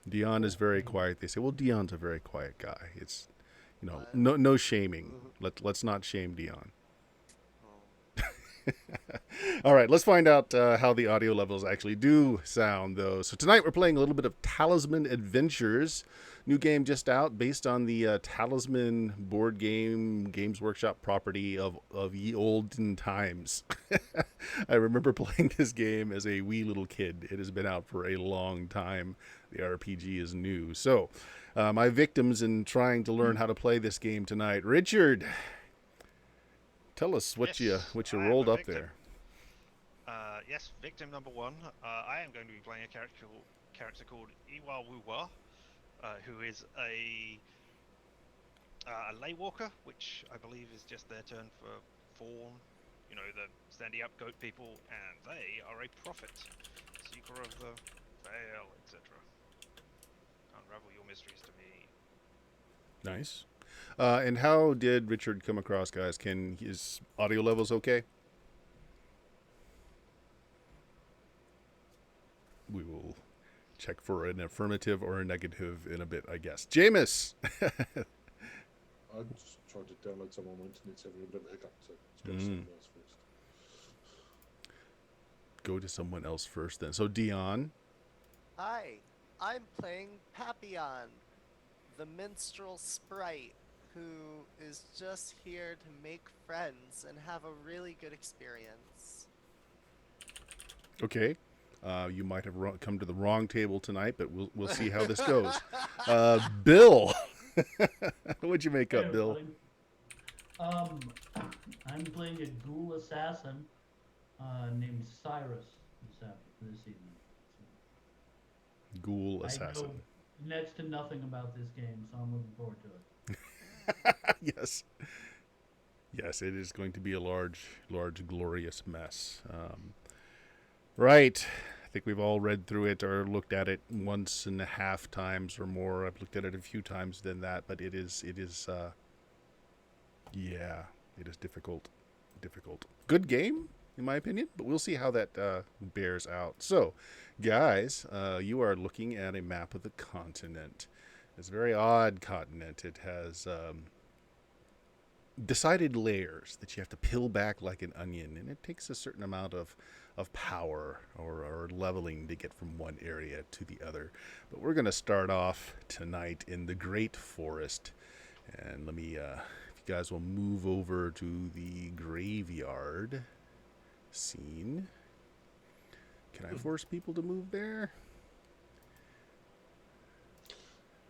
Dion is very quiet. They say, well, Dion's a very quiet guy. It's, no shaming. Let's not shame Dion. Oh, All right, let's find out how the audio levels actually do sound, though. So tonight we're playing a little bit of Talisman Adventures, new game just out, based on the Talisman board game Games Workshop property of ye olden times. I remember playing this game as a wee little kid. It has been out for a long time. The RPG is new, so my victims in trying to learn how to play this game tonight, Richard. Tell us Yes, what you I am rolled a up victim. there. Yes, victim number one. I am going to be playing a character called Iwa Wuwa, who is a lay walker, which I believe is just their turn for fawn. You know, the standing up goat people, and they are a prophet, seeker of the veil, etc. Unravel your mysteries to me. Nice. And how did Richard come across, guys? Can his audio levels okay? We will check for an affirmative or a negative in a bit, I guess. Jameis! I just tried to download some on my internet, it's having a bit of a hiccup, so let's go to someone else first. Go to someone else first then. So, Dion. hi, I'm playing Papillon, the minstrel sprite, who is just here to make friends and have a really good experience. Okay. You might have come to the wrong table tonight, but we'll see how this goes. Bill! What'd you make Hey, up, Bill? everybody. I'm playing a ghoul assassin named Cyrus this evening. Ghoul I Assassin. know next to nothing about this game, so I'm looking forward to it. Yes. Yes, it is going to be a large, glorious mess. Right. I think we've all read through it or looked at it once and a half times or more. I've looked at it a few times than that, but it is, yeah, it is difficult. Good game, in my opinion, but we'll see how that bears out. So, guys, you are looking at a map of the continent. It's a very odd continent. It has decided layers that you have to peel back like an onion, and it takes a certain amount of power or leveling to get from one area to the other. But we're going to start off tonight in the Great Forest. And let me, if you guys will move over to the graveyard scene. Can I force people to move there?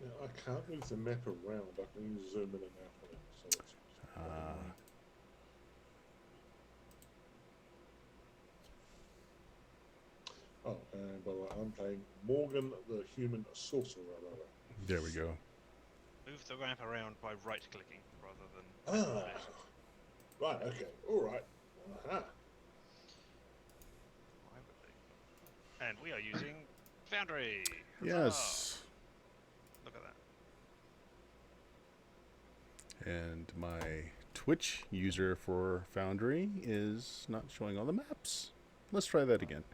Yeah, I can't move the map around, I can zoom in and out on it, so it's Oh, and by the way, I'm playing Morgan the Human Sorcerer. There we go. Move the ramp around by right-clicking rather than. Ah, right, okay, alright. Uh-huh. Why would they? And we are using Foundry. Yes. Look at that. And my Twitch user for Foundry is not showing all the maps. Let's try that again.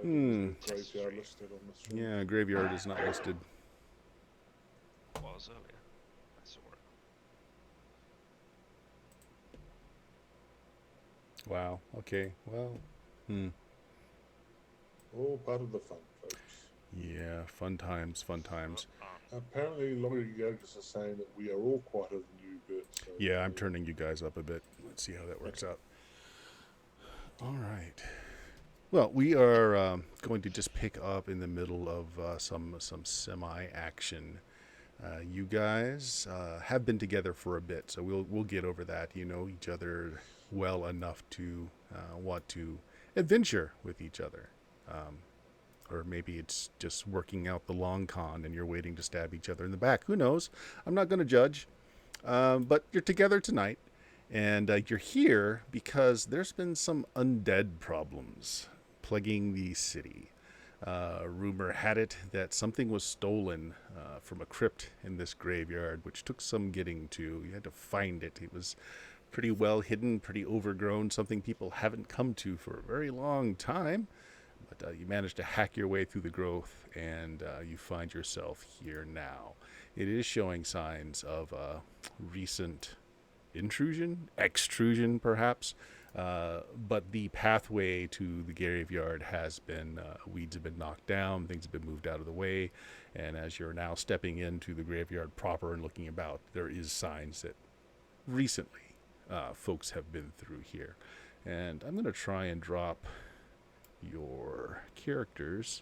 Graveyard listed on the stream. Yeah, graveyard is not listed. Was earlier. I saw it. Wow. Okay. Well. All part of the fun, folks. Yeah. Fun times. Apparently, Laurie Yogas is saying that we are all quieter than you, Bert. So Yeah, I'm turning you guys up a bit. Let's see how that works out. All right. Well, we are going to just pick up in the middle of some semi-action. You guys have been together for a bit, so we'll get over that. You know each other well enough to want to adventure with each other. Or maybe it's just working out the long con and you're waiting to stab each other in the back. Who knows? I'm not going to judge. But you're together tonight, and you're here because there's been some undead problems plaguing the city. Rumor had it that something was stolen from a crypt in this graveyard, which took some getting to. You had to find it. It was pretty well hidden, pretty overgrown, something people haven't come to for a very long time. But you managed to hack your way through the growth, and you find yourself here now. It is showing signs of recent intrusion, extrusion perhaps, but the pathway to the graveyard has been, weeds have been knocked down, things have been moved out of the way, and as you're now stepping into the graveyard proper and looking about, there is signs that recently folks have been through here. And I'm going to try and drop your characters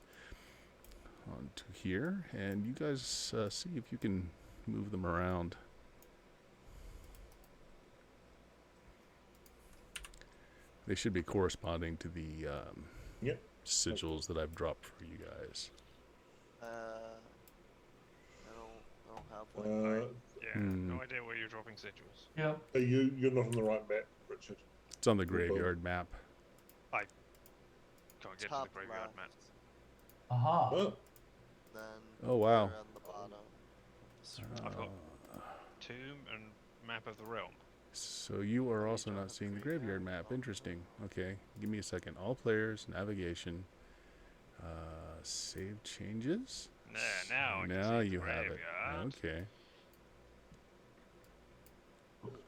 onto here, and you guys see if you can move them around. They should be corresponding to the Yep. sigils that I've dropped for you guys. I don't have one. Yeah, no idea where you're dropping sigils. Yep. You're not on the right map, Richard. It's on the graveyard map. Can't get Top to the graveyard left, map. Aha. Oh, then Oh, wow. they're on the bottom. I've got tomb and map of the realm. So you are also Page on not the seeing the graveyard graveyard map. map. Interesting. Okay, give me a second. All players, navigation, save changes. Now I can Now see the you have it. graveyard. Okay.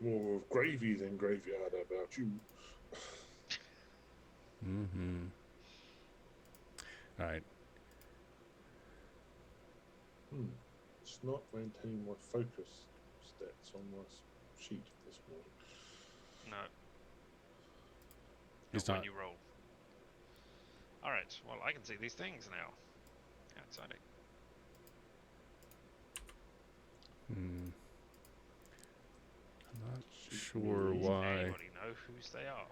more of gravy than graveyard about you. Mm-hmm. All right. It's not maintaining my focus stats on my sheet this morning. No. It's Not not. when you roll. Alright, well I can see these things now. Yeah, exciting. Hmm. I'm not Should sure we- Does why. anybody know whose they are?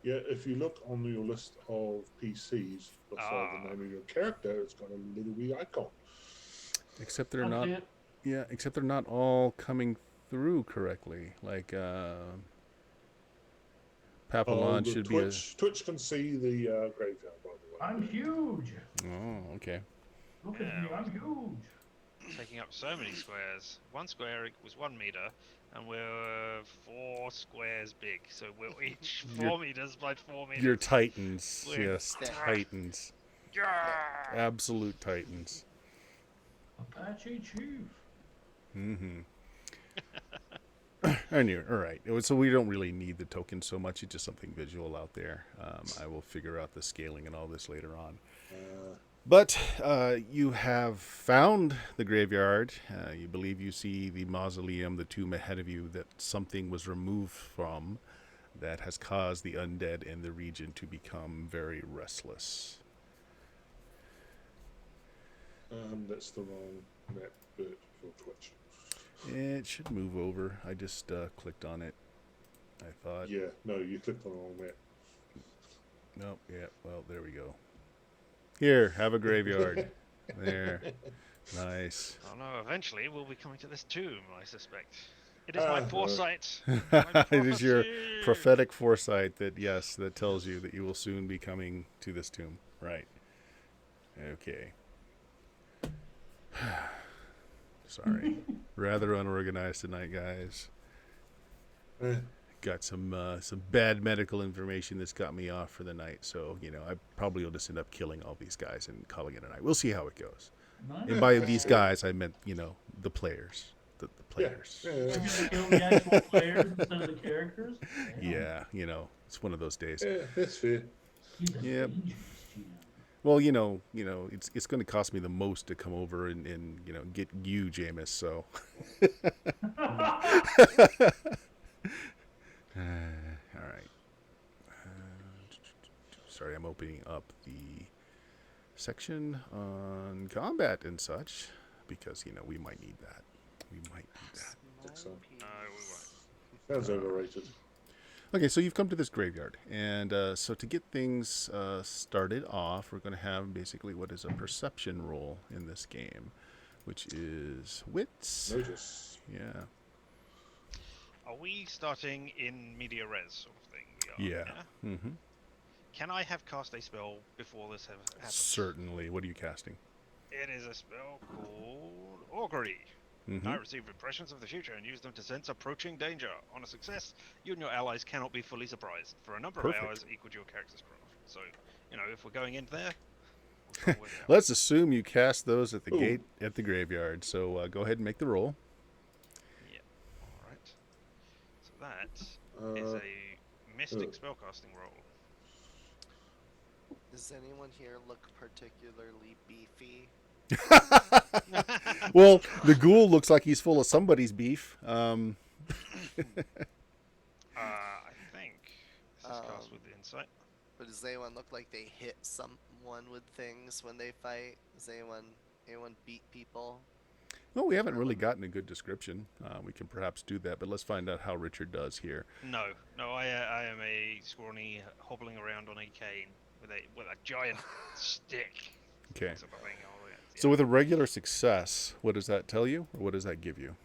Yeah, if you look on your list of PCs beside the name of your character, it's got a little wee icon. Except they're I not. see it. Yeah, except they're not all coming through correctly. Like Papillon the should Twitch can see the graveyard, by the way. I'm huge. be a. Oh, okay. Look at me, I'm huge. Taking up so many squares. One square was 1 meter, and we're 4 squares big. So we're each 4 meters by 4 meters. You're titans. We're Yes, dead. titans. Yeah! Absolute titans. Apache Chief. Mm-hmm. I knew. All right. So we don't really need the token so much. It's just something visual out there. I will figure out the scaling and all this later on. But you have found the graveyard. You believe you see the mausoleum, the tomb ahead of you that something was removed from that has caused the undead in the region to become very restless. That's the wrong map bit for Twitch. It should move over. I just clicked on it. I thought. Yeah, no, you clicked on the wrong map. Nope. Yeah. Well, there we go. Here, have a graveyard. There. Nice. Oh no, eventually we'll be coming to this tomb, I suspect. It is my no. foresight. It is your prophecy. prophetic foresight that, yes, that tells you that you will soon be coming to this tomb. Right. Okay. Sorry. Rather unorganized tonight, guys. Eh, Got some bad medical information that's got me off for the night. So, I probably will just end up killing all these guys and calling it a night. We'll see how it goes. Nice. And by these guys, I meant, the players. The players. yeah. You're gonna kill the actual players instead of the characters? Damn. Yeah, it's one of those days. Yeah, that's fair. He's a Yep. dangerous GM. Well, it's going to cost me the most to come over and get you, Jameis. So, all right. Sorry, I'm opening up the section on combat and such because we might need that. We might need that. Small so. piece. No, we won't. Sounds overrated. Okay, so you've come to this graveyard, and so to get things started off, we're going to have basically what is a perception roll in this game, which is wits. Notice. Yeah. Are we starting in media res sort of thing? We are, Yeah. Mm-hmm. Can I have cast a spell before this happens? Certainly. What are you casting? It is a spell called Augury. I receive impressions of the future and use them to sense approaching danger. On a success, you and your allies cannot be fully surprised for a number Perfect. of hours equal to your character's craft. So, if we're going in there, we'll try and work it out. Let's assume you cast those at the Ooh. gate at the graveyard. So go ahead and make the roll. Yeah. All right. So that is a mystic spellcasting roll. Does anyone here look particularly beefy? Well, the ghoul looks like he's full of somebody's beef. I think this is cast with insight. But does anyone look like they hit someone with things when they fight? Does anyone beat people? Well, we haven't really gotten a good description. We can perhaps do that, but let's find out how Richard does here. No, I am a scrawny hobbling around on a cane with a giant stick. Okay. Sort of thing. So with a regular success, what does that tell you, or what does that give you?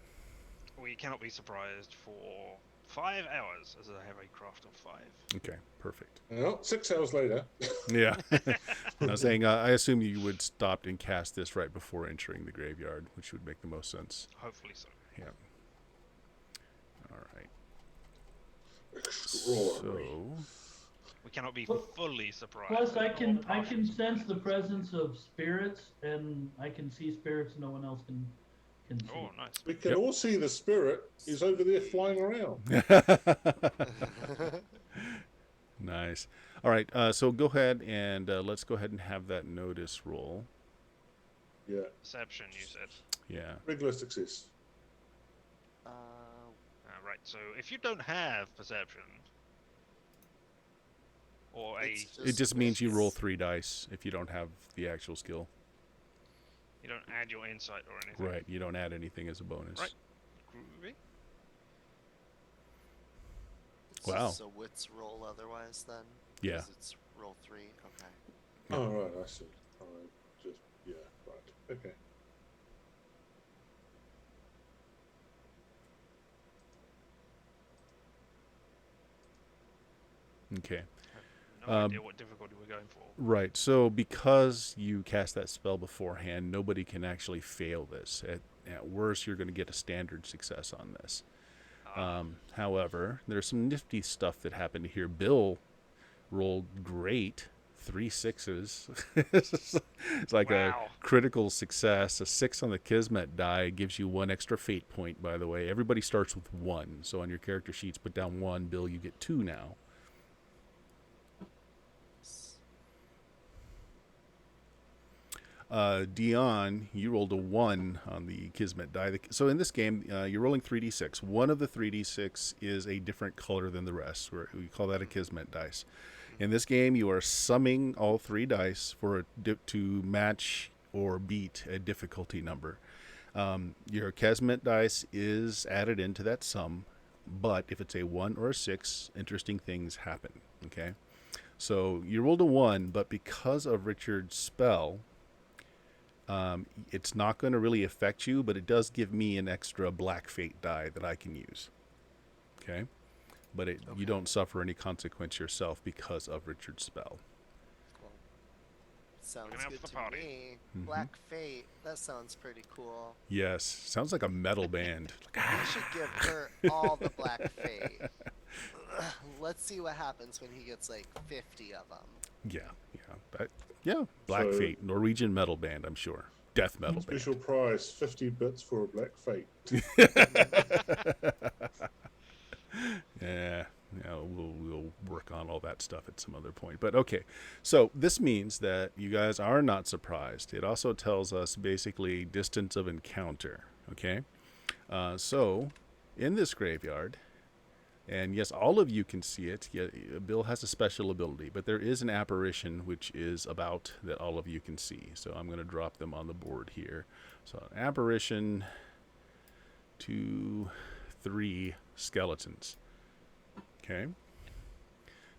We cannot be surprised for 5 hours, as I have a craft of 5. Okay, perfect. Well, 6 hours later. Yeah. I was saying, I assume you would stop and cast this right before entering the graveyard, which would make the most sense. Hopefully so. Yeah. All right. Extraordinary. So, We cannot be Well, fully surprised. Plus, I or can partially sense the surprised. presence of spirits, and I can see spirits no one else can see. Oh, nice. We can Yep. all see the spirit is over there flying around. nice. All right. So go ahead and let's go ahead and have that notice roll. Yeah, Perception, you said. Yeah. regular success. Right, so if you don't have perception, or It just means you roll 3 dice if you don't have the actual skill. you don't add your insight or anything. Right. You don't add anything as a bonus. Right. Groovy. It's Wow. just a wits roll otherwise then? Yeah. 'Cause it's roll 3, okay. Yeah. Oh, right, I see. Yeah, right. Okay. Okay. No idea what difficulty we're going for. Right. So because you cast that spell beforehand, nobody can actually fail this. At worst, you're going to get a standard success on this. However, there's some nifty stuff that happened here. Bill rolled great, 3 6s. It's like Wow. a critical success. A 6 on the Kismet die gives you 1 extra fate point, by the way. Everybody starts with 1. So on your character sheets, put down 1. Bill, you get 2 now. Dion, you rolled a 1 on the Kismet die. So in this game, you're rolling 3d6. One of the 3d6 is a different color than the rest. We call that a Kismet dice. In this game, you are summing all 3 dice to match or beat a difficulty number. Your Kismet dice is added into that sum, but if it's a 1 or a 6, interesting things happen. Okay, so you rolled a 1, but because of Richard's spell, it's not going to really affect you, but it does give me an extra black fate die that I can use. Okay? But you don't suffer any consequence yourself because of Richard's spell. Cool. Sounds Looking out good for the to party. me. Mhm. Black Fate, that sounds pretty cool. Yes. Sounds like a metal band. We should give her all the Black Fate. Let's see what happens when he gets like 50 of them. Yeah. Black So- fate. Norwegian metal band, I'm sure. Death metal Special band. prize, 50 bits for a black fate. Yeah, we'll work on all that stuff at some other point. But okay, so this means that you guys are not surprised. It also tells us basically distance of encounter. Okay, so in this graveyard, and yes, all of you can see it. Yeah, Bill has a special ability, but there is an apparition which is about that all of you can see. So I'm going to drop them on the board here. So an apparition, 2, 3 skeletons. Okay.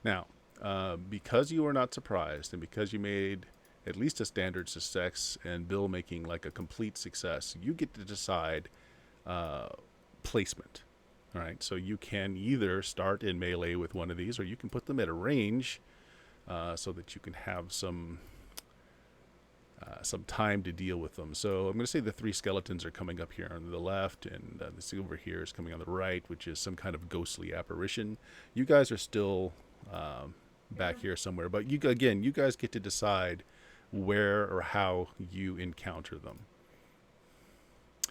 Now, because you are not surprised, and because you made at least a standard success, and Bill making like a complete success, you get to decide placement. All right. So you can either start in melee with one of these, or you can put them at a range, so that you can have some some time to deal with them. So I'm going to say the 3 skeletons are coming up here on the left, and this over here is coming on the right, which is some kind of ghostly apparition. You guys are still back here somewhere, but you guys get to decide where or how you encounter them.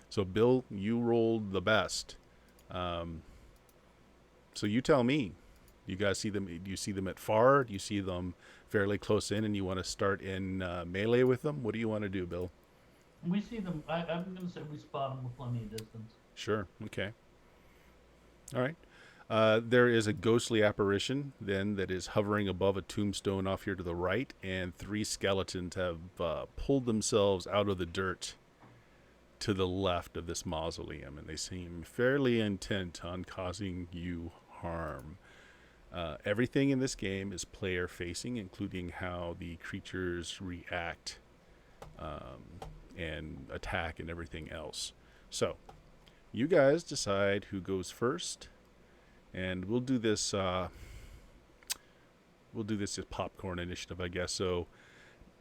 So Bill, you rolled the best. So you tell me. You guys see them? Do you see them at far? Do you see them fairly close in, and you want to start in melee with them? What do you want to do, Bill? We see them. I'm going to say we spot them with plenty of distance. Sure. Okay. All right. There is a ghostly apparition then that is hovering above a tombstone off here to the right, and 3 skeletons have pulled themselves out of the dirt to the left of this mausoleum, and they seem fairly intent on causing you harm. Everything in this game is player facing, including how the creatures react and attack and everything else. So you guys decide who goes first, and we'll do this as popcorn initiative, I guess. So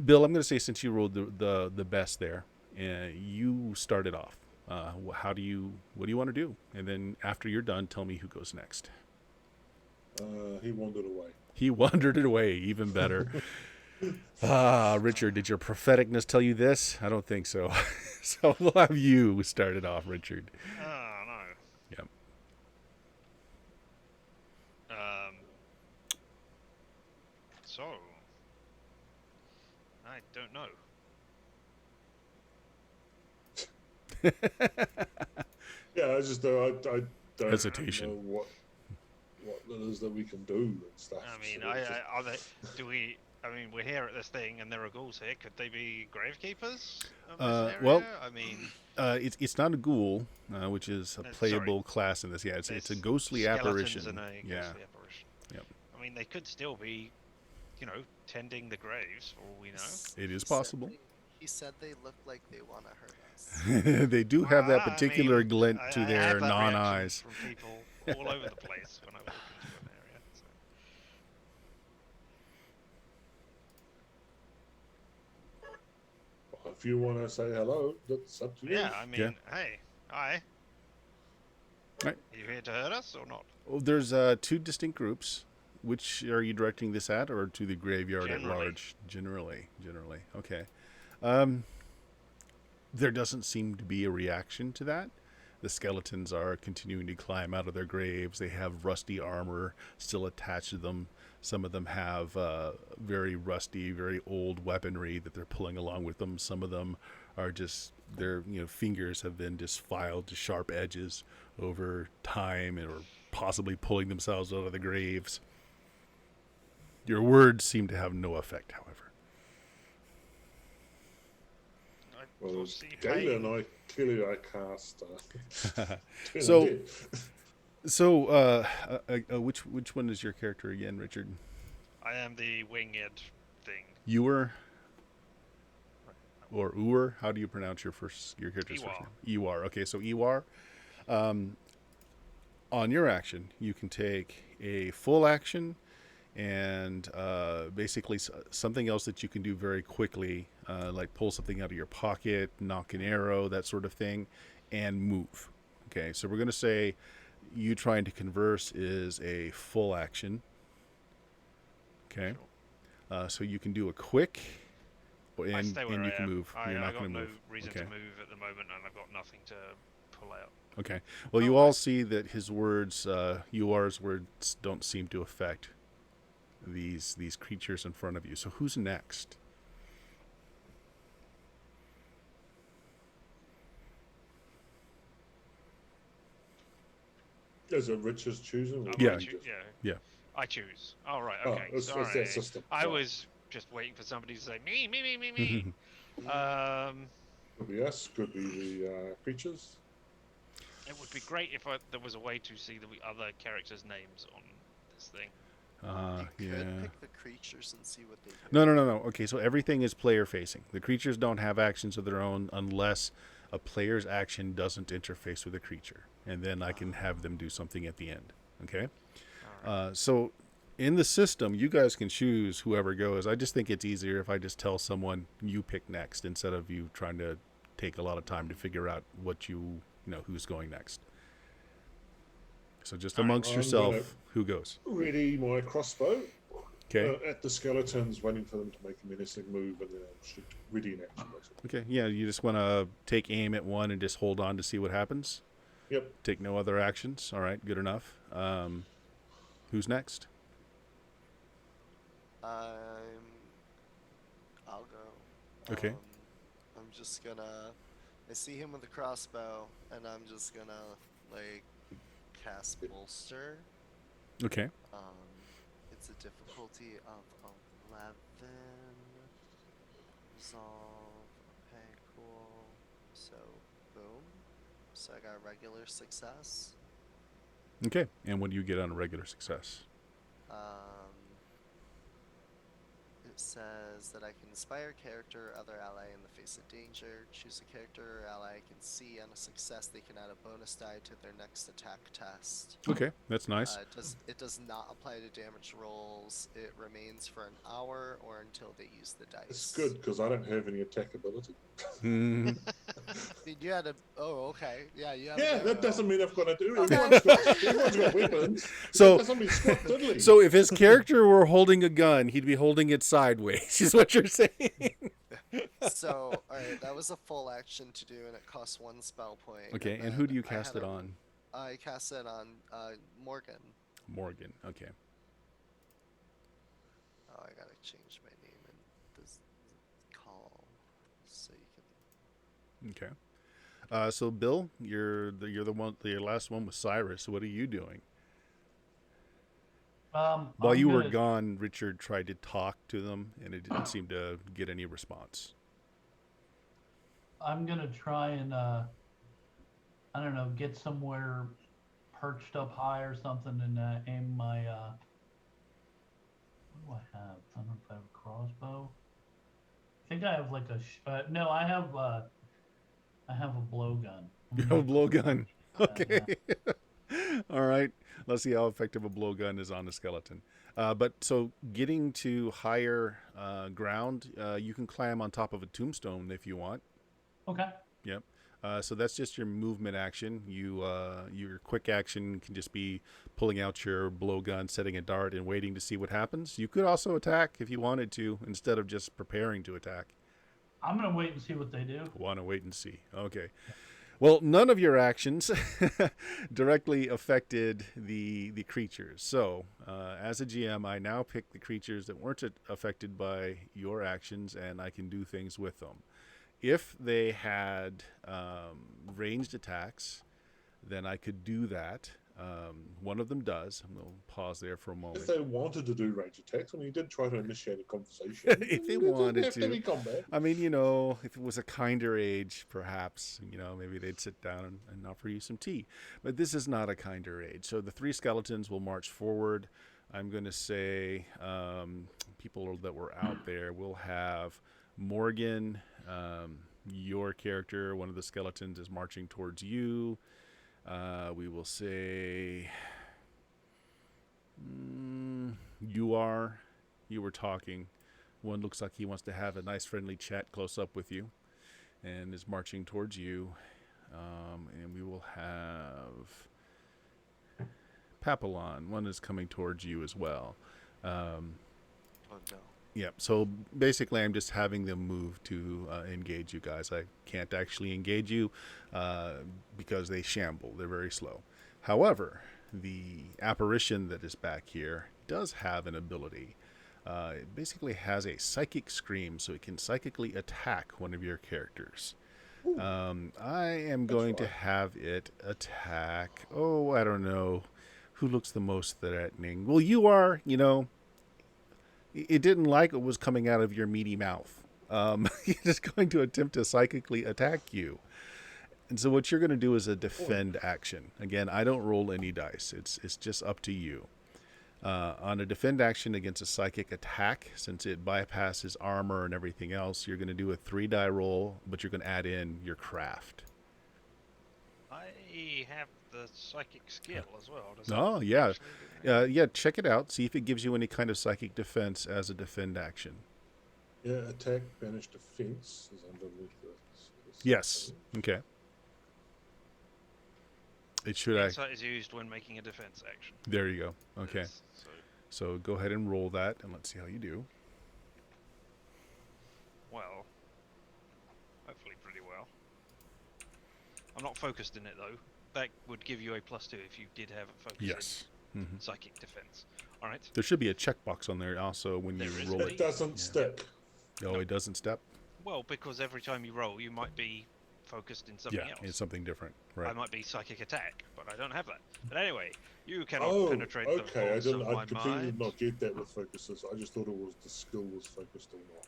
Bill, I'm going to say, since you rolled the best there, you started off. What do you want to do? And then after you're done, tell me who goes next. He wandered away. He wandered away. Even better. Richard, did your propheticness tell you this? I don't think so. So we'll have you start it off, Richard. Oh, no. Yep. So, I don't know. Yeah, I just I don't Hesitation. know what it is that we can do and stuff. I mean, so it's just- are they? Do we? I mean, we're here at this thing, and there are ghouls here. Could they be gravekeepers of this area? well, I mean, it's not a ghoul, which is a playable class in this. Yeah, it's a there's ghostly skeletons apparition. and a ghostly Yeah. apparition. Yep. I mean, they could still be, tending the graves, for all we know. It is He said possible. he said they look like they want to hurt us. They do have that Well, I particular mean, glint I to have their that reaction non-eyes. from people all over the place when I walk into an area. So. if you want to say hello, that's up to you. Yeah, I mean, hey, hi. Right. Are you here to hurt us or not? Oh, there's 2 distinct groups. Which are you directing this at, or to the graveyard at Generally. large? Generally. Okay. There doesn't seem to be a reaction to that. The skeletons are continuing to climb out of their graves. They have rusty armor still attached to them. Some of them have very rusty, very old weaponry that they're pulling along with them. Some of them are just, their fingers have been just filed to sharp edges over time, or possibly pulling themselves out of the graves. Your words seem to have no effect, however. I Well, foresee Galen, pain. I cast. So- So, which one is your character again, Richard? I am the winged thing. Ewer or Uwer? How do you pronounce your character's first Ewar. name? Ewar. Okay, so Ewar. On your action, you can take a full action and basically something else that you can do very quickly, like pull something out of your pocket, knock an arrow, that sort of thing, and move. Okay, so we're going to say you trying to converse is a full action. Okay, so you can do a quick, I and stay where you I can am. move. I You're not got going to no move. reason Okay. to move at the moment, and I've got nothing to pull out. Okay. Well, you all see that his words, UR's words, don't seem to affect these creatures in front of you. So who's next? Is it Richard's choosing? Or Yeah. I just- Yeah. I choose. All right. Oh, Okay. it's Sorry. their system. I Right. was just waiting for somebody to say me, me, me, me, me. Could be us. Could be the creatures. It would be great if there was a way to see the other characters' names on this thing. You could Yeah. pick the creatures and see what they do. No. Okay, so everything is player facing. The creatures don't have actions of their own unless a player's action doesn't interface with a creature, and then I can have them do something at the end. Okay. All right. So in the system, you guys can choose whoever goes. I just think it's easier if I just tell someone you pick next instead of you trying to take a lot of time to figure out what you know who's going next. So just amongst I'm yourself, who goes? Ready my crossbow Okay. at the skeletons, waiting for them to make a menacing move, and then I'll shoot ready in action, basically. Okay. Yeah, you just want to take aim at one and just hold on to see what happens. Yep. Take no other actions. All right. Good enough. Who's next? I'll go. Okay. I'm just gonna. I see him with the crossbow, and I'm just gonna like cast bolster. Okay. It's a difficulty of 11. Resolve. Okay, cool. So, boom. So I got a regular success. Okay. And what do you get on a regular success? It says that I can inspire a character or other ally in the face of danger. Choose a character or ally I can see. On a success, they can add a bonus die to their next attack test. Okay. That's nice. It does not apply to damage rolls. It remains for an hour or until they use the dice. It's good because I don't have any attack ability. You had a. Oh, okay. Yeah, you have. Yeah, that doesn't mean I've got to do it. Okay. Everyone's got weapons. So- That doesn't mean squat diddly. So if his character were holding a gun, he'd be holding it sideways, is what you're saying. So, alright, that was a full action to do, and it costs 1 spell point. Okay, and then who do you I cast had it a- on? I cast it on Morgan. Morgan. Okay. Oh, I gotta change my name in this call so you can. Okay. So Bill, you're the last one with Cyrus. What are you doing? While I'm you were gonna- gone, Richard tried to talk to them, and it didn't seem to get any response. I'm gonna try and I don't know, get somewhere perched up high or something and aim my what do I have? I don't know if I have a crossbow. I think I have like a no, I have a blowgun. You have a blowgun. Okay. Yeah. All right. Let's see how effective a blowgun is on a skeleton. But so getting to higher ground, you can climb on top of a tombstone if you want. Okay. Yep. So that's just your movement action. Your quick action can just be pulling out your blowgun, setting a dart, and waiting to see what happens. You could also attack if you wanted to, instead of just preparing to attack. I'm gonna wait and see what they do. Want to wait and see. Okay. Well, none of your actions directly affected the creatures. So, as a GM, I now pick the creatures that weren't affected by your actions, and I can do things with them. If they had ranged attacks, then I could do that. One of them does. I'm going to pause there for a moment. If they wanted to do range attacks, when you did try to initiate a conversation, If they it doesn't wanted have to. be combat. I mean, if it was a kinder age, perhaps, maybe they'd sit down and offer you some tea. But this is not a kinder age. So the 3 skeletons will march forward. I'm going to say people that were out there will have Morgan, your character, one of the skeletons is marching towards you. We will say you were talking. One looks like he wants to have a nice friendly chat close up with you and is marching towards you. And we will have Papillon. One is coming towards you as well. Oh no. Yeah, so basically I'm just having them move to engage you guys. I can't actually engage you because they shamble. They're very slow. However, the apparition that is back here does have an ability. It basically has a psychic scream, so it can psychically attack one of your characters. I am going to have it attack, I don't know, who looks the most threatening. Well, you are, it didn't like what was coming out of your meaty mouth. It is going to attempt to psychically attack you. And so what you're going to do is a defend action. Again, I don't roll any dice. It's just up to you. On a defend action against a psychic attack, since it bypasses armor and everything else, you're going to do a 3-die roll, but you're going to add in your craft. I he have the psychic skill as well? Does Oh, it yeah. actually do anything? Yeah, check it out. See if it gives you any kind of psychic defense as a defend action. Yeah, attack, banish, defense is underneath the Yes. something. Okay. It should act. Insight is used when making a defense action. There you go. Okay. Yes, so, So go ahead and roll that, and let's see how you do. well, hopefully pretty well. I'm not focused in it though. That would give you a +2 if you did have a focus Yes. in Hmm. psychic defense. All right. There should be a checkbox on there also when you There is roll indeed. it. It doesn't Yeah. stick. Oh, No. it doesn't step? Well, because every time you roll, you might be focused in something Yeah, else. it's something different. I Right. might be psychic attack, but I don't have that. But anyway, you cannot Oh, penetrate okay. the I vaults didn't. of I my completely mind. did not get that with focuses. I just thought it was the skill was focused or not.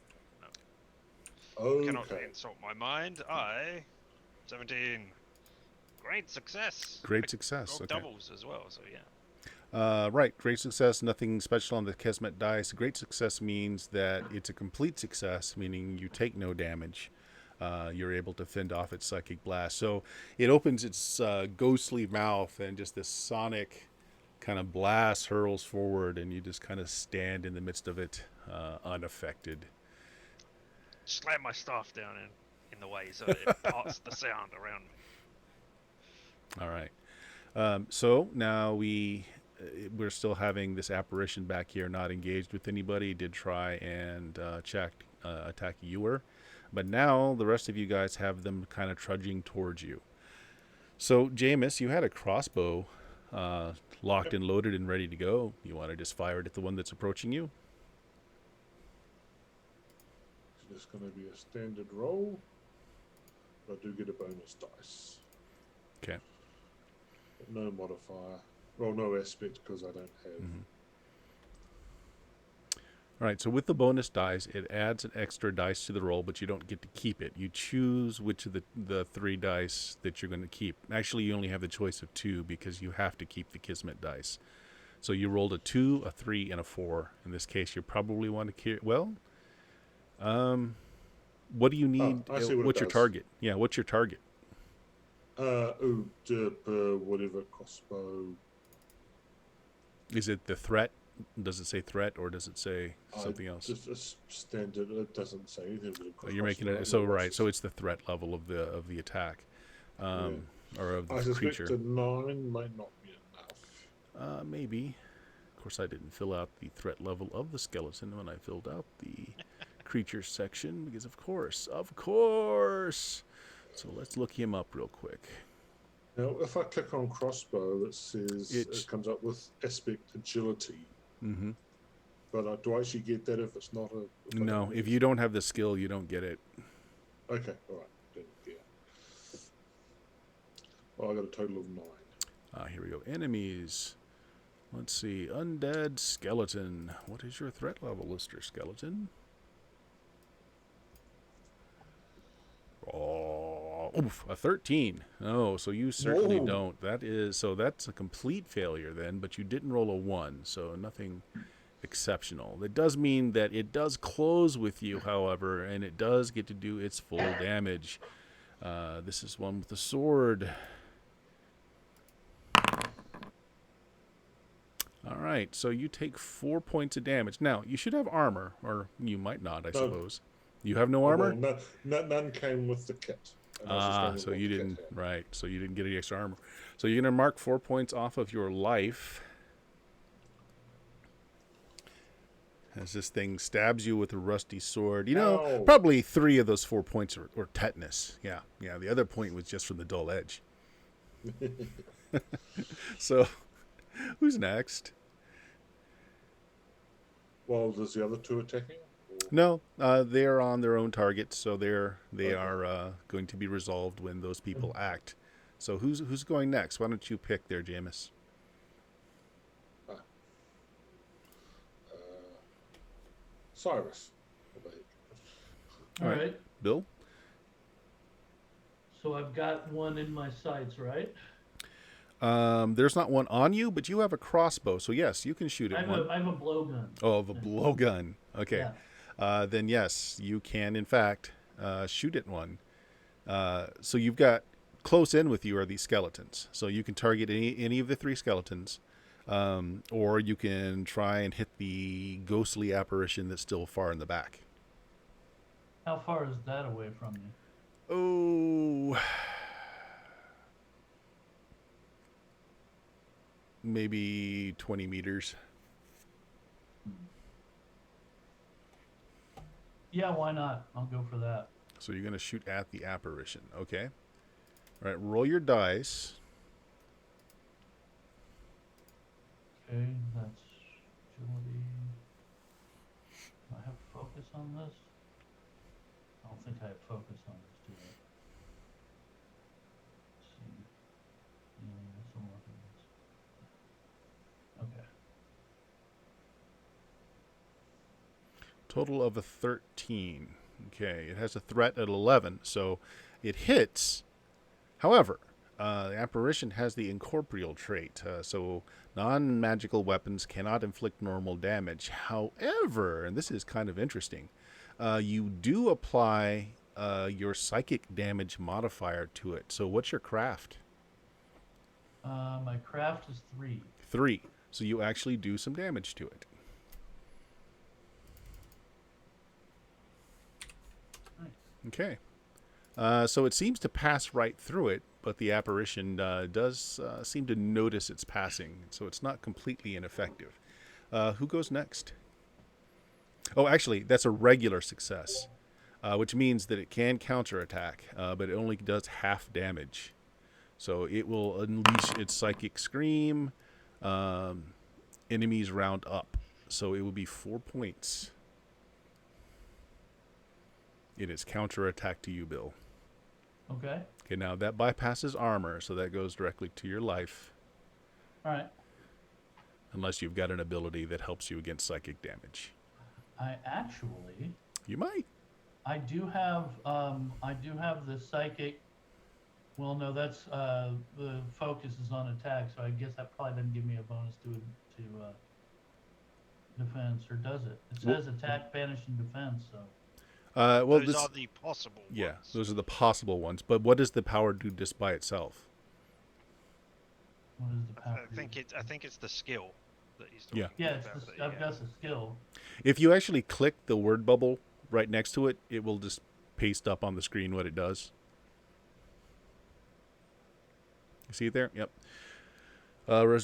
Cannot Okay. insult my mind. 17. Great success. Great I success. rolled Okay. doubles as well, so yeah. Right. Great success. Nothing special on the Kismet dice. Great success means that it's a complete success, meaning you take no damage. You're able to fend off its psychic blast. So it opens its ghostly mouth, and just this sonic kind of blast hurls forward, and you just kind of stand in the midst of it, unaffected. Slam my staff down in the way so that it parts the sound around me. All right. So now we're still having this apparition back here, not engaged with anybody. Did try and attack Ewer, but now the rest of you guys have them kind of trudging towards you. So Jameis, you had a crossbow locked and loaded and ready to go. You want to just fire it at the one that's approaching you? It's just going to be a standard roll. But I do get a bonus dice. Okay. But no modifier. Well, no aspect because I don't have. Mhm. All right, so with the bonus dice, it adds an extra dice to the roll, but you don't get to keep it. You choose which of the 3 dice that you're going to keep. Actually, you only have the choice of 2 because you have to keep the Kismet dice. So you rolled a 2, a 3, and a 4. In this case, you probably want to carry. Well, what do you need? I see what it What's your does. target? Yeah, what's your target? Whatever crossbow. Is it the threat? Does it say threat, or does it say something else? Just a standard. It doesn't say anything. But You're making it so right. So it's the threat level of the attack, or of I the suspect creature. a 9 might not be enough. Maybe. Of course, I didn't fill out the threat level of the skeleton when I filled out the creature section because, of course. So let's look him up real quick. Now, if I click on crossbow, it says It's- it comes up with aspect agility. Mm-hmm. But do I actually get that if it's not a? I No, don't if use- you don't have the skill, you don't get it. Okay, all right. Then, yeah. Well, I got a total of 9. Here we go. Enemies. Let's see. Undead skeleton. What is your threat level, Mr. Skeleton? Oh, oof, a 13. Oh, so you certainly Whoa. don't. That's a complete failure then, but you didn't roll a 1, so nothing exceptional. That does mean that it does close with you, however, and it does get to do its full damage. This is one with the sword. All right, so you take 4 points of damage. Now, you should have armor, or you might not, I No. suppose. You have no armor? Well, none came with the kit. And I was just going with So what you the kit didn't, had. right, so you didn't get any extra armor. So you're going to mark 4 points off of your life as this thing stabs you with a rusty sword. You know, Ow. probably 3 of those 4 points are tetanus. Yeah, the other point was just from the dull edge. So, who's next? Well, does the other 2 attacking? Or- No, they are on their own targets, so they Okay. are going to be resolved when those people act. So who's going next? Why don't you pick there, Jameis? Cyrus. All right. Bill? So I've got one in my sights, right? There's not one on you, but you have a crossbow, so yes, you can shoot I at have, one. I have a blowgun. Oh, the blowgun. Okay. Yeah. Then yes, you can in fact shoot at one. So you've got close in with you are these skeletons. So you can target any of the 3 skeletons, or you can try and hit the ghostly apparition that's still far in the back. How far is that away from you? Oh, maybe 20 meters. Yeah, why not? I'll go for that. So you're going to shoot at the apparition. Okay. All right, roll your dice. Okay, that's agility. Do I have focus on this? I don't think I have focus on this, do I? Let's see. Yeah, that's a lot of this. Okay. Total of a 13. Okay, it has a threat at 11, so it hits. However, the apparition has the incorporeal trait, so non-magical weapons cannot inflict normal damage. However, and this is kind of interesting, you do apply your psychic damage modifier to it. So what's your craft? My craft is 3. 3. So you actually do some damage to it. Nice. Okay. So it seems to pass right through it, but the apparition does seem to notice its passing, so it's not completely ineffective. Who goes next? Oh, actually, that's a regular success, which means that it can counterattack, but it only does half damage. So it will unleash its psychic scream. Enemies round up, so it will be 4 points. It is counterattack to you, Bill. Okay. Okay, now that bypasses armor, so that goes directly to your life. All right. Unless you've got an ability that helps you against psychic damage. I actually, You might. I do have the psychic. Well, no, that's the focus is on attack, so I guess that probably doesn't give me a bonus to defense, or does it? It says attack, banish, and defense. So. Well, Those are the possible yeah, ones. those are the possible ones. But what does the power do just by itself? What is the power? I think it's the skill that he's talking Yeah. Yeah, it's about. the, I've got the skill. If you actually click the word bubble right next to it, it will just paste up on the screen what it does. You see it there? Yep. Your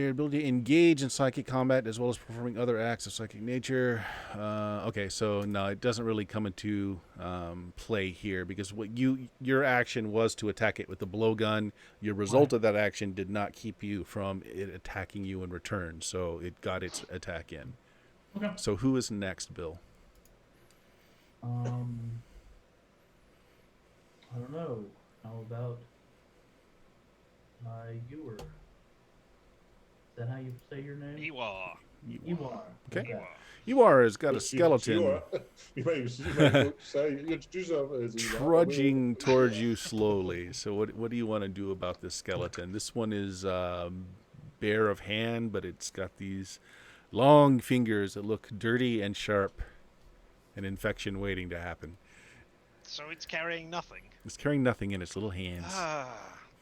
ability to engage in psychic combat as well as performing other acts of psychic nature. Okay, so no, it doesn't really come into play here because what your action was to attack it with the blowgun. Your result of that action did not keep you from it attacking you in return, so it got its attack in. Okay. So who is next, Bill? I don't know. How about Ewer? Is that how you say your name? Ewa. Ewer. Okay. Ewa. Ewer has got a You skeleton may say you introduce yourself as Ewa. trudging towards you slowly. So what do you want to do about this skeleton? This one is bare of hand, but it's got these long fingers that look dirty and sharp. An infection waiting to happen. So it's carrying nothing. It's carrying nothing in its little hands.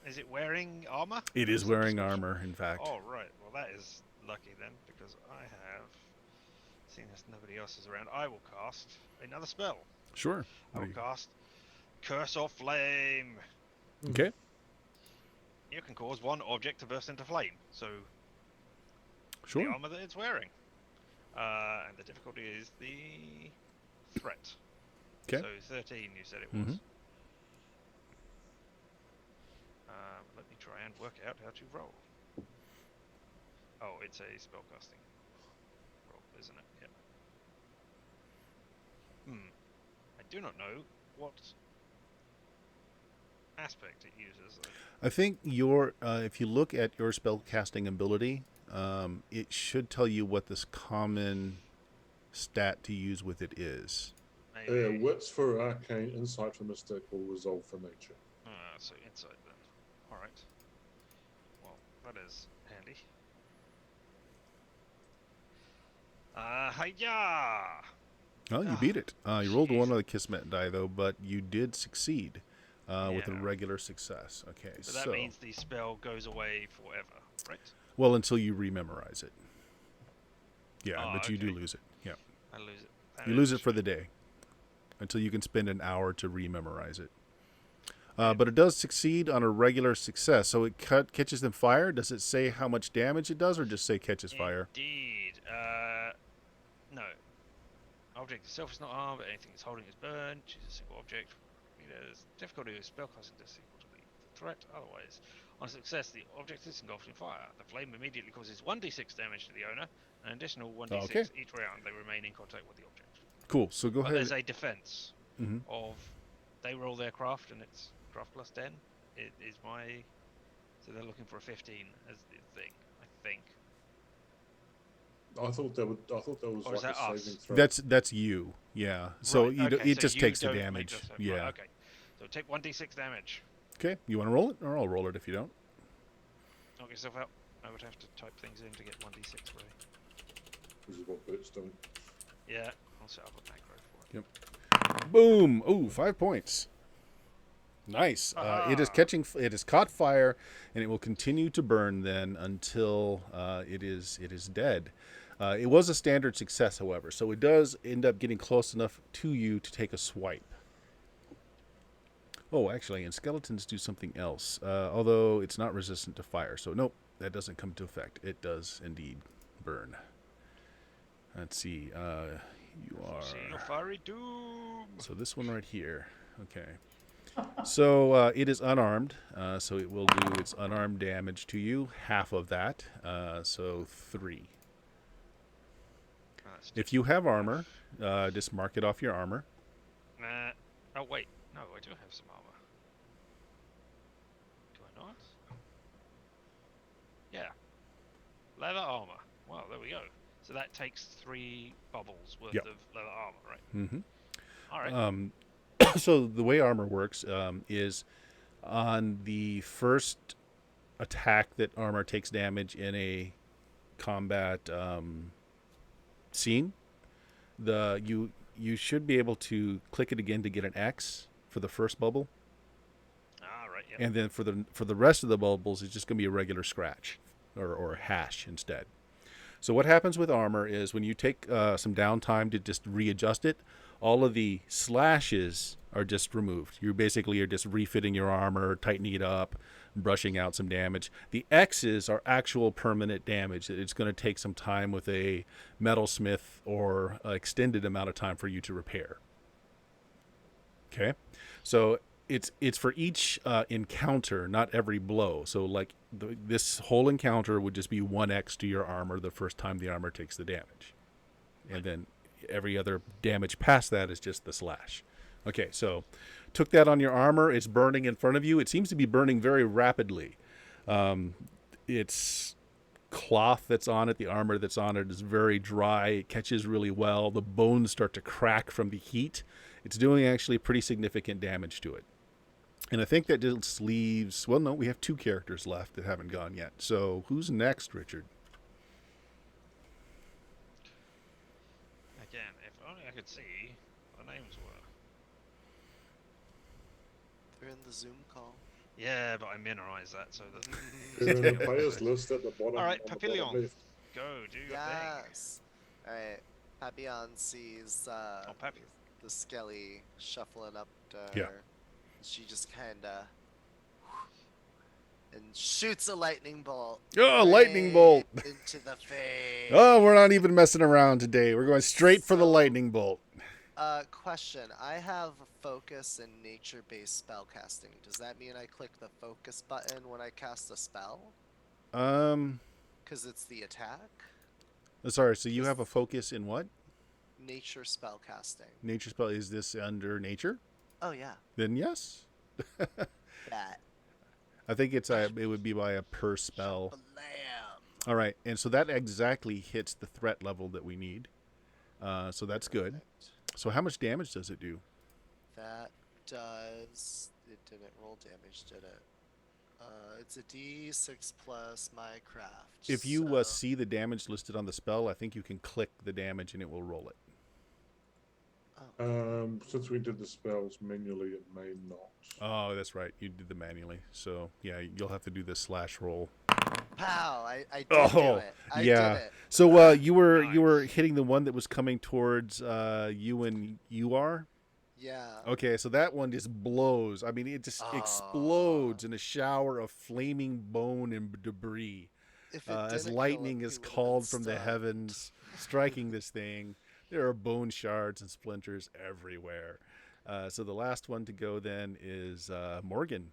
Is it wearing armor? It is Some wearing description? armor, in fact. Oh, right. Well, that is lucky then, because I have, seeing as nobody else is around, I will cast another spell. Sure. I will cast Curse of Flame. Okay. You can cause one object to burst into flame, so the Sure. armor that it's wearing. And the difficulty is the threat. Okay. So 13, you said it was. Mhm. Let me try and work out how to roll. Oh, it's a spellcasting roll, isn't it? Yep. I do not know what aspect it uses. I think if you look at your spellcasting ability, it should tell you what this common stat to use with it is. Maybe. Wits for arcane, insight for mystic, or resolve for nature. So insight then. Alright. Well, that is handy. Hiya! Oh, you beat it. You rolled one on the Kismet die, though, but you did succeed. with a Yeah. regular success. Okay, But that means the spell goes away forever, right? well, until you rememorize it. Yeah, Oh, but you do okay. lose it. Yeah, I lose it. That you is lose a it for the shame. day until you can spend an hour to rememorize it. But it does succeed on a regular success. So it catches them fire. Does it say how much damage it does, or just say catches fire? Indeed. No. Object itself is not harmed, but anything it's holding is burned. Choose a single object. There's difficulty with spellcasting does equal to the threat. Otherwise, on success, the object is engulfed in fire. The flame immediately causes 1d6 damage to the owner, and an additional 1d6 Okay. each round they remain in contact with the object. Cool. So go But ahead. there's a defense Mhm. of they roll their craft, and it's craft plus 10. It is my. So they're looking for a 15 as the thing, I think. I thought there was Or is like that a us? saving throw. That's you. Yeah. So Right, you okay, it so just you takes the don't make damage. those- right, Yeah. okay. So take 1d6 damage. Okay. You want to roll it, or I'll roll it if you don't. Knock yourself out. I would have to type things in to get 1d6 ready. This is what boots done. Yeah, I'll set up a macro for it. Yep. Boom. Ooh, 5 points. Nice. It is Ah. it has caught fire, and it will continue to burn then until it is dead. It was a standard success, however, so it does end up getting close enough to you to take a swipe. Oh, actually, and skeletons do something else, although it's not resistant to fire. So nope, that doesn't come to effect. It does indeed burn. Let's see. You See your are. fiery doom. So this one right here. Okay. So it is unarmed, so it will do its unarmed damage to you, half of that, so 3. That's If you have armor, just mark it off your armor. Nah. Oh wait, no, I do have some armor. Do I not? Yeah. Leather armor. Wow, there we go. So that takes 3 bubbles worth Yep. of leather armor, right? Mm-hmm. All right. So the way armor works is on the first attack that armor takes damage in a combat scene, you should be able to click it again to get an X for the first bubble, Right. Yeah. and then for the rest of the bubbles, it's just going to be a regular scratch or a hash instead. So what happens with armor is when you take some downtime to just readjust it, all of the slashes are just removed. You basically are just refitting your armor, tightening it up, brushing out some damage. The X's are actual permanent damage. It's going to take some time with a metalsmith or extended amount of time for you to repair. Okay? So it's for each encounter, not every blow. So like this whole encounter would just be 1x to your armor the first time the armor takes the damage. And then every other damage past that is just the slash. Okay, so took that on your armor. It's burning in front of you. It seems to be burning very rapidly. It's cloth that's on it, the armor that's on it is very dry. It catches really well. The bones start to crack from the heat. It's doing actually pretty significant damage to it. And I think that just leaves, well, no, we have 2 characters left that haven't gone yet. So who's next, Richard? Again, if only I could see what the names were. They're in the Zoom call. Yeah, but I minorized that, so that. They're in the players list at the bottom. All right, on the Papillon. bottom left. Go, do your thing. Yes. Alright. Papillon sees Papillon. the Skelly shuffling up to her. Yeah. She just kinda and shoots a lightning bolt. Oh, lightning bolt. right into the face. Oh, we're not even messing around today. We're going straight for the So- lightning bolt. Question. I have focus and nature-based spellcasting. Does that mean I click the focus button when I cast a spell? Because it's the attack? Sorry, so you have a focus in what? Nature spellcasting. Nature spell. Is this under nature? Oh, yeah. Then yes. That. I think it would be by a per spell. Blam. All right, and so that exactly hits the threat level that we need. So that's good. Perfect. So how much damage does it do? That does. It didn't roll damage, did it? It's a d6 plus my craft. If you so- see the damage listed on the spell, I think you can click the damage and it will roll it. Oh. Since we did the spells manually, it may not. Oh, that's right. You did the manually. So, yeah, you'll have to do the slash roll. Pow! I did do Oh, it. I yeah. did it. So, you were Nice. hitting the one that was coming towards you and you are? Yeah. Okay, so that one just blows. I mean, it just Oh. explodes in a shower of flaming bone and debris. If it As didn't kill lightning him, is he would've been called from the stunned. heavens, striking this thing. There are bone shards and splinters everywhere. So the last one to go then is Morgan.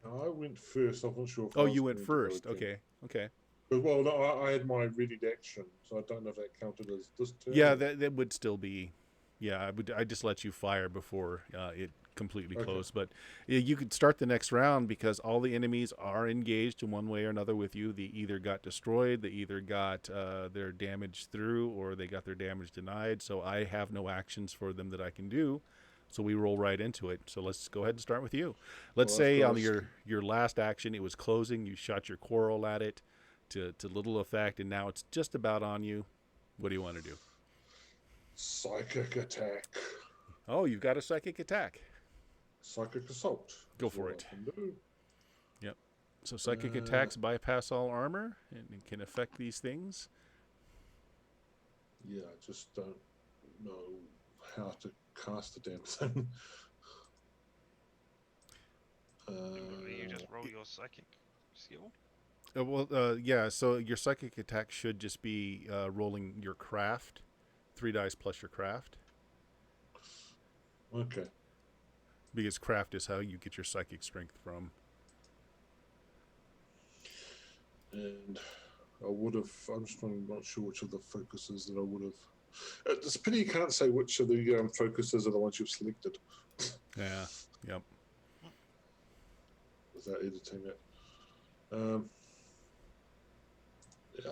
Now, I went first. I'm not sure if Oh, I was you went going to go first. again. Okay. Okay. Well, no, I had my readied action, so I don't know if that counted as this turn. Yeah, that would still be. Yeah, I just let you fire before it completely Okay. closed. But you could start the next round because all the enemies are engaged in one way or another with you. They either got destroyed, they either got their damage through, or they got their damage denied. So I have no actions for them that I can do. So we roll right into it. So let's go ahead and start with you. Let's Well, say of on course. your last action, it was closing. You shot your quarrel at it to little effect, and now it's just about on you. What do you want to do? Psychic attack. Oh, you've got a psychic attack. Psychic assault. Go is for what it. I can do. So psychic Uh, attacks bypass all armor and it can affect these things. Yeah, I just don't know how to cast the damn thing. You just roll your psychic skill. Yeah. So your psychic attack should just be rolling your craft, 3 dice plus your craft, Okay. because craft is how you get your psychic strength from. And I would have. I'm just not sure which of the focuses that I would have. It's a pity you can't say which of the focuses are the ones you've selected Yeah. Yep. without editing it. Yeah,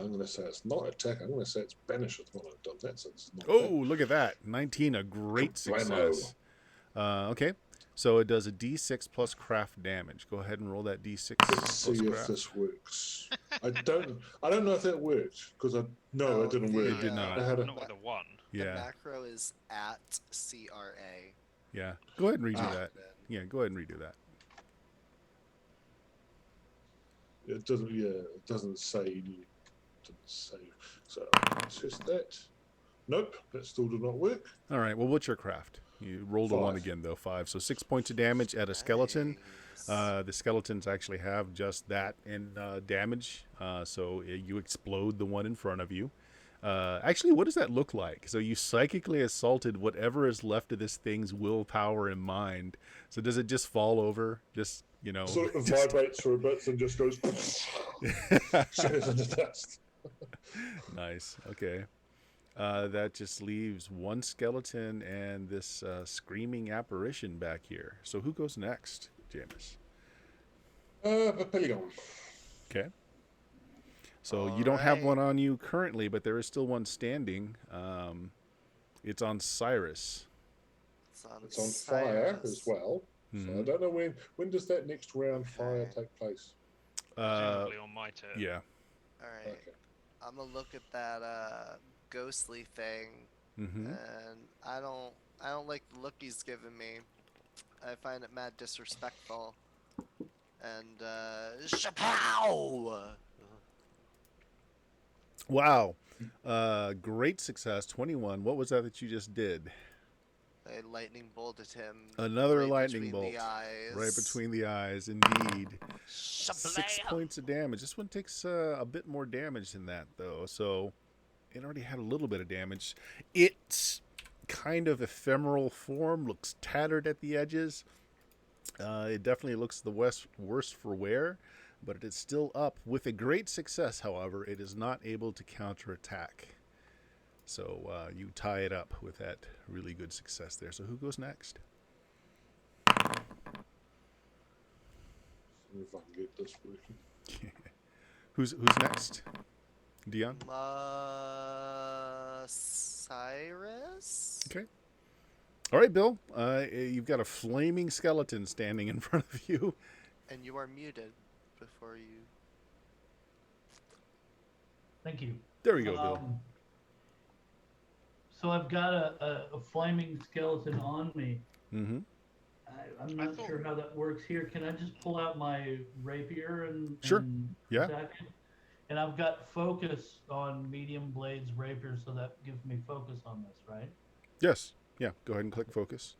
I'm going to say it's not attack. I'm going to say it's banish. Is what I've done. That's it's not. Oh, look at that. 19, a great Kablamo. success. Okay. So it does a d6 plus craft damage. Go ahead and roll that d6 Let's plus see if craft. this works. I don't know if that worked because it didn't work. It did not. I had a, Not with a 1. The Yeah. macro is at CRA. Yeah. Go ahead and redo Ah. that. Yeah, go ahead and redo that. it doesn't. Yeah, it doesn't say. Didn't save. So test that. Nope, that still did not work. All right. Well, what's your craft? You rolled a 1 5. again, though. 5. So 6 points of damage at a skeleton. Nice. The skeletons actually have just that in damage. So you explode the one in front of you. Actually, what does that look like? So you psychically assaulted whatever is left of this thing's willpower and mind. So does it just fall over? Just, So it just- vibrates for a bit and just goes shatters into dust. Nice. Okay. That just leaves one skeleton and this screaming apparition back here. So who goes next, James? Papillon. Okay. So you don't have Alright. one on you currently, but there is still one standing. It's on Cyrus. It's on fire as Cyrus. well. So I Mhm. don't know when does that next round fire Okay. take place. Presumably on my turn. Yeah. Alright. Okay. I'm gonna look at that ghostly thing, Mm-hmm. and I don't like the look he's giving me. I find it mad disrespectful. And shapow! Wow. Great success. 21. What was that you just did? I lightning bolted him. Another right lightning between bolt. the eyes. Right between the eyes, indeed. 6 Shablam! points of damage. This one takes a bit more damage than that, though. So it already had a little bit of damage. Its kind of ephemeral form looks tattered at the edges. It definitely looks the worse for wear, but it is still up. With a great success, however, it is not able to counterattack. So you tie it up with that really good success there. So who goes next? See if I can get this working. Who's next? Dion? Cyrus? Okay. All right, Bill. You've got a flaming skeleton standing in front of you. And you are muted before you. Thank you. There we go, Bill. So I've got a flaming skeleton on me. Mm-hmm. I'm I not thought- sure how that works here. Can I just pull out my rapier and, Sure. and Yeah. attack it? And I've got focus on medium blades rapier, so that gives me focus on this, right? Yes. Yeah. Go ahead and click focus.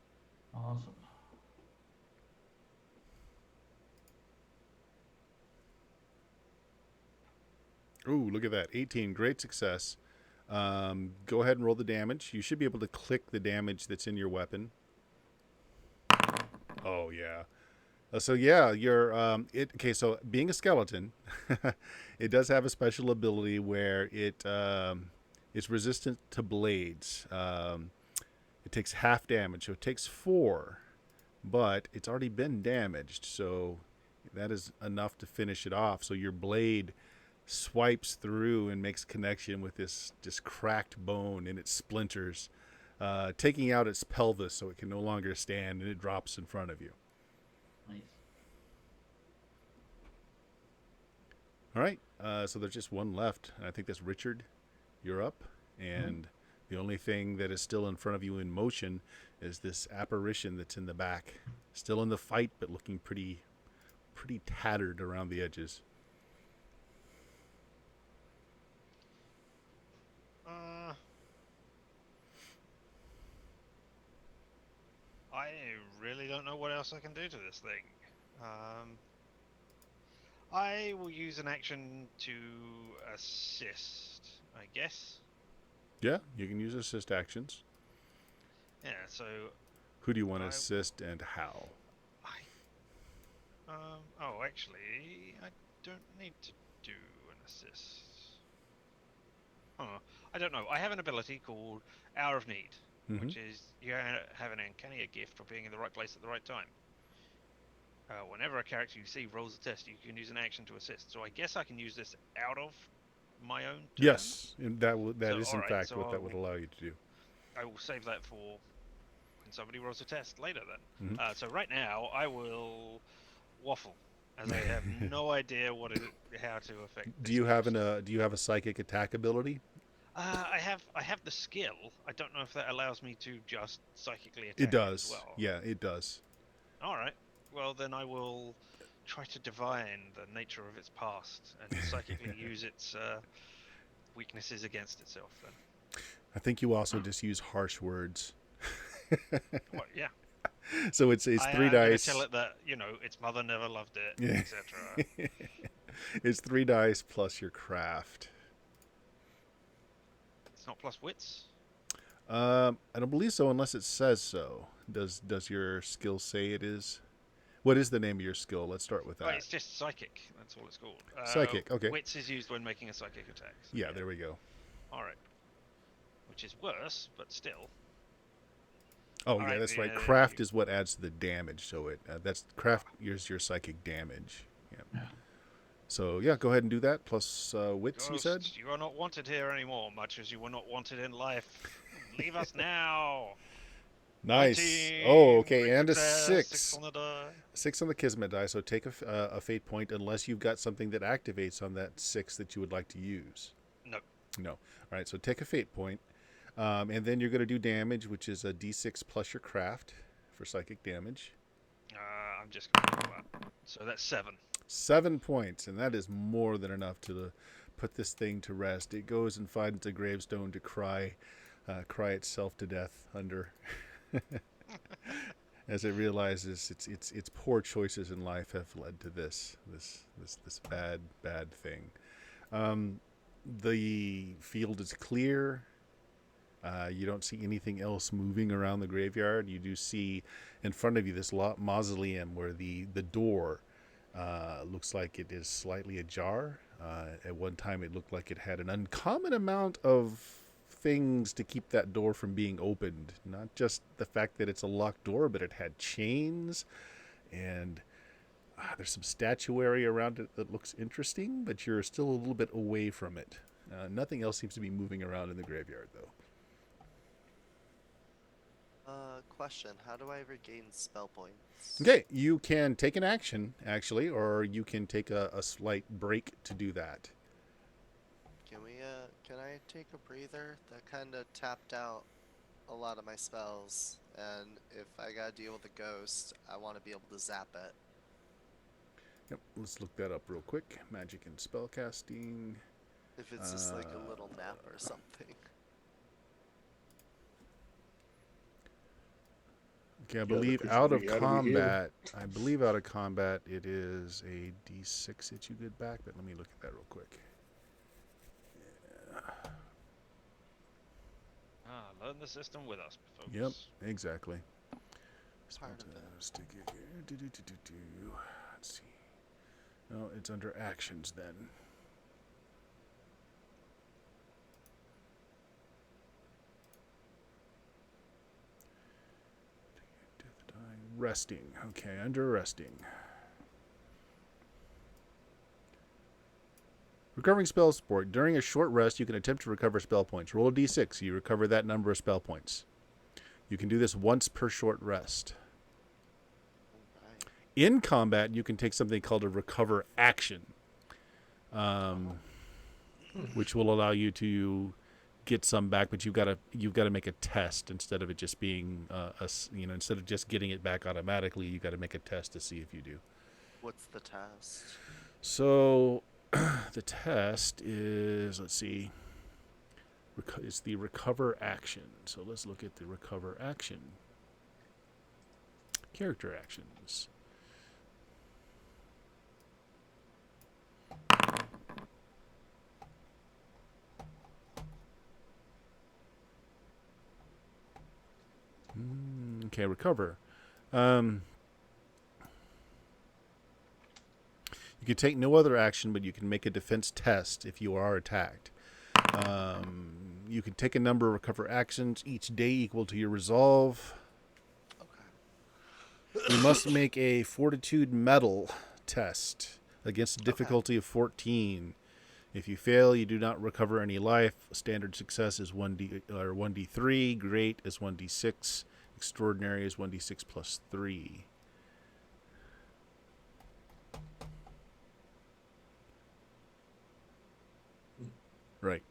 Awesome. Ooh, look at that. 18. Great success. Go ahead and roll the damage. You should be able to click the damage that's in your weapon. Oh, yeah. So, yeah, you're... okay, so being a skeleton, it does have a special ability where it's resistant to blades. It takes half damage, so it takes 4. But it's already been damaged, so that is enough to finish it off. So your blade swipes through and makes connection with this cracked bone, and it splinters, taking out its pelvis so it can no longer stand, and it drops in front of you. Nice. All right, so there's just one left, and I think that's Richard. You're up, and the only thing that is still in front of you in motion is this apparition that's in the back, still in the fight, but looking pretty tattered around the edges. I really don't know what else I can do to this thing. I will use an action to assist, I guess. Yeah, you can use assist actions. Yeah, so Who do you want to I- assist and how? oh, actually, I don't need to do an assist. I don't know. I have an ability called Hour of Need, Mhm. which is you have an uncanny gift for being in the right place at the right time. Whenever a character you see rolls a test, you can use an action to assist. So I guess I can use this out of my own turn? Yes, and that So, is in alright, fact so what that I would will- allow you to do. I will save that for when somebody rolls a test later then. Mhm. So right now, I will waffle, as I have no idea how to affect Do this you have monster. do you have a psychic attack ability? I have the skill. I don't know if that allows me to just psychically attack It as does. well. Yeah, it does. All right. Well, then I will try to divine the nature of its past and psychically use its weaknesses against itself. Then. I think you also just use harsh words. What? Yeah. So it's I'm 3 gonna dice. tell it that its mother never loved it, Yeah. etc. It's 3 dice plus your craft. It's not plus wits. I don't believe so unless it says so. Does your skill say it is? What is the name of your skill? Let's start with Oh, that. it's just psychic. That's all it's called. Psychic, okay. Wits is used when making a psychic attack. So Yeah, there we go. All right. Which is worse, but still. Oh, All yeah, right, that's right. yeah, Craft is what adds to the damage. So that's craft is your psychic damage. Yeah. So yeah, go ahead and do that. Plus wits, you said. Ghost, you are not wanted here anymore, much as you were not wanted in life. Leave us now. Nice. 19, Oh, okay, great and a success, 6. on the die. 6 on the Kismet die. So take a fate point unless you've got something that activates on that 6 that you would like to use. No. No. All right. So take a fate point, and then you're going to do damage, which is a d6 plus your craft for psychic damage. I'm just going to do that. So that's 7. 7 points, and that is more than enough to put this thing to rest. It goes and finds a gravestone to cry itself to death under, as it realizes its poor choices in life have led to this bad thing. The field is clear. You don't see anything else moving around the graveyard. You do see in front of you this mausoleum where the door looks like it is slightly ajar. At one time it looked like it had an uncommon amount of things to keep that door from being opened. Not just the fact that it's a locked door, but it had chains, and there's some statuary around it that looks interesting, but you're still a little bit away from it. Nothing else seems to be moving around in the graveyard, though. Question: how do I regain spell points? Okay, you can take an action, actually, or you can take a slight break to do that. Can can I take a breather? That kind of tapped out a lot of my spells, and if I gotta deal with a ghost, I want to be able to zap it. Yep, let's look that up real quick. Magic and spellcasting. If it's just like a little nap or something. Okay, I the believe question out of would be, how do we heal? combat. I believe out of combat it is a D6 that you get back, but let me look at that real quick. Learn the system with us, folks. Yep, exactly. Part of it. Stick it here. Let's see. No, it's under actions then. Resting. Okay, under resting. Recovering spell support. During a short rest, you can attempt to recover spell points. Roll a d6. You recover that number of spell points. You can do this once per short rest. Alright. In combat, you can take something called a recover action, which will allow you to get some back, but you've got to make a test instead of it just being instead of just getting it back automatically. You got to make a test to see if you do. What's the test? So the test is, let's see, it's the recover action. So let's look at the recover action. Character actions. Okay, recover. You can take no other action, but you can make a defense test if you are attacked. You can take a number of recover actions each day equal to your resolve. Okay. You must make a fortitude medal test against a difficulty of 14. If you fail, you do not recover any life. Standard success is 1d3. Great is 1d6. Extraordinary is 1d6 plus 3. Right.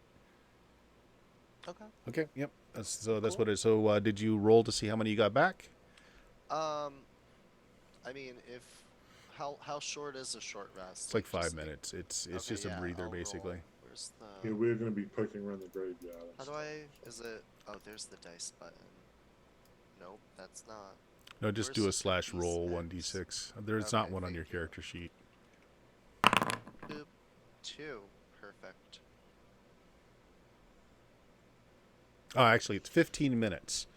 Okay. Okay. Yep. That's Cool. what it is. So did you roll to see how many you got back? I mean, how short is a short rest? It's like Just 5 minutes. It's okay, just a yeah, breather, I'll roll. basically. Where's Yeah, the? we're going to be poking around the graveyard. How do I? Is it? Oh, there's the dice button. Nope, that's not. No, just Where's do a slash roll 1d6? 1d6. There's not Okay, one on your thank you. character sheet. Boop. 2. Perfect. Oh, actually, it's 15 minutes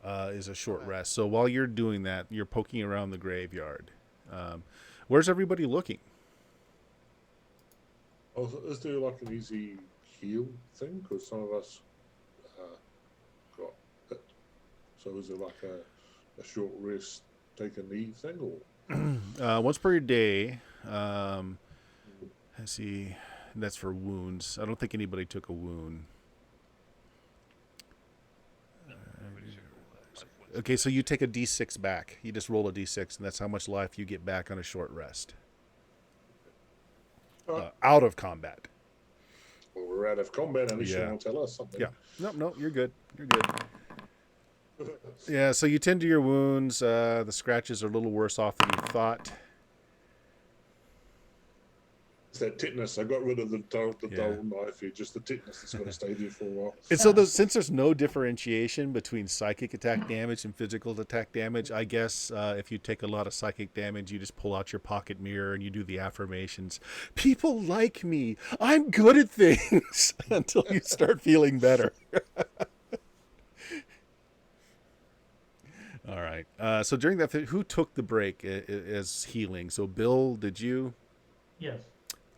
is a short Okay. rest. So while you're doing that, you're poking around the graveyard. Where's everybody looking? Oh, is there like an easy heal thing? Because some of us got hit. So is there like a short rest, take a knee thing? Or Once per day. Let's see. That's for wounds. I don't think anybody took a wound. Nobody's all that. Okay, so you take a d6 back. You just roll a d6, and that's how much life you get back on a short rest. Out of combat. well, we're out of combat, unless Yeah. you want to tell us something. Yeah. No, you're good. You're good. Yeah, so you tend to your wounds. The scratches are a little worse off than you thought. It's that tetanus. I got rid of the dull Yeah. knife here. Just the tetanus that's going to stay there for a while. And so since there's no differentiation between psychic attack damage and physical attack damage, I guess if you take a lot of psychic damage, you just pull out your pocket mirror and you do the affirmations. People like me. I'm good at things until you start feeling better. All right. So during that, who took the break as healing? So Bill, did you? Yes.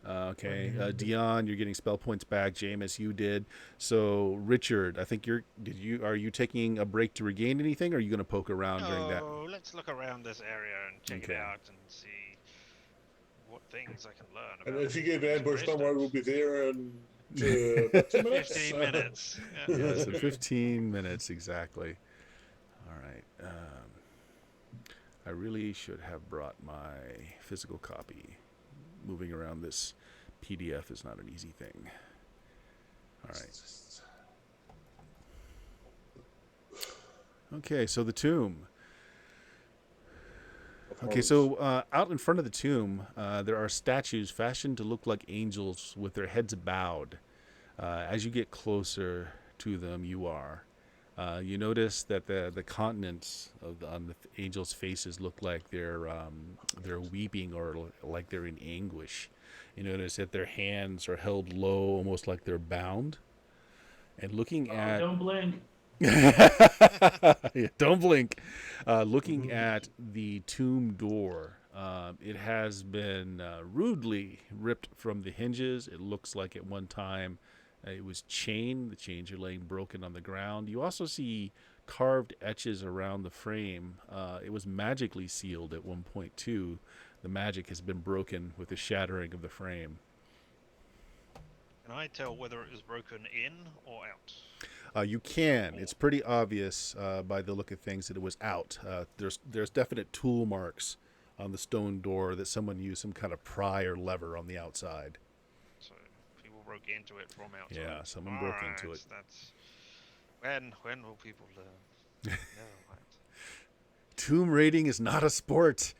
Okay, Dion, you're getting spell points back. Jameis, you did. So Richard, I think are you taking a break to regain anything, or are you going to poke around during that? No, let's look around this area and check Okay. it out and see what things I can learn And about if you get these ambushed, don't worry, we'll be there in 10 minutes. 15 minutes. Yeah. Yeah, so 15 minutes exactly. All right. I really should have brought my physical copy. Moving around this PDF is not an easy thing. All right. Okay, so the tomb. Okay, so out in front of the tomb, there are statues fashioned to look like angels with their heads bowed. As you get closer to them, you notice that the continents on the angels' faces look like they're weeping or like they're in anguish. You notice that their hands are held low, almost like they're bound. And looking at Don't blink. yeah, don't blink. Looking at the tomb door, it has been rudely ripped from the hinges. It looks like at one time it was chained. The chains are laying broken on the ground. You also see carved etches around the frame. It was magically sealed at one point too. The magic has been broken with the shattering of the frame. Can I tell whether it was broken in or out? You can. It's pretty obvious by the look of things that it was out. There's definite tool marks on the stone door that someone used some kind of pry or lever on the outside. So people broke into it from outside. Yeah, someone broke into it. That's when will people learn? No, right. Tomb raiding is not a sport.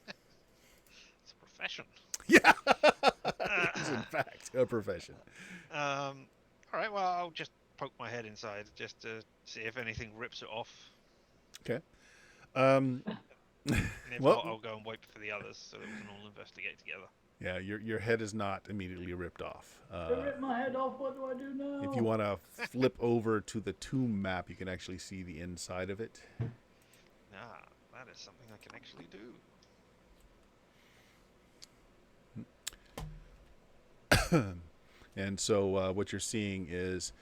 It's a profession. Yeah, it is in fact a profession. All right. Well, I'll just poke my head inside just to see if anything rips it off. Okay. And if Well- not, I'll go and wait for the others so that we can all investigate together. Yeah, your head is not immediately ripped off. They ripped my head off. What do I do now? If you want to flip over to the tomb map, you can actually see the inside of it. That is something I can actually do. And so what you're seeing is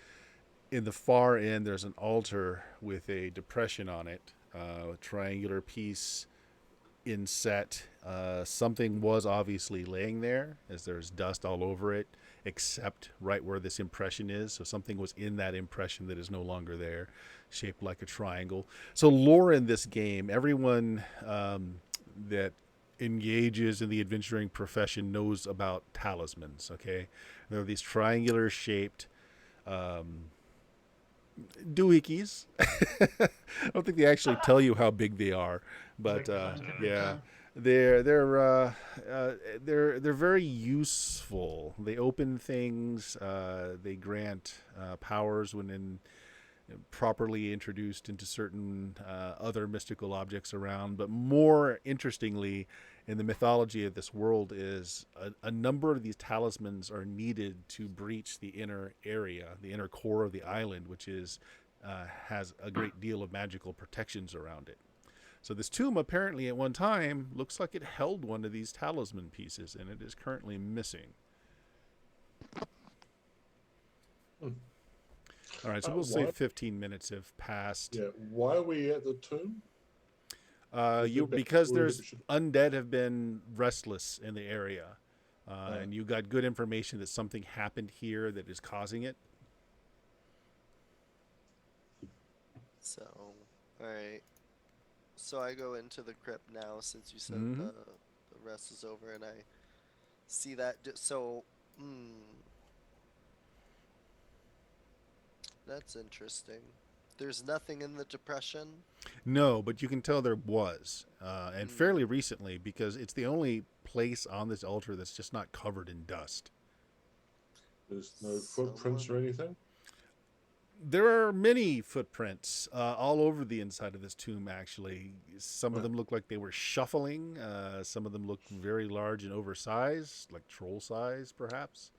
in the far end, there's an altar with a depression on it, a triangular piece inset. Something was obviously laying there, as there's dust all over it, except right where this impression is. So something was in that impression that is no longer there, shaped like a triangle. So lore in this game, everyone that engages in the adventuring profession knows about talismans. Okay, there are these triangular shaped doohickeys. I don't think they actually tell you how big they are, but yeah, they're very useful. They open things. They grant powers when properly introduced into certain other mystical objects around. But more interestingly, in the mythology of this world is a number of these talismans are needed to breach the inner area, the inner core of the island, which is has a great deal of magical protections around it. So this tomb apparently at one time looks like it held one of these talisman pieces, and it is currently missing. All right, so we'll say 15 minutes have passed. Yeah, why are we at the tomb? Because there's undead have been restless in the area, and you got good information that something happened here that is causing it. So, alright. So I go into the crypt now since you said Mhm. the rest is over and I see that. That's interesting. There's nothing in the depression. No, but you can tell there was, and fairly recently, because it's the only place on this altar that's just not covered in dust. There's no footprints or anything? There are many footprints all over the inside of this tomb, actually. Some of them look like they were shuffling. Some of them look very large and oversized, like troll size, perhaps.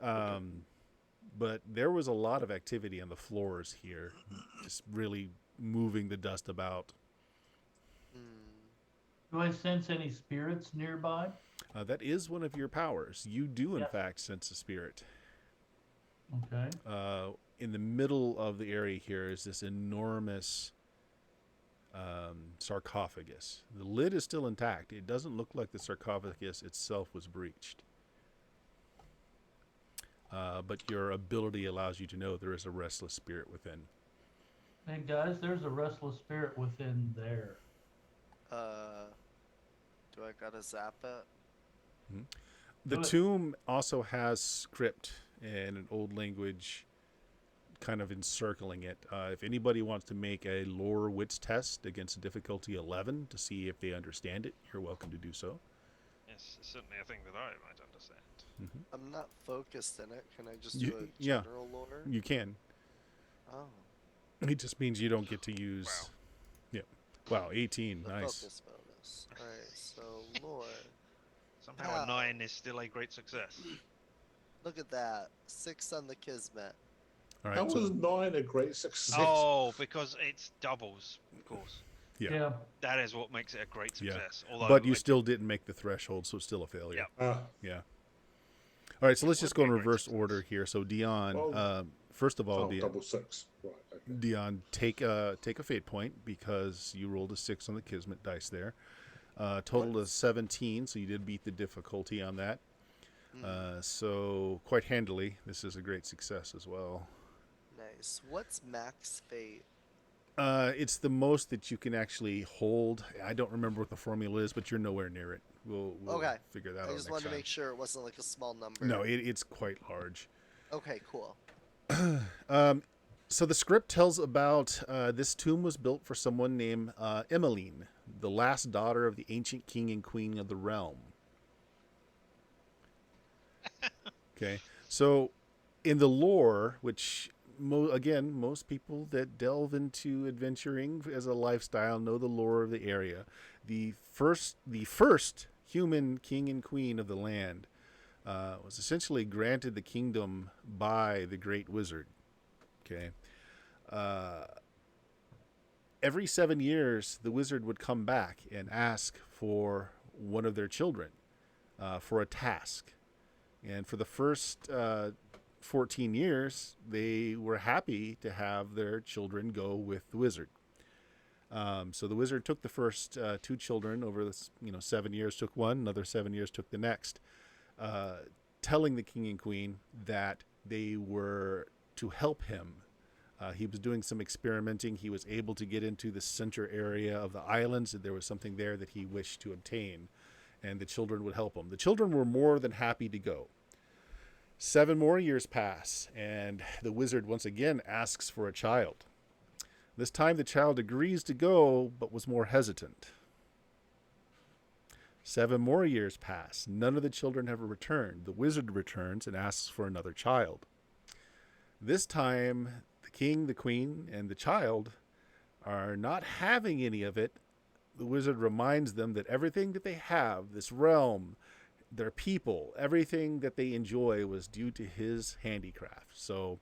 But there was a lot of activity on the floors here, just really moving the dust about. Do I sense any spirits nearby? That is one of your powers. You do, in fact, sense a spirit. Okay. In the middle of the area here is this enormous sarcophagus. The lid is still intact. It doesn't look like the sarcophagus itself was breached. But your ability allows you to know there is a restless spirit within. Hey guys, there's a restless spirit within there. Do I gotta zap it? The tomb also has script and an old language kind of encircling it. If anybody wants to make a lore wits test against a difficulty 11 to see if they understand it, you're welcome to do so. Yes, it's certainly a thing that I might understand. I'm not focused in it. Can I just You- do a yeah. general lore? You can. Oh, It just means you don't get to use. Yeah. Wow, 18. the Nice. focus bonus. Alright, so lore. Somehow Wow. a 9 is still a great success. Look at that. 6 on the Kismet. All How right. was So, 9 a great success? Oh, because it's doubles, of course. Yeah. Yeah. That is what makes it a great Yeah. success. Although but you I- still didn't make the threshold, so it's still a failure. Yeah. Yeah. All right. So let's Would just go in be a great reverse success. order here. So Dion, Oh. first of all, Oh, Dion, double 6. Right, okay. Dion, take a fate point because you rolled a 6 on the Kismet dice there. Total What? is 17, so you did beat the difficulty on that. Hmm, So quite handily, this is a great success as well. nice. What's max fate? It's the most that you can actually hold. I don't remember what the formula is, but you're nowhere near it. We'll Okay. figure that out I just next wanted to time. make sure it wasn't like a small number. No, it's quite large. Okay, cool. So the script tells about this tomb was built for someone named Emmeline, the last daughter of the ancient king and queen of the realm. Okay, so in the lore, which again, most people that delve into adventuring as a lifestyle know the lore of the area. The first human king and queen of the land was essentially granted the kingdom by the great wizard. Okay. Every 7 years, the wizard would come back and ask for one of their children for a task. And for the first 14 years, they were happy to have their children go with the wizard. So the wizard took the first 2 children over the 7 years, took one, another 7 years, took the next, telling the king and queen that they were to help him. He was doing some experimenting. He was able to get into the center area of the islands, and there was something there that he wished to obtain, and the children would help him. The children were more than happy to go. 7 more years pass, and the wizard once again asks for a child. This time the child agrees to go, but was more hesitant. 7 more years pass. None of the children ever returned. The wizard returns and asks for another child. This time, the king, the queen, and the child are not having any of it. The wizard reminds them that everything that they have, this realm, their people, everything that they enjoy was due to his handicraft. So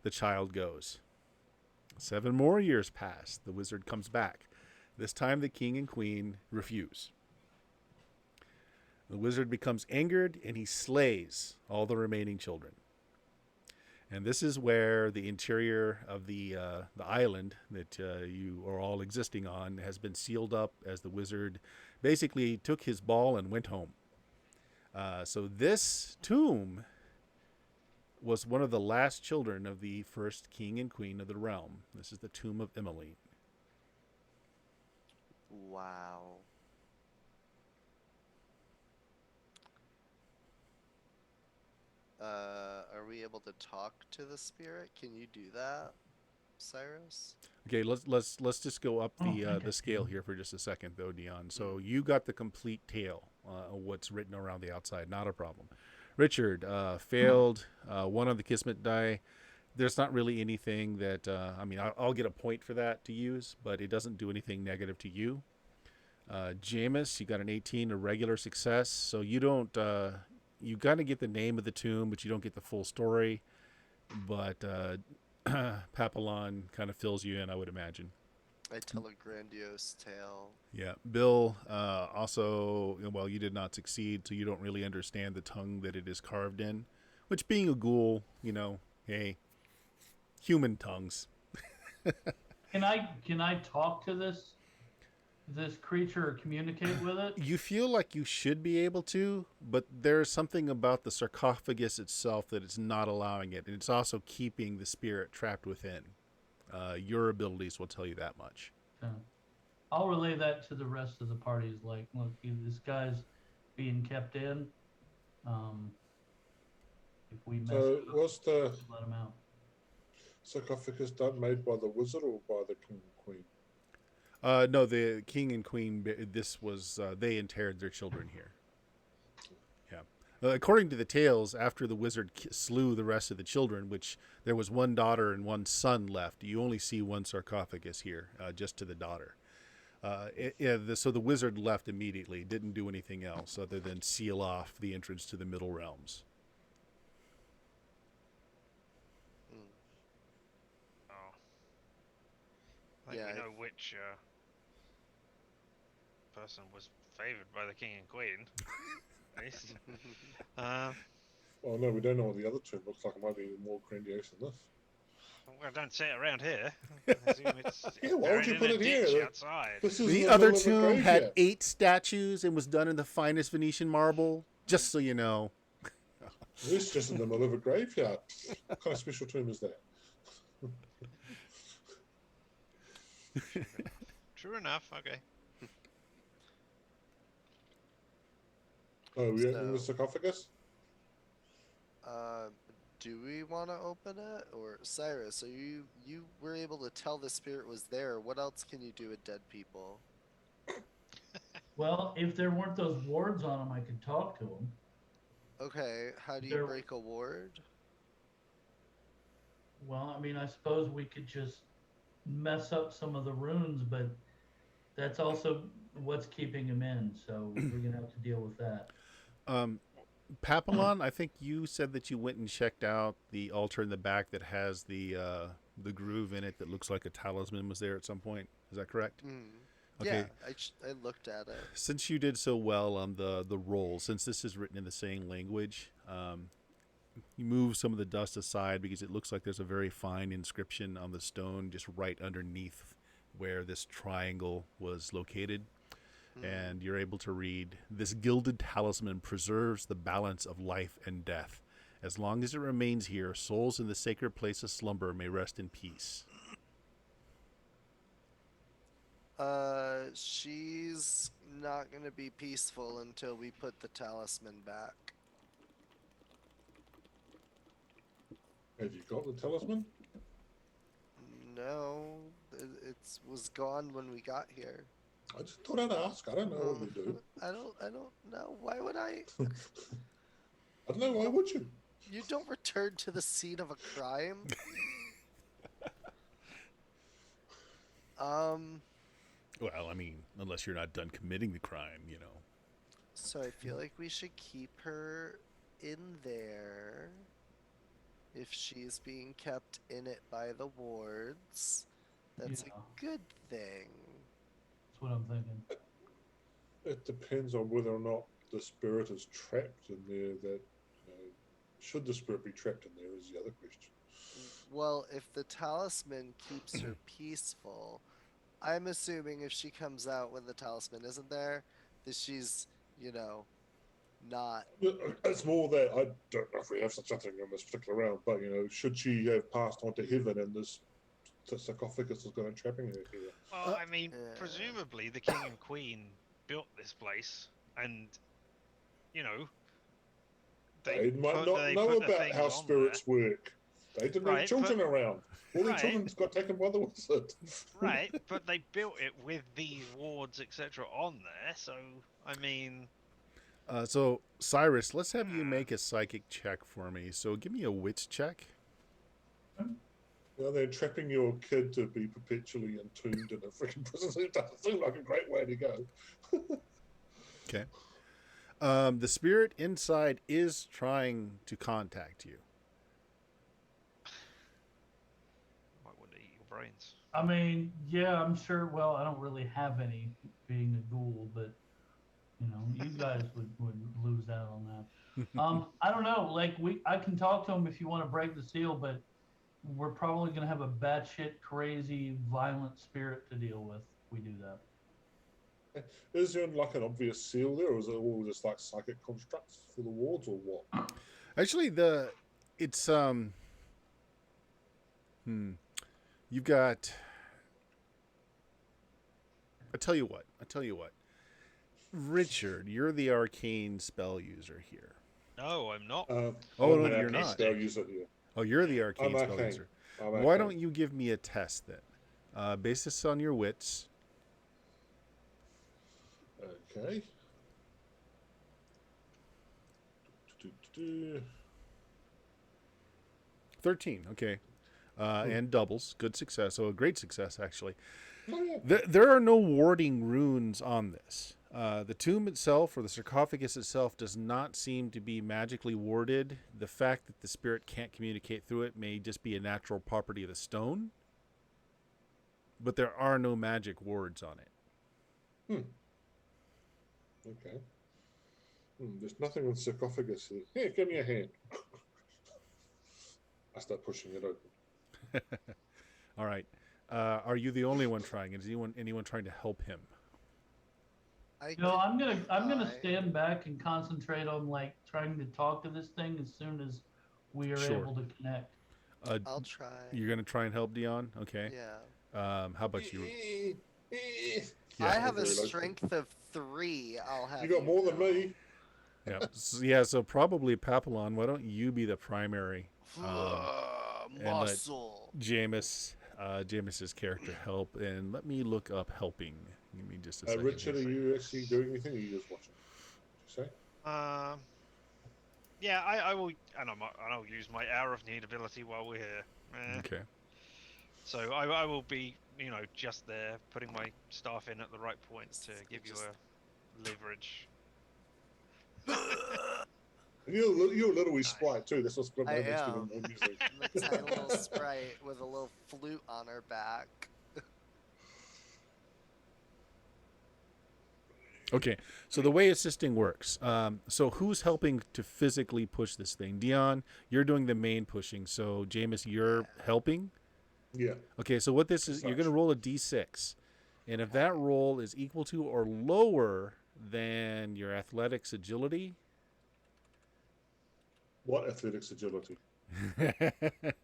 the child goes. 7 more years pass. The wizard comes back. This time the king and queen refuse. The wizard becomes angered and he slays all the remaining children. And this is where the interior of the island that you are all existing on has been sealed up as the wizard basically took his ball and went home. So this tomb was one of the last children of the first king and queen of the realm. This is the tomb of Emmeline. Wow. Are we able to talk to the spirit? Can you do that, Cyrus? Okay, let's just go up I think I the scale can. here for just a second, though, Dion. So you got the complete tale of what's written around the outside. Not a problem. Richard failed one of the Kismet die. There's not really anything that I'll get a point for that to use, but it doesn't do anything negative to you. Jameis, you got an 18, a regular success. So you don't. You got to get the name of the tomb, but you don't get the full story. But Papillon kind of fills you in, I would imagine. I tell a grandiose tale. Yeah. Bill, also, well, you did not succeed, so you don't really understand the tongue that it is carved in. Which, being a ghoul, hey, human tongues. Can I talk to this creature or communicate with it? You feel like you should be able to, but there's something about the sarcophagus itself that it's not allowing it, and it's also keeping the spirit trapped within. Your abilities will tell you that much. I'll relay that to the rest of the parties. Like, look, this guy's being kept in, If we mess So it up, was the let them out. sarcophagus made by the wizard or by the king and queen? No, the king and queen. This was they interred their children here. Yeah. According to the tales, after the wizard slew the rest of the children, which there was one daughter and one son left, you only see one sarcophagus here, just to the daughter. So the wizard left immediately, didn't do anything else other than seal off the entrance to the middle realms. Hmm. Oh. I think Yeah, we know which person was favoured by the king and queen. At least. Well, no, we don't know what the other tomb looks like. It might be more grandiose than this. Well, don't say it around here. I assume it's Yeah, why would buried you in put a it here? ditch outside. This is The in other middle of a tomb had graveyard. 8 statues and was done in the finest Venetian marble, just so you know. This is just in the middle of a graveyard. What kind of special tomb is that? True enough. Okay. Oh, we opening the So- sarcophagus? Do we want to open it, or Cyrus? So you were able to tell the spirit was there. What else can you do with dead people? Well, if there weren't those wards on them, I could talk to them. Okay, how do you There- break a ward? Well, I mean, I suppose we could just mess up some of the runes, but that's also what's keeping them in. So we're gonna have to deal with that. Papillon, I think you said that you went and checked out the altar in the back that has the groove in it that looks like a talisman was there at some point. Is that correct? Hmm. Okay. Yeah, I looked at it. Since you did so well on the roll, since this is written in the same language, you move some of the dust aside because it looks like there's a very fine inscription on the stone just right underneath where this triangle was located. Hmm. And you're able to read, "This gilded talisman preserves the balance of life and death. As long as it remains here, souls in the sacred place of slumber may rest in peace." She's not gonna be peaceful until we put the talisman back. Have you got the talisman? No, it was gone when we got here. I just thought I'd ask. I don't know what we do. I don't know. Why would I? I don't know. Why would you? You don't return to the scene of a crime. Well, I mean, unless you're not done committing the crime, you know. So I feel like we should keep her in there. If she's being kept in it by the wards, that's Yeah. a good thing. That's what I'm thinking. It depends on whether or not the spirit is trapped in there. That should the spirit be trapped in there is the other question. Well, if the talisman keeps her peaceful, I'm assuming if she comes out when the talisman isn't there, that she's, not. It's more that I don't know if we have such a thing on this particular round, but should she have passed on to heaven and this sarcophagus is going to trapping her here? Well, I mean, Yeah. presumably the king and queen built this place, and They might put not the know about things how on spirits work. They didn't have Right, children but- around. All the Right. children got taken by the wizard. there. Right, but they built it with these wards, etc., on there. So, I mean, So, Cyrus, let's have you make a psychic check for me. So, give me a wits check. They're trapping your kid to be perpetually entombed in a freaking prison. It doesn't seem like a great way to go. Okay. The spirit inside is trying to contact you. might want to eat your brains. I mean, yeah, I'm sure. Well, I don't really have any being a ghoul, but you guys would lose out on that. I don't know. Like I can talk to him if you want to break the seal, but we're probably gonna have a batshit crazy violent spirit to deal with. If we do that. Is there like an obvious seal there, or is it all just like psychic constructs for the wards, or what? Actually, it's you've got. I tell you what. Richard, you're the arcane spell user here. No, I'm not. Oh, I'm no, an you're arcane not. spell user here. Oh, you're the Yeah. arcane I'm spell arcane. user. I'm Why arcane. don't you give me a test then? Base this on your wits. Okay. 13, okay. And doubles. Good success. So a great success, actually. Oh, yeah. There are no warding runes on this. The tomb itself or the sarcophagus itself does not seem to be magically warded. The fact that the spirit can't communicate through it may just be a natural property of the stone. But there are no magic wards on it. Okay. There's nothing on sarcophagus here. Here, give me a hand. I start pushing it open. All right. Are you the only one trying? Is anyone trying to help him? No, I'm gonna try. stand back and concentrate on like trying to talk to this thing as soon as we are Sure. able to connect. I'll try. You're going to try and help Dion? Okay. Yeah. How about you? I have a Very low. strength of 3. I'll have You got more than know. me. Yeah, so probably Papillon, why don't you be the primary? Muscle. Jameis's character help, and let me look up helping. Give me just a second. Richard, are here. you actually doing anything, or are you just watching? Say? Yeah, I will, and I'll use my Hour of Need ability while we're here. Okay. So I will be, just there, putting my staff in at the right point to give you a leverage. And you're a little wee sprite too. That's what's going to I make it am. more music. I'm a tiny little sprite with a little flute on her back. Okay, so the way assisting works. So who's helping to physically push this thing? Dion, you're doing the main pushing. So Jameis, you're helping. Yeah. Okay, so what this is, you're going to roll a d6, and if that roll is equal to or lower than your athletics agility. What athletics agility?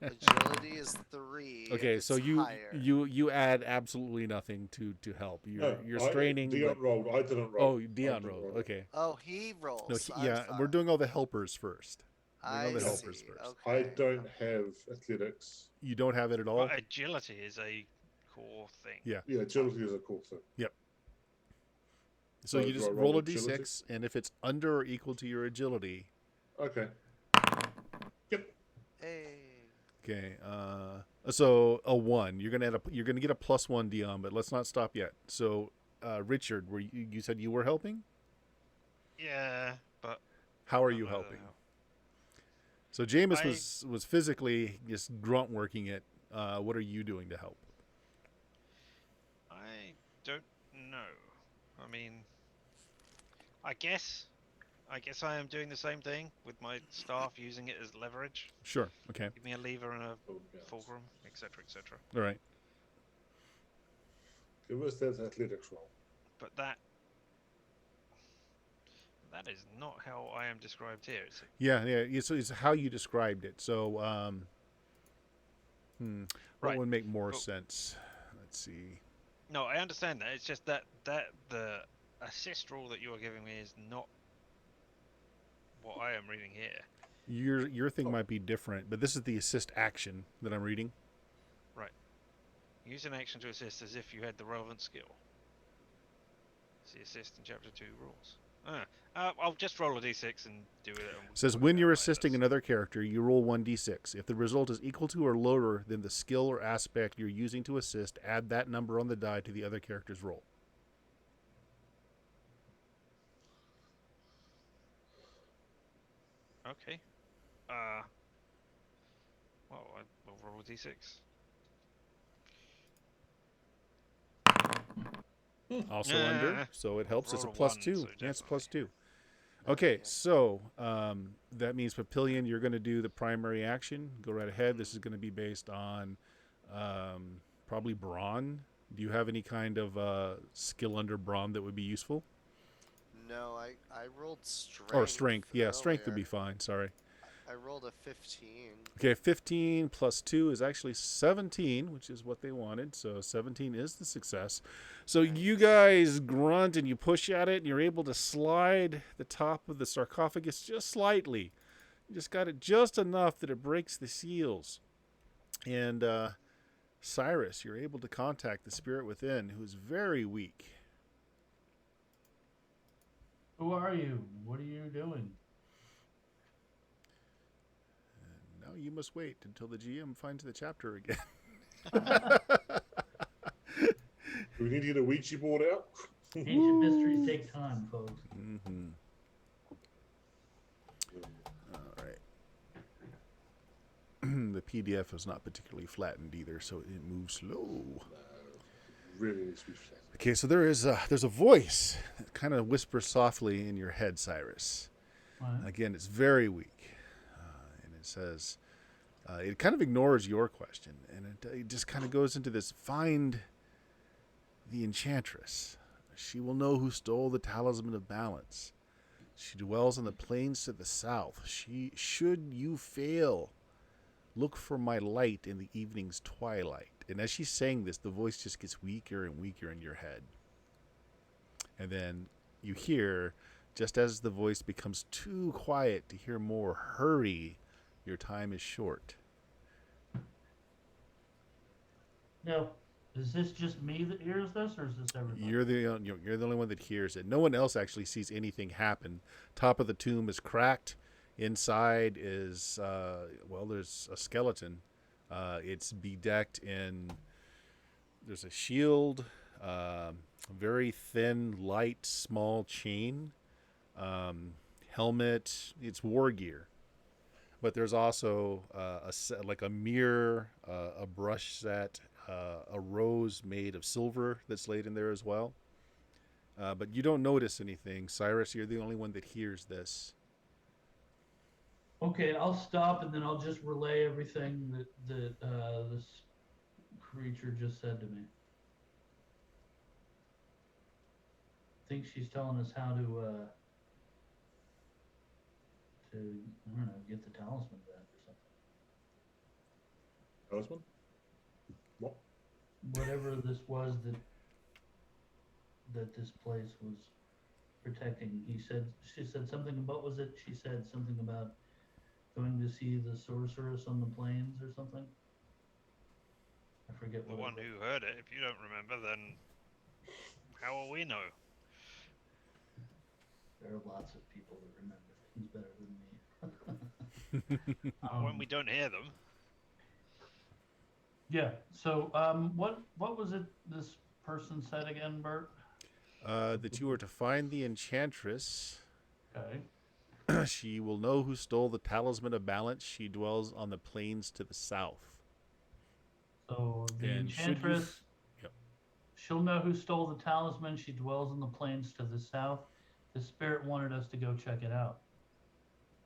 Agility is 3. Okay, It's so you higher. you add absolutely nothing to help. You're straining. Dion but- rolled. I didn't roll. Oh, Dion rolled. Okay. Oh, he rolls. No, I'm yeah, we're sorry. doing all the helpers first. I the see. helpers first. Okay. I don't have athletics. You don't have it at all. But agility is a core thing. Yeah. Yeah, agility is a cool thing. So So you do just I roll roll a d6, and if it's under or equal to your agility, Okay. Hey. okay. So a 1. You're gonna get a +1, Dion, but let's not stop yet. So, Richard, you said you were helping? Yeah, but How are I you don't know helping? how. So Jameis was physically just grunt working it. What are you doing to help? I don't know. I mean, I guess I am doing the same thing with my staff, using it as leverage. Sure. Okay. Give me a lever and a Oh, yeah. fulcrum, etc., etc. All right. Give us that athletics roll. But that is not how I am described here. Is it? Yeah. So it's how you described it. So, what Right. would make more Well- sense? Let's see. No, I understand that. It's just that the assist roll that you are giving me is not what I am reading here. Your thing might be different, but this is the assist action that I'm reading. Use an action to assist as if you had the relevant skill. See assist in chapter 2 rules. I'll just roll a d6 and do it. It says when you're assisting another character, you roll 1d6. If the result is equal to or lower than the skill or aspect you're using to assist, add that number on the die to the other character's roll. Okay. Well, I'll roll a d6. Also under, so it helps. It's a Roll a plus 1, 2. so Yeah, it's plus definitely. 2. Okay, Yeah. so that means Papillion, you're going to do the primary action. Go right ahead. This is going to be based on probably brawn. Do you have any kind of skill under brawn that would be useful? No, I rolled strength. Or strength. Yeah, strength would be earlier. fine. Sorry. I rolled a 15. Okay, 15 plus 2 is actually 17, which is what they wanted. So 17 is the success. So you Nice. guys grunt and you push at it, and you're able to slide the top of the sarcophagus just slightly. You just got it just enough that it breaks the seals. And Cyrus, you're able to contact the spirit within, who is very weak. Who are you? What are you doing? Now you must wait until the GM finds the chapter again. Do we need to get a Ouija board out? Ancient mysteries take time, folks. Mm-hmm. All right. The PDF is not particularly flattened either, so it moves slow. Really needs to be flat. Okay, so there's a voice that kind of whispers softly in your head, Cyrus. Right. Again, it's very weak, and it says, it kind of ignores your question, and it just kind of goes into this: find the Enchantress. She will know who stole the Talisman of Balance. She dwells on the plains to the south. Should you fail, look for my light in the evening's twilight. And as she's saying this, the voice just gets weaker and weaker in your head. And then you hear, just as the voice becomes too quiet to hear more, hurry, your time is short. Now, is this just me that hears this, or is this everybody? You're the only one that hears it. No one else actually sees anything happen. Top of the tomb is cracked. Inside is, there's a skeleton. It's bedecked in, there's a shield, very thin, light, small chain, helmet. It's war gear. But there's also a mirror, a brush set, a rose made of silver that's laid in there as well. But you don't notice anything. Cyrus, you're the only one that hears this. Okay, I'll stop and then I'll just relay everything that this creature just said to me. I think she's telling us how to I don't know, get the talisman back or something. Talisman? What? Whatever this was that this place was protecting. She said something about, she said something about going to see the sorceress on the plains or something? I forget The what. one who heard it. If you don't remember, then how will we know? There are lots of people that remember things better than me. When we don't hear them. Yeah. So, what was it this person said again, Bert? That you are to find the Enchantress. Okay. She will know who stole the Talisman of Balance. She dwells on the plains to the south. So the And should you- Enchantress, Yep. she'll know who stole the talisman. She dwells in the plains to the south. The spirit wanted us to go check it out.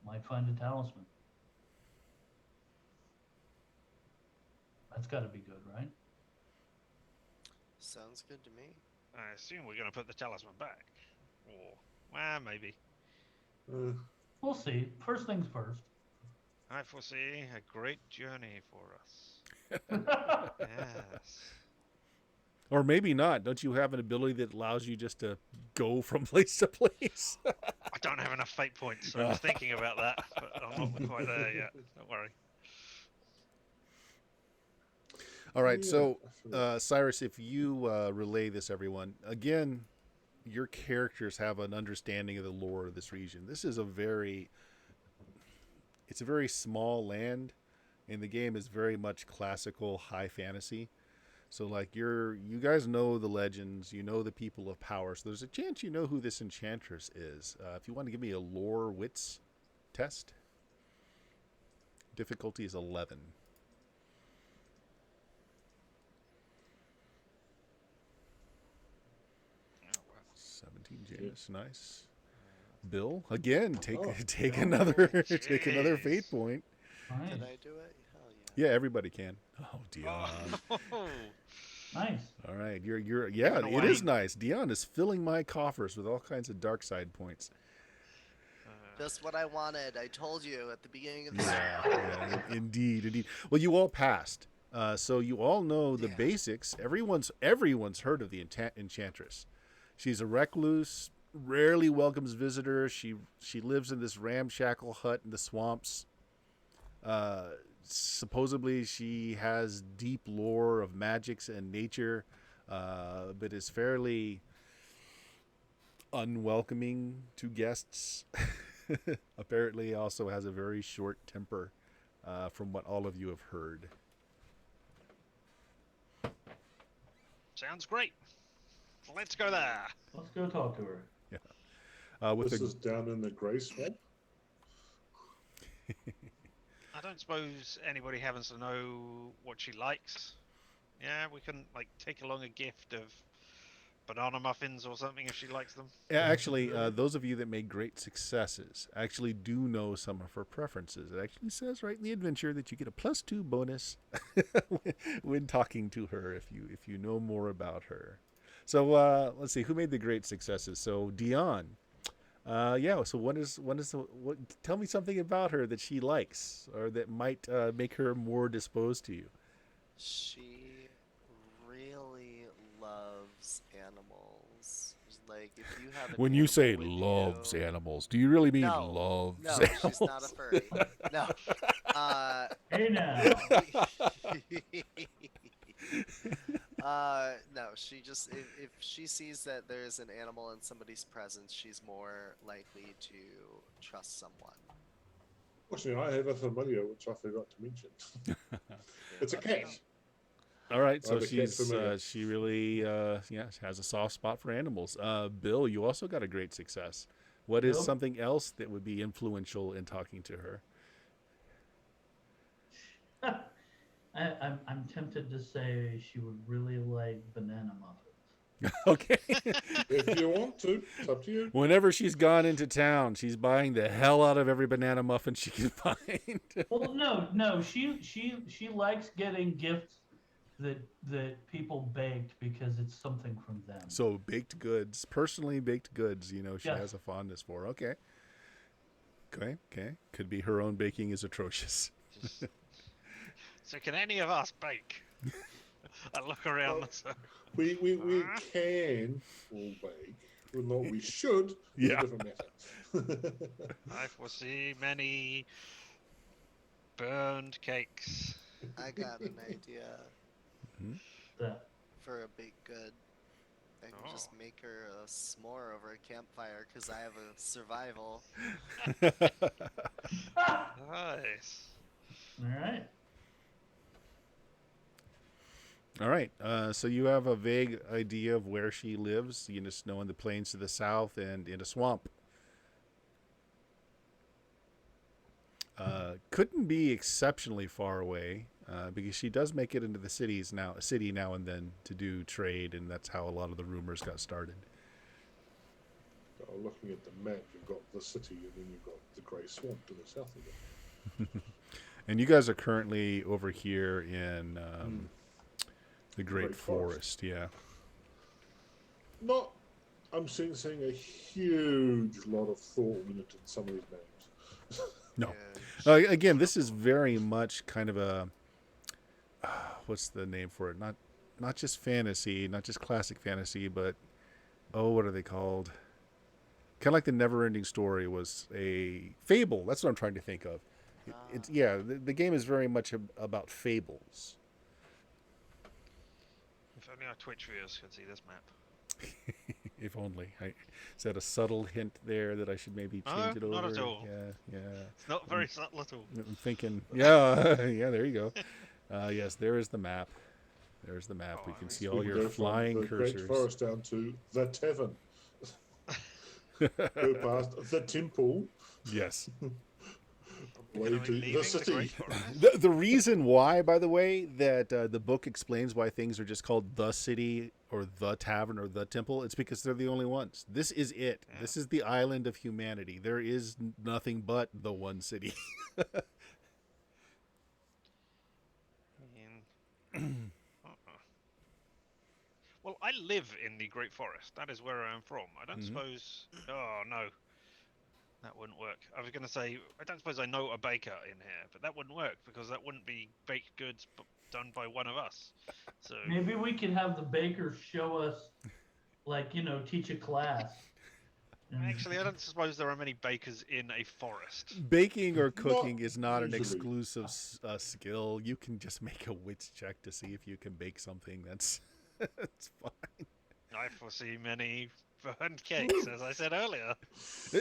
Might find a talisman. That's got to be good, right? Sounds good to me. I assume we're going to put the talisman back. Or, maybe. We'll see. First things first. I foresee a great journey for us. Yes. Or maybe not. Don't you have an ability that allows you just to go from place to place? I don't have enough fate points, so I was thinking about that, but I'm not quite there yet. Don't worry. All right, Yeah, so absolutely. Cyrus, if you relay this, everyone, again, your characters have an understanding of the lore of this region. This is a very small land, and the game is very much classical high fantasy. So, like, you guys know the legends, you know the people of power, so there's a chance you know who this Enchantress is. If you want to give me a lore wits test, difficulty is 11. Oh, wow. 17, Janus, nice. Bill, again, take Oh, take yeah. another take another Jeez. fate point. Nice. Can I do it? Hell yeah. Yeah, everybody can. Oh, Dion. Oh. Nice. All right, you're Giving it is away. nice. Dion is filling my coffers with all kinds of dark side points. Bill, Just what I wanted. I told you at the beginning of the Yeah, indeed, indeed. Well, you all passed, so you all know the Yeah. basics. Everyone's heard of the Enchantress. She's a recluse, rarely welcomes visitors. She lives in this ramshackle hut in the swamps. Supposedly, she has deep lore of magics and nature, but is fairly unwelcoming to guests. Apparently, also has a very short temper, from what all of you have heard. Sounds great. Let's go there. Let's go talk to her. With This the is down in the grey swamp. I don't suppose anybody happens to know what she likes. Yeah, we can like take along a gift of banana muffins or something if she likes them. actually, those of you that made great successes actually do know some of her preferences. It actually says right in the adventure that you get a +2 bonus when talking to her if you know more about her. So let's see who made the great successes. So Dion, yeah. So what? Tell me something about her that she likes or that might make her more disposed to you. She really loves animals. Like if you have an When you say animal with loves you- animals, do you really mean No, loves no, animals? she's not a furry. No. Hey now. No, she just if she sees that there's an animal in somebody's presence, she's more likely to trust someone. Actually, I have a familiar which I forgot to mention. It's a cat. All right, so the cat familiar. she really has a soft spot for animals. Bill, you also got a great success. What is Bill? something else that would be influential in talking to her? I'm tempted to say she would really like banana muffins. Okay. If you want to, it's up to you. Whenever she's gone into town, she's buying the hell out of every banana muffin she can find. Well, no, she likes getting gifts that people baked because it's something from them. So baked goods, personally baked goods, she Yes. has a fondness for. Okay. Could be her own baking is atrocious. So can any of us bake? I look around the circle. We can all bake. Well, not we should. It's Yeah. a different matter. I foresee many burned cakes. I got an idea That for a baked good. I can just Oh. make her a s'more over a campfire because I have a survival. Nice. all right. All right. So you have a vague idea of where she lives. You just know in the plains to the south and in a swamp. Couldn't be exceptionally far away because she does make it into the city now and then to do trade, and that's how a lot of the rumors got started. Looking at the map, you've got the city and then you've got the grey swamp to the south of it. And you guys are currently over here in the Great Great Forest. Forest. Yeah. I'm seeing a huge lot of thought went into some of these names. No. And Again, this is very much kind of a what's the name for it? Not just fantasy, not just classic fantasy, but what are they called? Kind of like the Never-Ending Story was a fable. That's what I'm trying to think of. The game is very much about fables. If only our Twitch viewers could see this map. If only. Is that a subtle hint there that I should maybe change it over? Not at all. Yeah. It's not very subtle at all. I'm thinking, yeah, there you go. Yes, there is the map. There's the map. We can see all We your go from flying the Great cursors. Forest down to the tavern. Go past the temple, Yes. way Are we to leaving the city. Great Forest? The reason why, by the way, that the book explains why things are just called the city or the tavern or the temple, it's because they're the only ones. This is it. Yeah. This is the island of humanity. There is nothing but the one city. Well, I live in the Great Forest. That is where I am from. I don't suppose. Oh no. That wouldn't work. I was going to say, I don't suppose I know a baker in here, but that wouldn't work because that wouldn't be baked goods done by one of us. So Maybe we could have the baker show us, like, teach a class. actually, I don't suppose there are many bakers in a forest. Baking or Not cooking is not an usually. exclusive skill. You can just make a wits check to see if you can bake something. That's fine. I foresee many burned cakes, as I said earlier.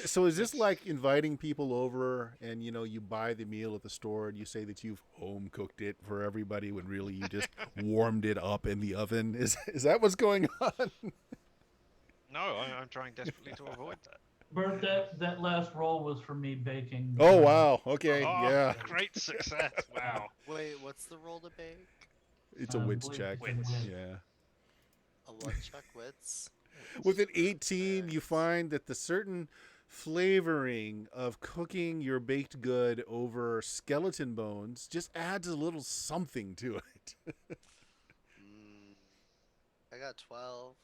So is this like inviting people over and you buy the meal at the store and you say that you've home cooked it for everybody when really you just warmed it up in the oven? Is that what's going on? No, I'm trying desperately to avoid that. Bert, that last roll was for me baking. Oh wow. Okay. Oh, Yeah. great success. Wow. Wait, what's the roll to bake? It's a I wits believe check. it's a wits. Yeah. A what check? Wits? With an 18, you find that the certain flavoring of cooking your baked good over skeleton bones just adds a little something to it. I got 12.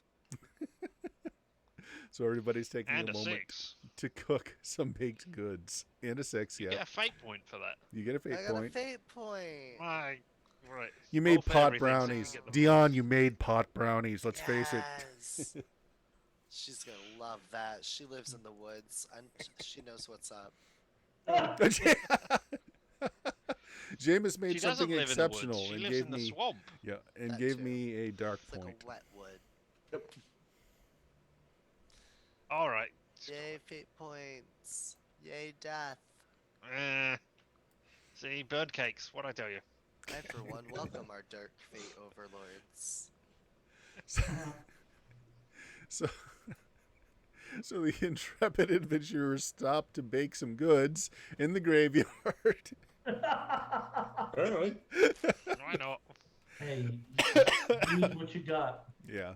So everybody's taking And a a moment 6. to cook some baked goods. And a 6, You yeah. get a fate point for that. You get a fate I got point. a fate point. Right. You Roll made for pot everything so you can brownies. get the Dion, bonus. you made pot brownies. Let's face it. Yes. She's gonna love that. She lives in the woods. She knows what's up. Jameis made She something doesn't live exceptional in the woods. She and lives gave in the me swamp. and That gave too. me a dark It's like point. a wet wood. Yep. All right. Yay, fate points. Yay, death. See, bird cakes. What I tell you. I, for one, welcome our dark fate overlords. So the intrepid adventurers stopped to bake some goods in the graveyard. Apparently. Why not? Hey, use what you got. Yeah,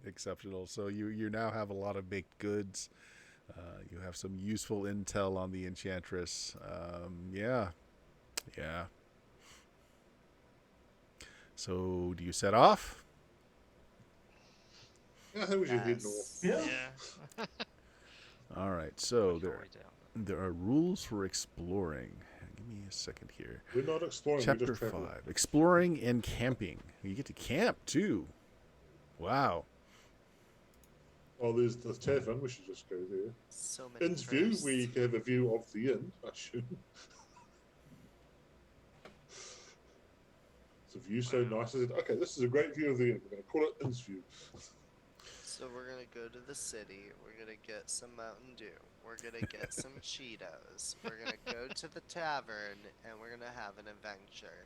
exceptional. So you now have a lot of baked goods. You have some useful intel on the Enchantress. Yeah. So do you set off? I think we should head north. Yeah. Yeah. All right. So Work our there way down. there are rules for exploring. Give me a second here. We're not exploring, we Chapter just travel. 5. Exploring and camping. You get to camp too. Wow. Oh, there's the tavern, we should just go there. So many Inn's view, firsts. we can have a view of the inn, I assume. It's a view so nice. I said, okay, this is a great view of the inn. We're going to call it Inn's view. So we're gonna go to the city. We're gonna get some Mountain Dew. We're gonna get some Cheetos. We're gonna go to the tavern, and we're gonna have an adventure.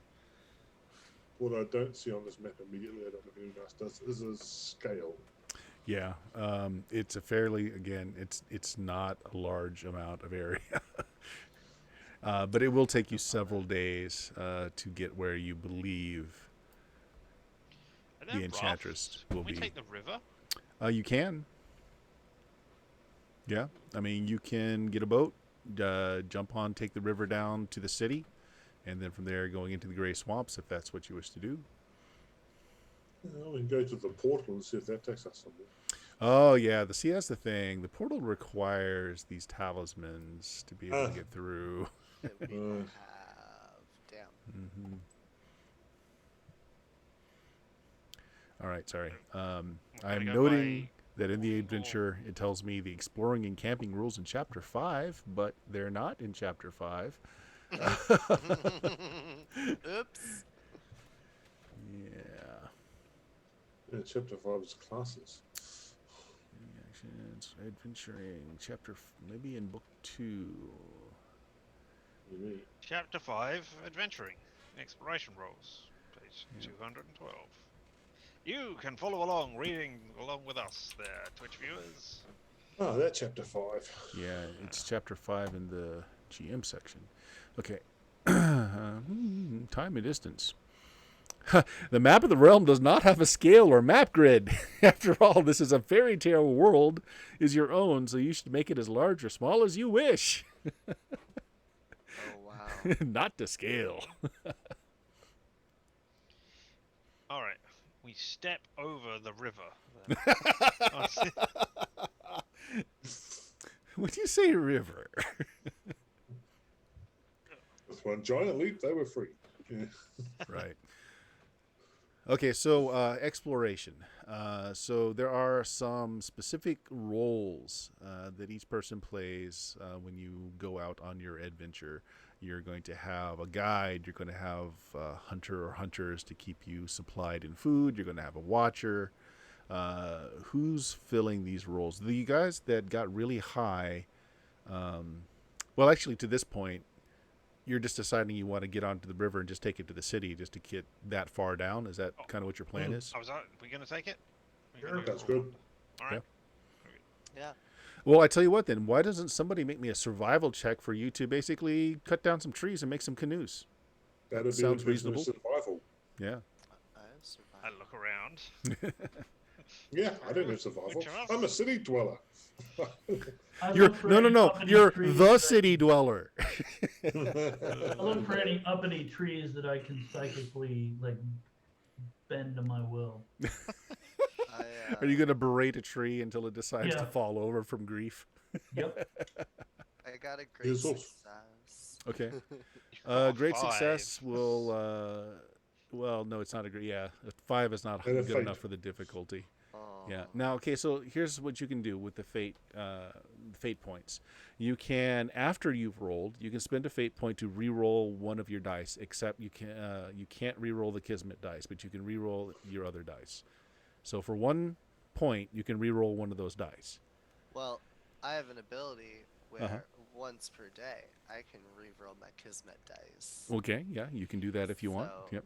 What I don't see on this map immediately, I don't know if anyone else does, is a scale. Yeah. It's a fairly it's not a large amount of area. But it will take you several days to get where you believe Are there the Enchantress rafts? will Can we be. take the river? You can. Yeah. I mean, you can get a boat, jump on, take the river down to the city, and then from there going into the Grey Swamps if that's what you wish to do. We can go to the portal and see if that takes us somewhere. Oh, yeah. See, that's the thing. The portal requires these talismans to be able to get through. That we don't have. Damn. Mm-hmm. All right, sorry. I'm gotta go noting that in the adventure, it tells me the exploring and camping rules in Chapter 5, but they're not in Chapter 5. Oops. Yeah. Chapter 5 is classes. Actions, adventuring, maybe in Book 2. Maybe. Chapter 5, Adventuring. Exploration Rolls. Page 212. You can follow along, reading along with us there, Twitch viewers. Oh, that chapter 5. Yeah, it's Chapter 5 in the GM section. Okay. Time and distance. The map of the realm does not have a scale or map grid. After all, this is a fairy tale world, is your own, so you should make it as large or small as you wish. Oh wow. Not to scale. All right, we step over the river. then. When you say say river. With one giant leap, they were free. Yeah. Right. Okay, so exploration. So there are some specific roles that each person plays when you go out on your adventure. You're going to have a guide. You're going to have a hunter or hunters to keep you supplied in food. You're going to have a watcher. Who's filling these roles? The guys that got really high. Well, actually, to this point, you're just deciding you want to get onto the river and just take it to the city just to get that far down. Is that kind of what your plan is? We're going to take it? Sure, that's good. All right. Yeah. Well, I tell you what then, why doesn't somebody make me a survival check for you to basically cut down some trees and make some canoes? That'd be Sounds a business reasonable. survival. Yeah. I survived. I look around. Yeah, I don't have survival. Which of us? I'm a city dweller. I You're look for no, any no. uppity You're trees the that- city dweller. I look for any uppity trees that I can psychically like bend to my will. Are you going to berate a tree until it decides to Yeah. fall over from grief? Yep. I got a great Here's also- success. Okay. Oh, Great 5. success will. Well, no, it's not a great. Yeah, 5 is not And a good fate. enough for the difficulty. Aw. Yeah. Now, okay. So here's what you can do with the fate points. You can, after you've rolled, you can spend a fate point to re-roll one of your dice. Except you can't re-roll the Kismet dice, but you can re-roll your other dice. So for 1 point, you can re-roll one of those dice. Well, I have an ability where Uh-huh. once per day I can reroll my Kismet dice. Okay. Yeah, you can do that if you want. So- Yep.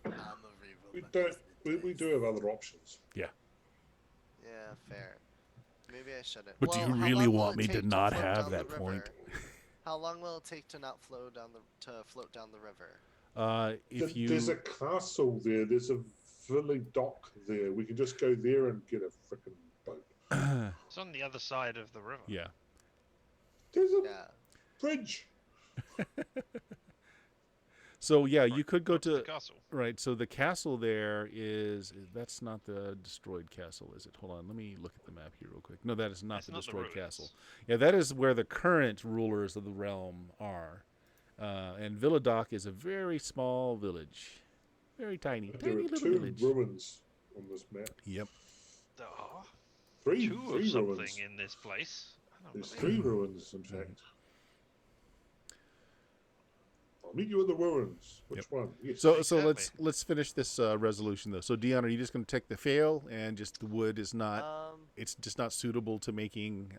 I'm a reroll we my don't. Kismet We dice. do have other options. Yeah, fair. Maybe I shouldn't. But do you how really long will want it me to take not float have down the that point? river? How long will it take to not float down the river? If you There's a castle there. There's a village dock there. We can just go there and get a freaking boat. It's on the other side of the river. yeah. There's a Yeah. bridge. So yeah, you could go Up the to castle. right. So the castle there is that's not the destroyed castle, is it? Hold on, let me look at the map here real quick. No, that is not It's the not the destroyed ruins. castle. Yeah, that is where the current rulers of the realm are. And Villadoc is a very small village, very tiny, There tiny are little 2 village. ruins on this map. Yep. There are 3 2 of something ruins. in this place. I don't There's believe 3 ruins, in fact. I'll meet you at the ruins. Which one? Yes. So Exactly. let's finish this resolution though. So Dion, are you just going to take the fail and just the wood is not it's just not suitable to making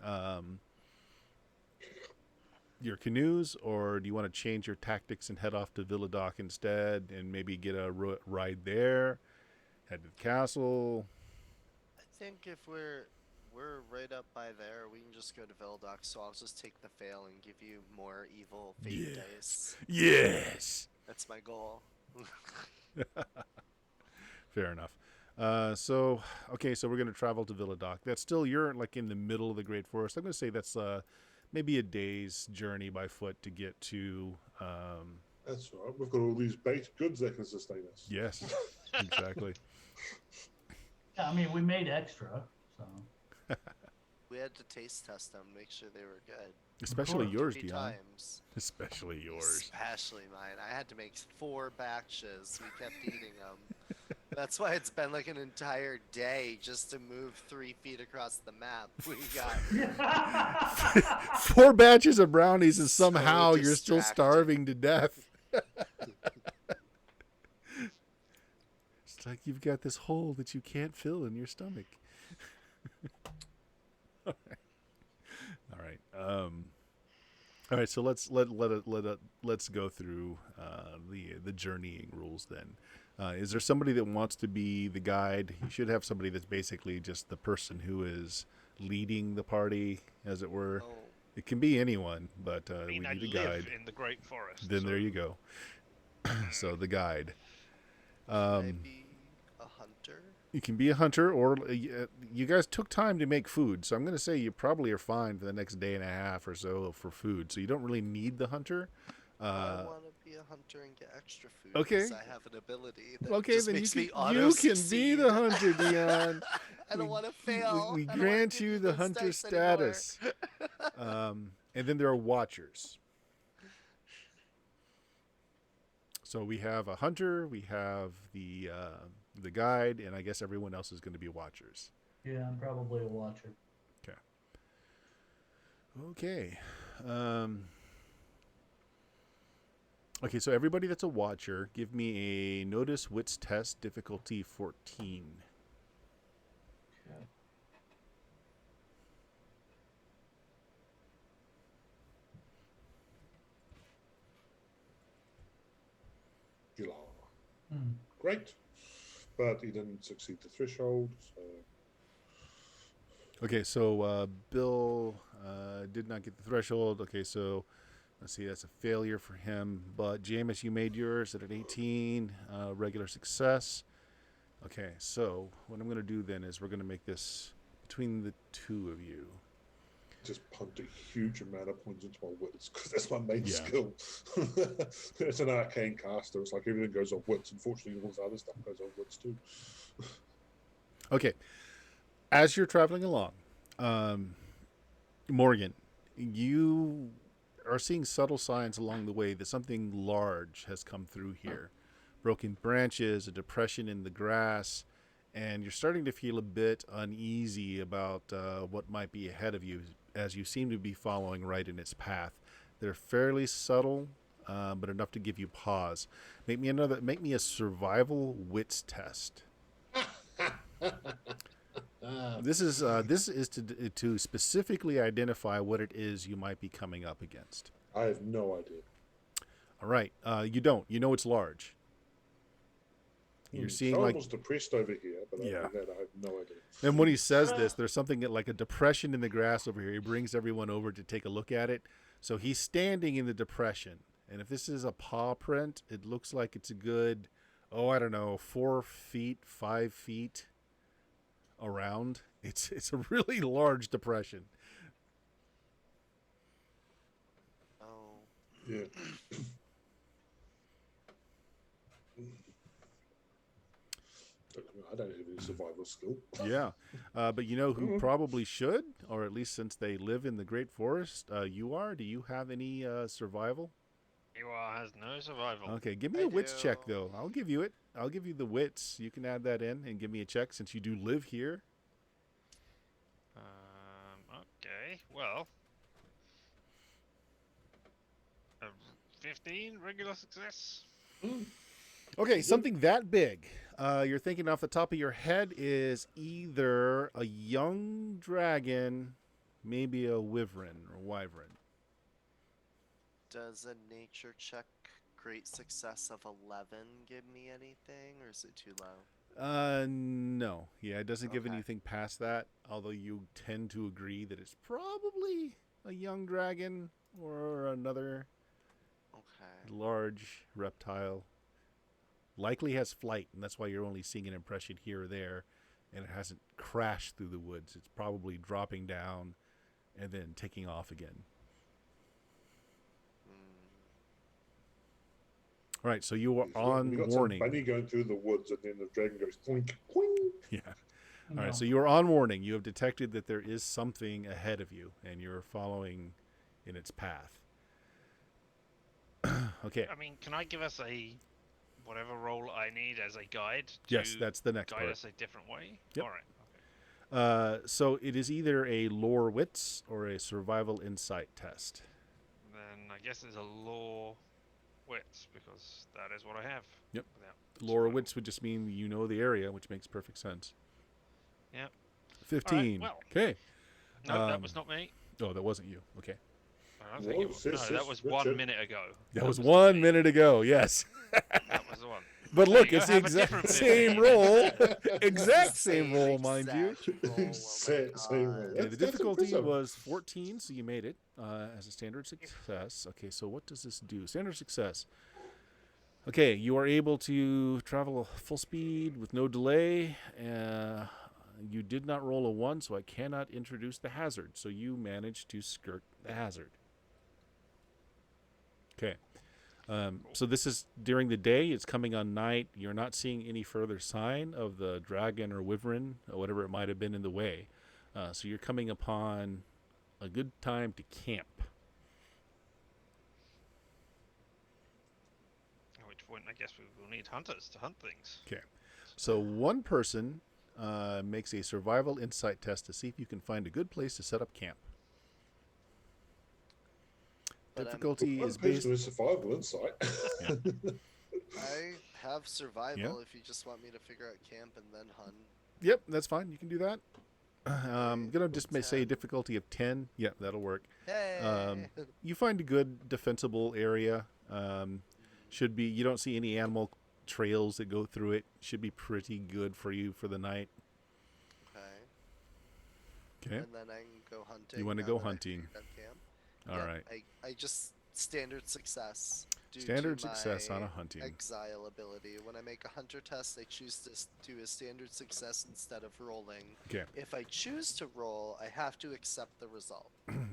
your canoes, or do you want to change your tactics and head off to Villadoc instead and maybe get a ride there, head to the castle? I think if we're right up by there, we can just go to Veldoc. So I'll just take the fail and give you more evil fate Yes. dice. Yes. That's my goal. Fair enough. So we're going to travel to Villadoc. That's still, you're like in the middle of the Great Forest. I'm going to say that's maybe a day's journey by foot to get to. That's all right. We've got all these baked goods that can sustain us. Yes, exactly. Yeah, I mean, we made extra, so. We had to taste test them, make sure they were good. Especially course. yours, 3 Dion. times. Especially yours. Especially mine. I had to make 4 batches. We kept eating them. That's why it's been like an entire day just to move 3 feet across the map. We got 4 batches of brownies and So somehow you're still distracted. starving to death. It's like you've got this hole that you can't fill in your stomach. All right. All right. So let's let's go through the journeying rules then. Is there somebody that wants to be the guide? You should have somebody that's basically just the person who is leading the party, as it were. oh, It can be anyone, but I we mean, I need a live guide. in the Great Forest. Then so there you go. So the guide. can I be a hunter? You can be a hunter, or you guys took time to make food, so I'm going to say you probably are fine for the next day and a half or so for food. So you don't really need the hunter. I want to be be a hunter and get extra food. Okay. Because I have an ability that Okay, just then makes you me can, auto you can be succeed. the hunter, Dion. I don't We- want to fail. We I don't wanna grant give you the those hunter dice anymore. status. And then there are watchers. So we have a hunter, we have the guide, and I guess everyone else is going to be watchers. Yeah, I'm probably a watcher. Okay. Okay, so everybody that's a watcher, give me a notice wits test, difficulty 14. Okay. Gila. Hmm. Great. But he didn't succeed the threshold, so Okay, so Bill did not get the threshold. Okay, so let's see, that's a failure for him. But Jameis, you made yours at an 18, regular success. Okay, so what I'm going to do then is we're going to make this between the two of you. just pumped a huge amount of points into my wits because that's my main Yeah. skill. It's an arcane caster. It's like everything goes on wits. Unfortunately, all this other stuff goes on wits too. Okay, as you're traveling along, Morgan, you are seeing subtle signs along the way that something large has come through here. Broken branches, a depression in the grass, and you're starting to feel a bit uneasy about what might be ahead of you as you seem to be following right in its path. They're fairly subtle, but enough to give you pause. Make me a survival wits test. This is to specifically identify what it is you might be coming up against. I have no idea. All right, you don't. You know it's large. You're seeing Someone like, was depressed over here, but Yeah. other than that, I have no idea. and when he says this, there's something like a depression in the grass over here. He brings everyone over to take a look at it. So he's standing in the depression, and if this is a paw print, it looks like it's a good, 4 feet, 5 feet around. It's a really large depression. Oh. Yeah. I don't have any survival skill. Yeah, but you know who probably should, or at least since they live in the Great Forest, you are. Do you have any survival? Iwa has no survival. Okay, give me I a wits check do. though. I'll give you it. I'll give you the wits. You can add that in and give me a check since you do live here. Okay, well. A 15 regular success. Okay, something that big. You're thinking off the top of your head is either a young dragon, maybe a wyvern or wyvern. Does a nature check great success of 11 give me anything, or is it too low? No. Yeah, it doesn't give Okay. anything past that, although you tend to agree that it's probably a young dragon or another Okay. large reptile. Likely has flight, and that's why you're only seeing an impression here or there, and it hasn't crashed through the woods. It's probably dropping down and then taking off again. All right, so you are on You got warning. some bunny going through the woods, and then the dragon goes boink, boing. Yeah. All No. right, so you are on warning. You have detected that there is something ahead of you, and you're following in its path. Okay. I mean, can I give us a whatever role I need as a guide to Yes, that's the next guide part. us a different way? Yep. All right. Okay. So it is either a lore wits or a survival insight test. Then I guess it's a law wits because that is what I have. Yep. Without Lore survival. wits would just mean you know the area, which makes perfect sense. Yep. 15. well. Okay. No, that was not me. Oh, that wasn't you. Okay. I don't think it was. No, that was 1 Richard. minute ago. That was not 1 me. minute ago. Yes. That was the one. But There look, you it's go, the have a exact different same bit. roll. Exact same roll, mind you. exact roll, oh my Same roll. God. Okay, the That's difficulty impressive. was 14, so you made it as a standard success. Okay, so what does this do? Standard success. Okay, you are able to travel full speed with no delay. You did not roll a 1, so I cannot introduce the hazard. So you managed to skirt the hazard. Okay. So this is during the day. It's coming on night. You're not seeing any further sign of the dragon or wyvern or whatever it might have been in the way. So you're coming upon a good time to camp. At which point, I guess we will need hunters to hunt things. Okay. So one person makes a survival insight test to see if you can find a good place to set up camp. But Difficulty One is person based. with survival insight. I have survival Yeah. if you just want me to figure out camp and then hunt. Yep, that's fine. You can do that. I'm gonna just say 10. difficulty of 10. Yep, that'll work. Hey! You find a good defensible area. Should be. You don't see any animal trails that go through it. Should be pretty good for you for the night. Okay. Okay. And then I can go hunting. You wanna now go that I hunting. figured out camp. All Yeah, right. I just standard success. due to Standard success on my a hunting. Exile ability. When I make a hunter test, I choose to do a standard success instead of rolling. Okay. If I choose to roll, I have to accept the result.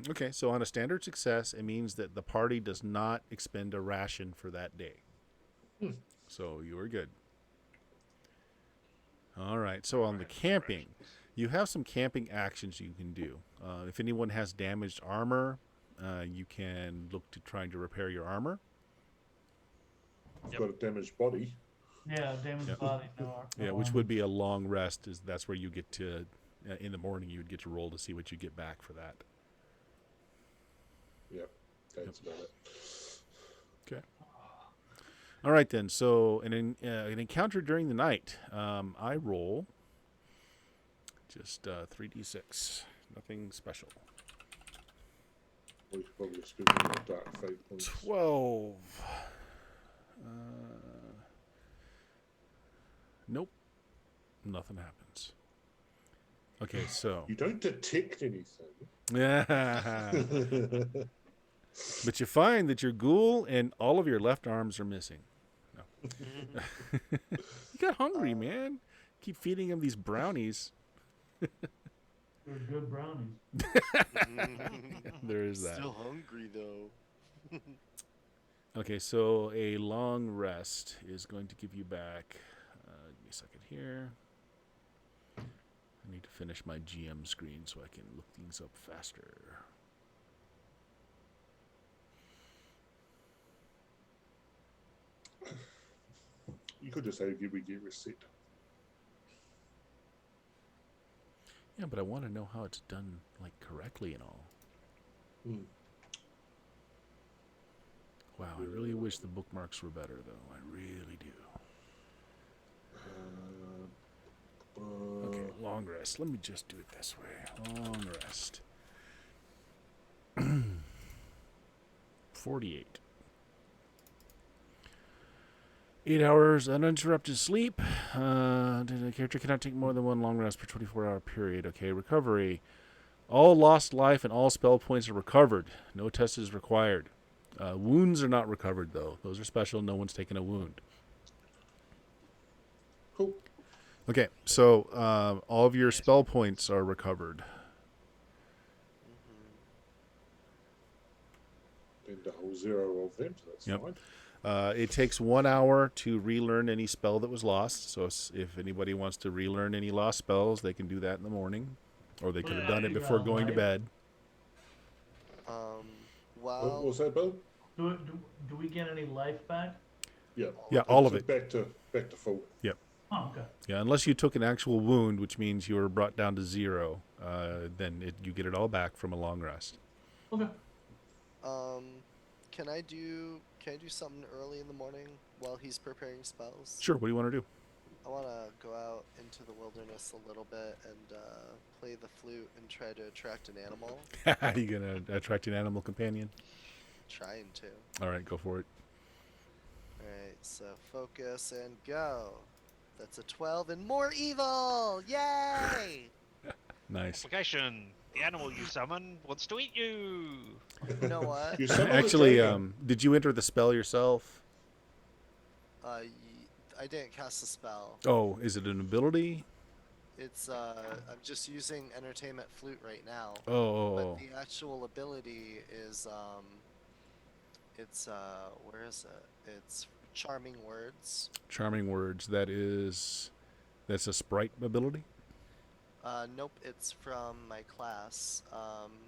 Okay. So on a standard success, it means that the party does not expend a ration for that day. So you are good. All right. So on the camping, you have some camping actions you can do. If anyone has damaged armor, you can look to trying to repair your armor. I've Yep. got a damaged body. Yeah, damaged Yep. body. No, Yeah, no which armor. would be a long rest. That's where you get to, in the morning, you would get to roll to see what you get back for that. Yep, that's about it. All right, then. So an encounter during the night. I roll just 3d6. Nothing special. We could probably spin the dark fate points. 12. Nope. Nothing happens. Okay, so. You don't detect anything. But you find that your ghoul and all of your left arms are missing. No. You got hungry, man. Keep feeding him these brownies. They're good brownies. There is that. Still hungry though. Okay, so a long rest is going to give you back. Give me a second here. I need to finish my GM screen so I can look things up faster. You could just say we get reset. Yeah, but I want to know how it's done, like, correctly and all. Hmm. Wow, I really wish the bookmarks were better, though. I really do. Okay, long rest. Let me just do it this way. Long rest. 48. 8 hours uninterrupted sleep. The character cannot take more than one long rest per 24-hour period. Okay, recovery. All lost life and all spell points are recovered. No test is required. Wounds are not recovered, though. Those are special. No one's taken a wound. Cool. Okay, so all of your spell points are recovered. Then the whole 0 of them, so that's Yep. fine. It takes 1 hour to relearn any spell that was lost. So if anybody wants to relearn any lost spells, they can do that in the morning. Or they could have done it before going to bed. What Well, was that, Bill? Do we get any life back? Yeah. Yeah, all of So it. Back to full. Oh, okay. Yeah, unless you took an actual wound, which means you were brought down to 0, then you get it all back from a long rest. Okay. can I do something early in the morning while he's preparing spells? Sure, what do you want to do? I want to go out into the wilderness a little bit and play the flute and try to attract an animal. You going to attract an animal companion? Trying to. All right, go for it. Alright, so focus and go. That's a 12 and more evil! Yay! Nice. Application. The animal you summon wants to eat you. You know what? You summon a Actually, dragon. did you enter the spell yourself? I didn't cast a spell. Oh, is it an ability? It's I'm just using entertainment flute right now. Oh. But the actual ability It's where is it? It's Charming Words. Charming words. That's a sprite ability. Nope, it's from my class.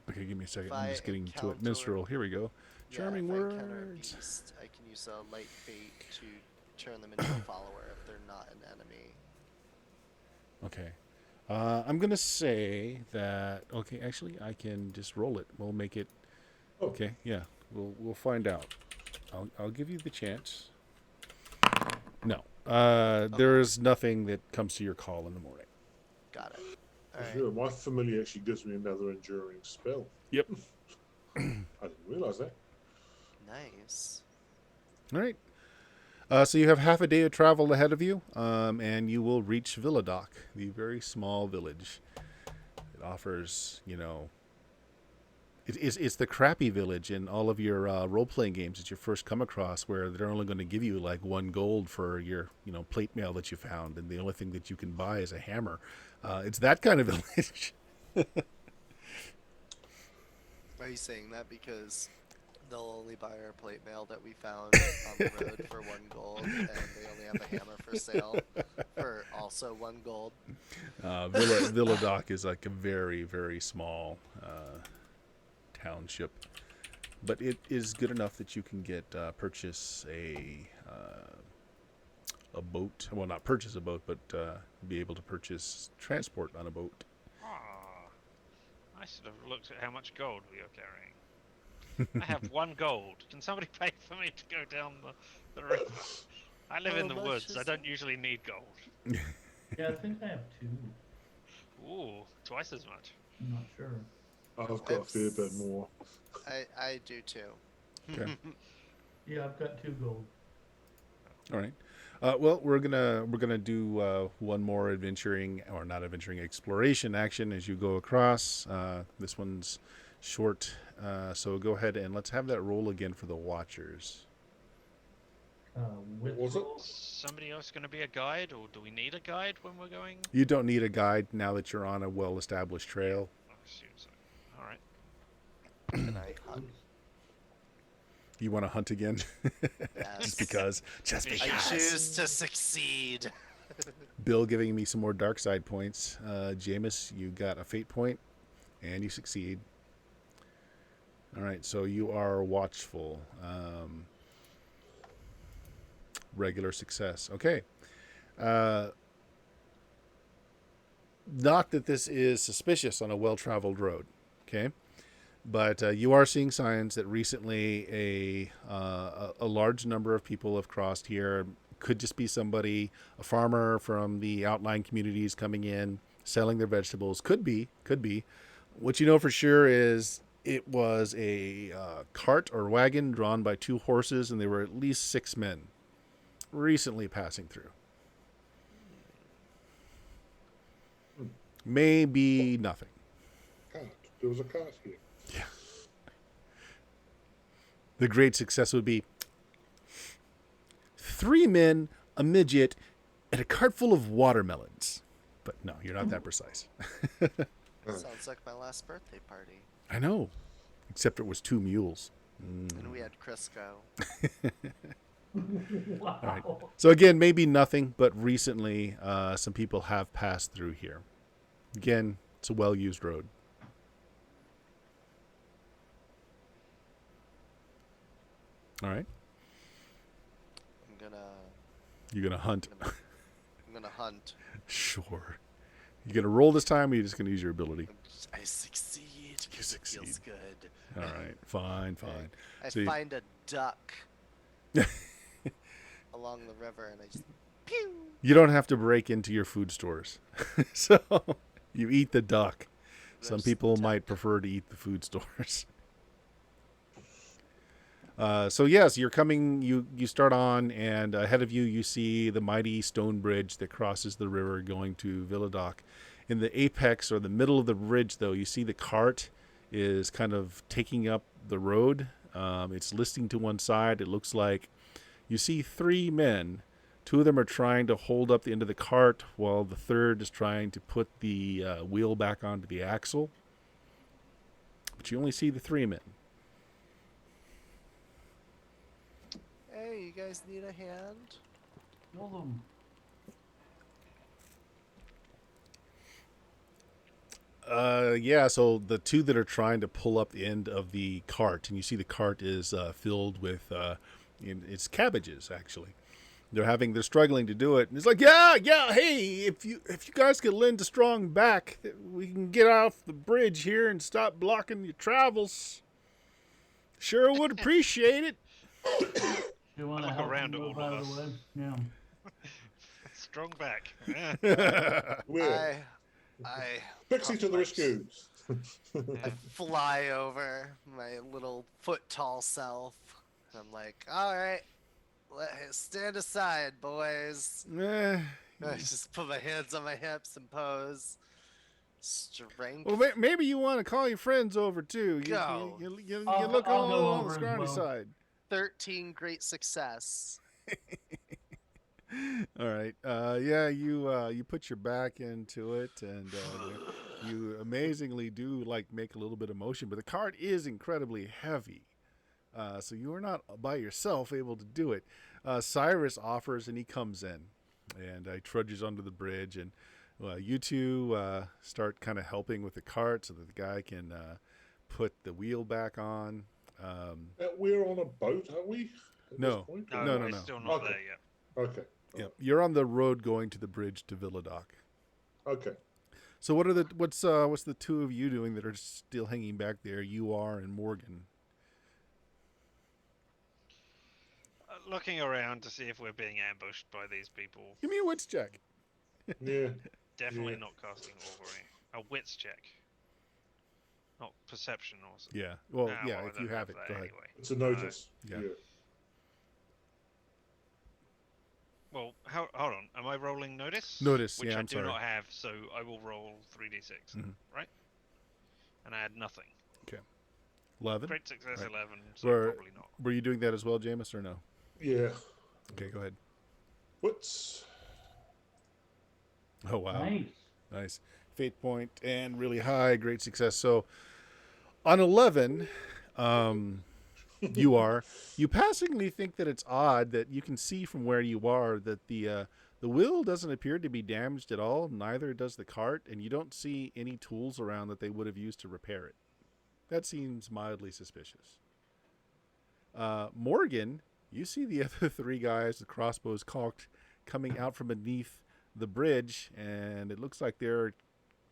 Okay, give me a second. If I'm I just getting to it. encounter, Minstrel. Here we go. yeah, Charming if I encounter a words. beast, I can use a light fate to turn them into a follower if they're not an enemy. Okay. I'm gonna say that. Okay, actually, I can just roll it. We'll make it. Oh. Okay. Yeah. We'll find out. I'll give you the chance. No. There is nothing that comes to your call in the morning. Got it. All right. Sure, my familiar actually gives me another enduring spell. Yep. I didn't realise that. Nice. All right. So you have half a day of travel ahead of you, and you will reach Villadoc, the very small village. It offers, it's the crappy village in all of your role-playing games that you first come across, where they're only going to give you like 1 gold for your, plate mail that you found, and the only thing that you can buy is a hammer. It's that kind of village. Are you saying that because they'll only buy our plate mail that we found on the road for 1 gold, and they only have a hammer for sale for also 1 gold? Villadoc is like a very, very small township, but it is good enough that you can purchase a boat. Well, not purchase a boat, but be able to purchase transport on a boat. I should have looked at how much gold we are carrying. I have 1 gold. Can somebody pay for me to go down the river? I live in the How much woods. is I don't it? usually need gold. Yeah, I think I have 2. Ooh, twice as much. I'm not sure. I've got a fair bit more. I do too. Okay. Yeah, I've got 2 gold. All right. Well, we're gonna do one more exploration action as you go across. This one's short, so go ahead and let's have that roll again for the Watchers. Which Was it? roll? Somebody else going to be a guide, or do we need a guide when we're going? You don't need a guide now that you're on a well-established trail. I assume so. All right. Can I hunt? You want to hunt again? Yes. Just because. I choose to succeed. Bill giving me some more dark side points. Jameis, you got a fate point, and you succeed. All right, so you are watchful. Regular success. Okay. Not that this is suspicious on a well-traveled road. Okay. But you are seeing signs that recently a large number of people have crossed here. Could just be somebody, a farmer from the outlying communities coming in, selling their vegetables. Could be. What you know for sure is it was a cart or wagon drawn by 2 horses, and there were at least 6 men recently passing through. Maybe nothing. Cart. There was a cart here. The great success would be 3 men, a midget, and a cart full of watermelons. But no, you're not that precise. Sounds like my last birthday party. I know, except it was 2 mules. And we had Crisco. Wow. All right. So again, maybe nothing, but recently some people have passed through here. Again, it's a well-used road. All right. You're gonna hunt. I'm gonna hunt. Sure. You gonna roll this time, or you just gonna use your ability? I succeed. You succeed. Feels good. All right. Fine. I So you- find a duck along the river, and I just pew. You don't have to break into your food stores. So you eat the duck. Some Roast people duck. might prefer to eat the food stores. So yes, you're coming, you start on, and ahead of you, you see the mighty stone bridge that crosses the river going to Villadoc. In the apex or the middle of the bridge, though, you see the cart is kind of taking up the road. It's listing to one side. It looks like you see 3 men. 2 of them are trying to hold up the end of the cart, while the third is trying to put the wheel back onto the axle. But you only see the 3 men. okay? You guys need a hand? Kill them. Yeah, so the two that are trying to pull up the end of the cart, and you see the cart is filled with, it's cabbages, actually. They're struggling to do it, and it's like, yeah, hey, if you guys could lend a strong back, we can get off the bridge here and stop blocking your travels. Sure would appreciate it. You want to look help around them at move all out of of the us. way? Yeah. Strong back. Yeah. Where? I Pixie puff to the my- rescue. I fly over my little foot tall self. I'm like, all right, stand aside, boys. Eh, I just put my hands on my hips and pose. Strength. well, maybe you want to call your friends over too. Go. You I'll look go on the over as scrawny well. side. 13 great success. All right. Yeah, you put your back into it, and you amazingly do make a little bit of motion, but the cart is incredibly heavy, so you are not by yourself able to do it. Cyrus offers, and he comes in, and trudges onto the bridge, and you two start kind of helping with the cart so that the guy can put the wheel back on. We're on a boat, are we? At No. This point? No, No, we're no. still not Okay. there yet. Okay. Yep. You're on the road going to the bridge to Villadoc. Okay. So what's the two of you doing that are still hanging back there? You are and Morgan. Looking around to see if we're being ambushed by these people. Give me a wits check. Yeah. Definitely Yeah. not casting augury. A wits check. Not perception or something. Yeah. Well, Ah, yeah. well, I If you don't have it, that go ahead. anyway. It's a notice. Yeah. Well, hold on. Am I rolling notice? Notice, Which yeah, I I'm do sorry. not have, so I will roll 3d6, Mhm. right? And I had nothing. 11. Great success, Right. 11, so Were- probably not. Were you doing that as well, Jameis, or no? Yeah. Okay, go ahead. What's Oh wow, Nice. nice. Fate point and really high, great success. So on 11, you passingly think that it's odd that you can see from where you are that the wheel doesn't appear to be damaged at all. Neither does the cart, and you don't see any tools around that they would have used to repair it. That seems mildly suspicious. Morgan, you see the other three guys with crossbows cocked coming out from beneath the bridge, and it looks like they're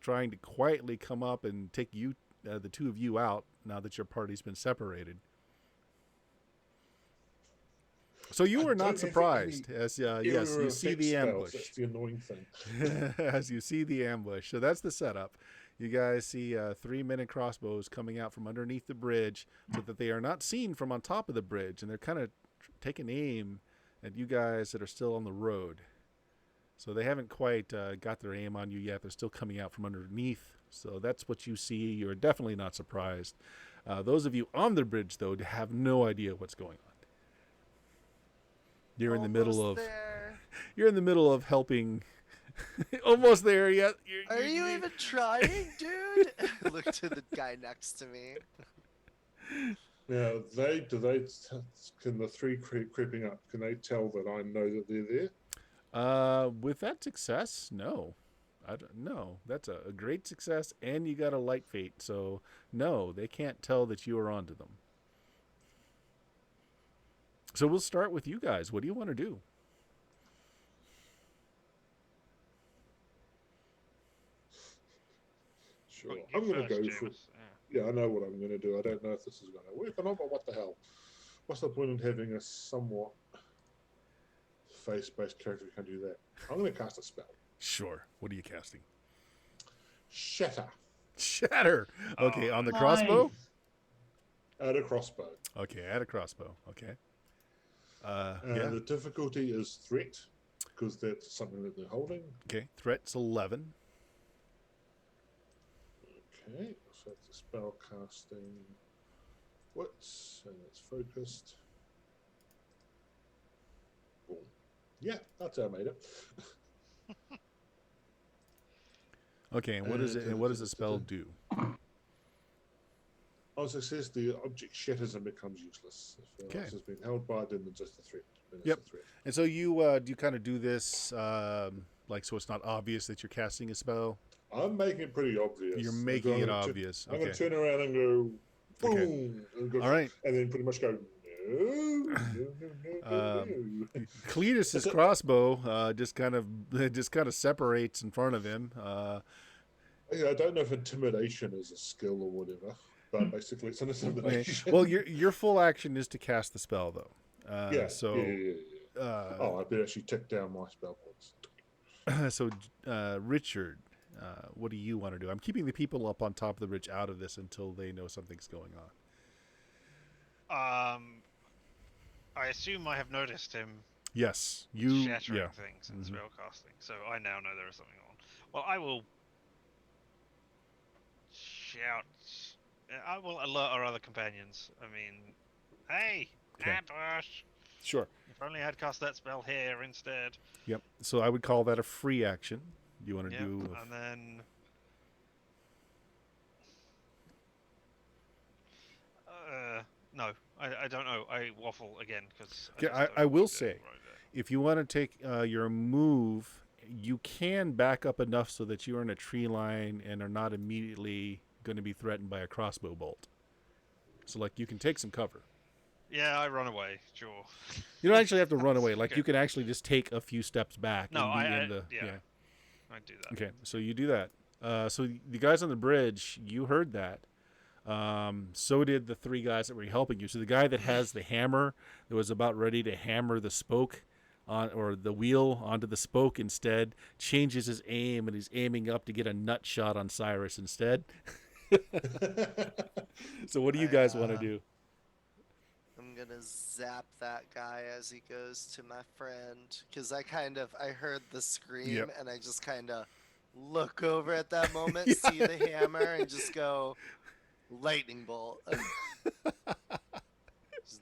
trying to quietly come up and take you, the two of you, out now that your party's been separated. So you I were don't not have surprised, any as error yes, you see effect the spells, ambush. That's the annoying thing. As you see the ambush. So that's the setup. You guys see 3 men in crossbows coming out from underneath the bridge so that they are not seen from on top of the bridge, and they're kind of taking aim at you guys that are still on the road. So they haven't quite got their aim on you yet. They're still coming out from underneath. So that's what you see. You're definitely not surprised. Those of you on the bridge, though, have no idea what's going on. You're in the middle Almost of there. you're in the middle of helping. Almost there yet. Are you even trying, dude? Look to the guy next to me. Now, can the three creeping up, can they tell that I know that they're there? With that success, no. No, that's a great success, and you got a light fate. So no, they can't tell that you are onto them. So we'll start with you guys. What do you want to do? Sure. Well, you I'm going to first, go for. James. Yeah, I know what I'm going to do. I don't know if this is going to work or not, but what the hell? What's the point in having a somewhat face-based character who can do that? I'm going to cast a spell. Sure. What are you casting? Shatter. Shatter. Okay, Oh, on the Nice. crossbow. Add a crossbow. Okay, add a crossbow. Okay. And Yeah. the difficulty is threat, because that's something that they're holding. Okay. Threat's 11. Okay, so that's a spell casting. What's and it's focused. Boom. Yeah, that's how I made it. Okay, and what is it? And what does the spell do? On success, the object shatters and becomes useless. If Okay. it has been held by, then it's just a threat. Then Yep. it's a threat. And so you do you kind of do this like so it's not obvious that you're casting a spell? I'm making it pretty obvious. You're I'm making it gonna obvious. I'm going Okay. to turn around and go, Okay. boom. And, go, All right. and then pretty much go, no. Cletus's crossbow just kind of separates in front of him. Yeah, I don't know if intimidation is a skill or whatever, but basically it's an Okay. intimidation. Well, your full action is to cast the spell, though. yeah, So, yeah. I better actually tick down my spell points. so Richard, what do you want to do? I'm keeping the people up on top of the ridge out of this until they know something's going on. I assume I have noticed him Yes, you. shattering Yeah. things and Mhm. spellcasting, so I now know there is something on. Well, I will shout. I will alert our other companions. I mean, hey, Okay. ambush! Sure. If only I'd cast that spell here instead. Yep. So I would call that a free action. You want to Yep, do? and then. No, I don't know. I waffle again because. Okay, I will say, if you want to take your move, you can back up enough so that you're in a tree line and are not immediately going to be threatened by a crossbow bolt. So, like, you can take some cover. Yeah, I run away. Sure. You don't actually have to run away. Like, Okay. you can actually just take a few steps back. No, and be I in the, yeah. I do that. Okay, so you do that. So the guys on the bridge, you heard that. So did the three guys that were helping you. So the guy that has the hammer that was about ready to hammer the spoke on, or the wheel onto the spoke instead, changes his aim and he's aiming up to get a nut shot on Cyrus instead. So what do you guys want to do? I'm gonna zap that guy as he goes to my friend, because I heard the scream Yep. and I just kind of look over at that moment, Yeah. see the hammer, and just go lightning bolt. Just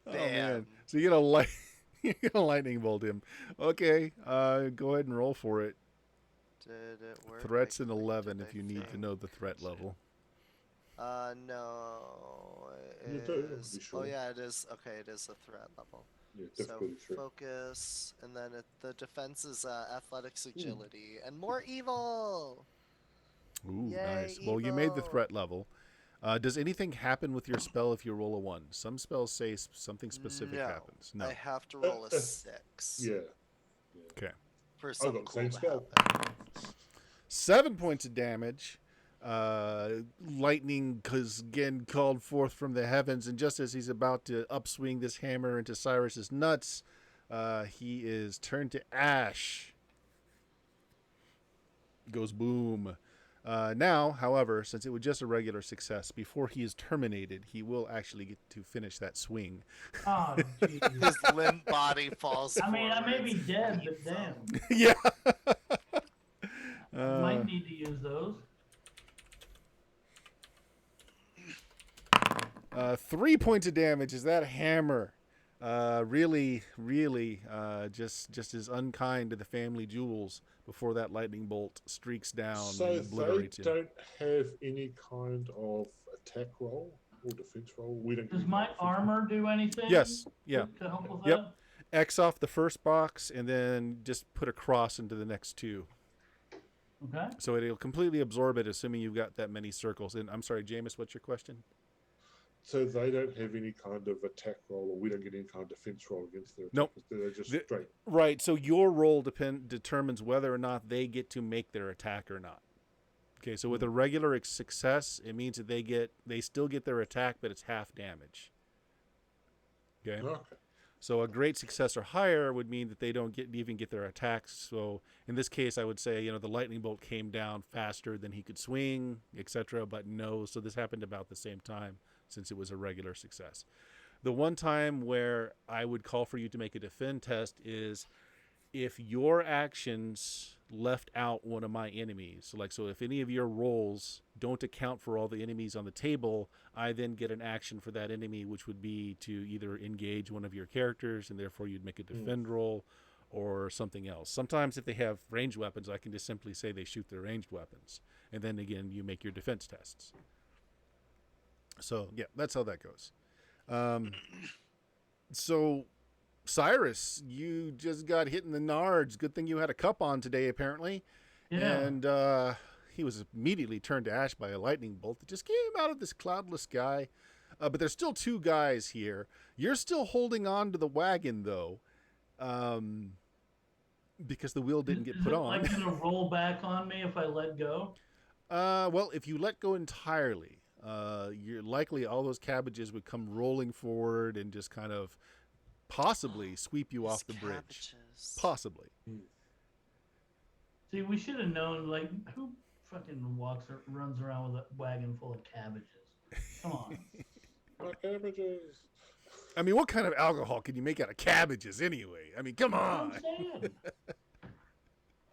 Oh man! bam. So you're gonna lightning bolt him. Okay, go ahead and roll for it. Did it work? Threat's Like, an did 11 I if you need to think? know the threat level. No. You It do, I'm is. pretty Oh sure. yeah, it is. Okay, it is a threat level. Yeah, So difficulty 3. focus, and then the defense is athletics, agility, and more evil. Ooh, Yay, nice. Well, you made the evil. threat level. Does anything happen with your spell if you roll a 1? Some spells say something specific No, happens. No. I have to roll a 6 Yeah. Okay. for I something got the cool same to spell. happen. 7 points of damage. Lightning is again called forth from the heavens, and just as he's about to upswing this hammer into Cyrus's nuts, he is turned to ash. Goes boom. Now, however, since it was just a regular success, before he is terminated, he will actually get to finish that swing. Oh, jeez. His limp body falls. I mean, I may be forwards. dead, but damn. Yeah. Might need to use those. 3 points of damage. Is that hammer? Really, just is unkind to the family jewels before that lightning bolt streaks down So and they obliterates him. don't have any kind of attack roll or defense roll. We don't. get Does any my kind of defense armor do anything? Yes, yeah. To help with Yep. that? X off the first box and then just put a cross into the next two. Okay. So it'll completely absorb it, assuming you've got that many circles. And I'm sorry, Jameis, what's your question? So they don't have any kind of attack roll, or we don't get any kind of defense roll against their Nope. attackers. They're just The- straight. Right. So your roll determines whether or not they get to make their attack or not. Okay. So with a regular success, it means that they still get their attack, but it's half damage. Okay. Okay. So a great success or higher would mean that they don't even get their attacks. So in this case, I would say, the lightning bolt came down faster than he could swing, etc. But no, so this happened about the same time since it was a regular success. The one time where I would call for you to make a defend test is if your actions left out one of my enemies. So if any of your rolls don't account for all the enemies on the table, I then get an action for that enemy, which would be to either engage one of your characters, and therefore you'd make a defend roll, or something else. Sometimes if they have ranged weapons, I can just simply say they shoot their ranged weapons. And then again, you make your defense tests. So yeah, that's how that goes. So Cyrus, you just got hit in the nards. Good thing you had a cup on today, apparently. Yeah. And he was immediately turned to ash by a lightning bolt that just came out of this cloudless sky. But there's still two guys here. You're still holding on to the wagon, though, because the wheel didn't get Is put it on. like gonna roll back on me if I let go? Well, if you let go entirely, you're likely all those cabbages would come rolling forward and just kind of possibly sweep you off the bridge. Cabbages. Possibly. See, we should have known. Like, who fucking runs around with a wagon full of cabbages? Come on. My cabbages. I mean, what kind of alcohol can you make out of cabbages anyway? I mean, come That's on. what I'm saying.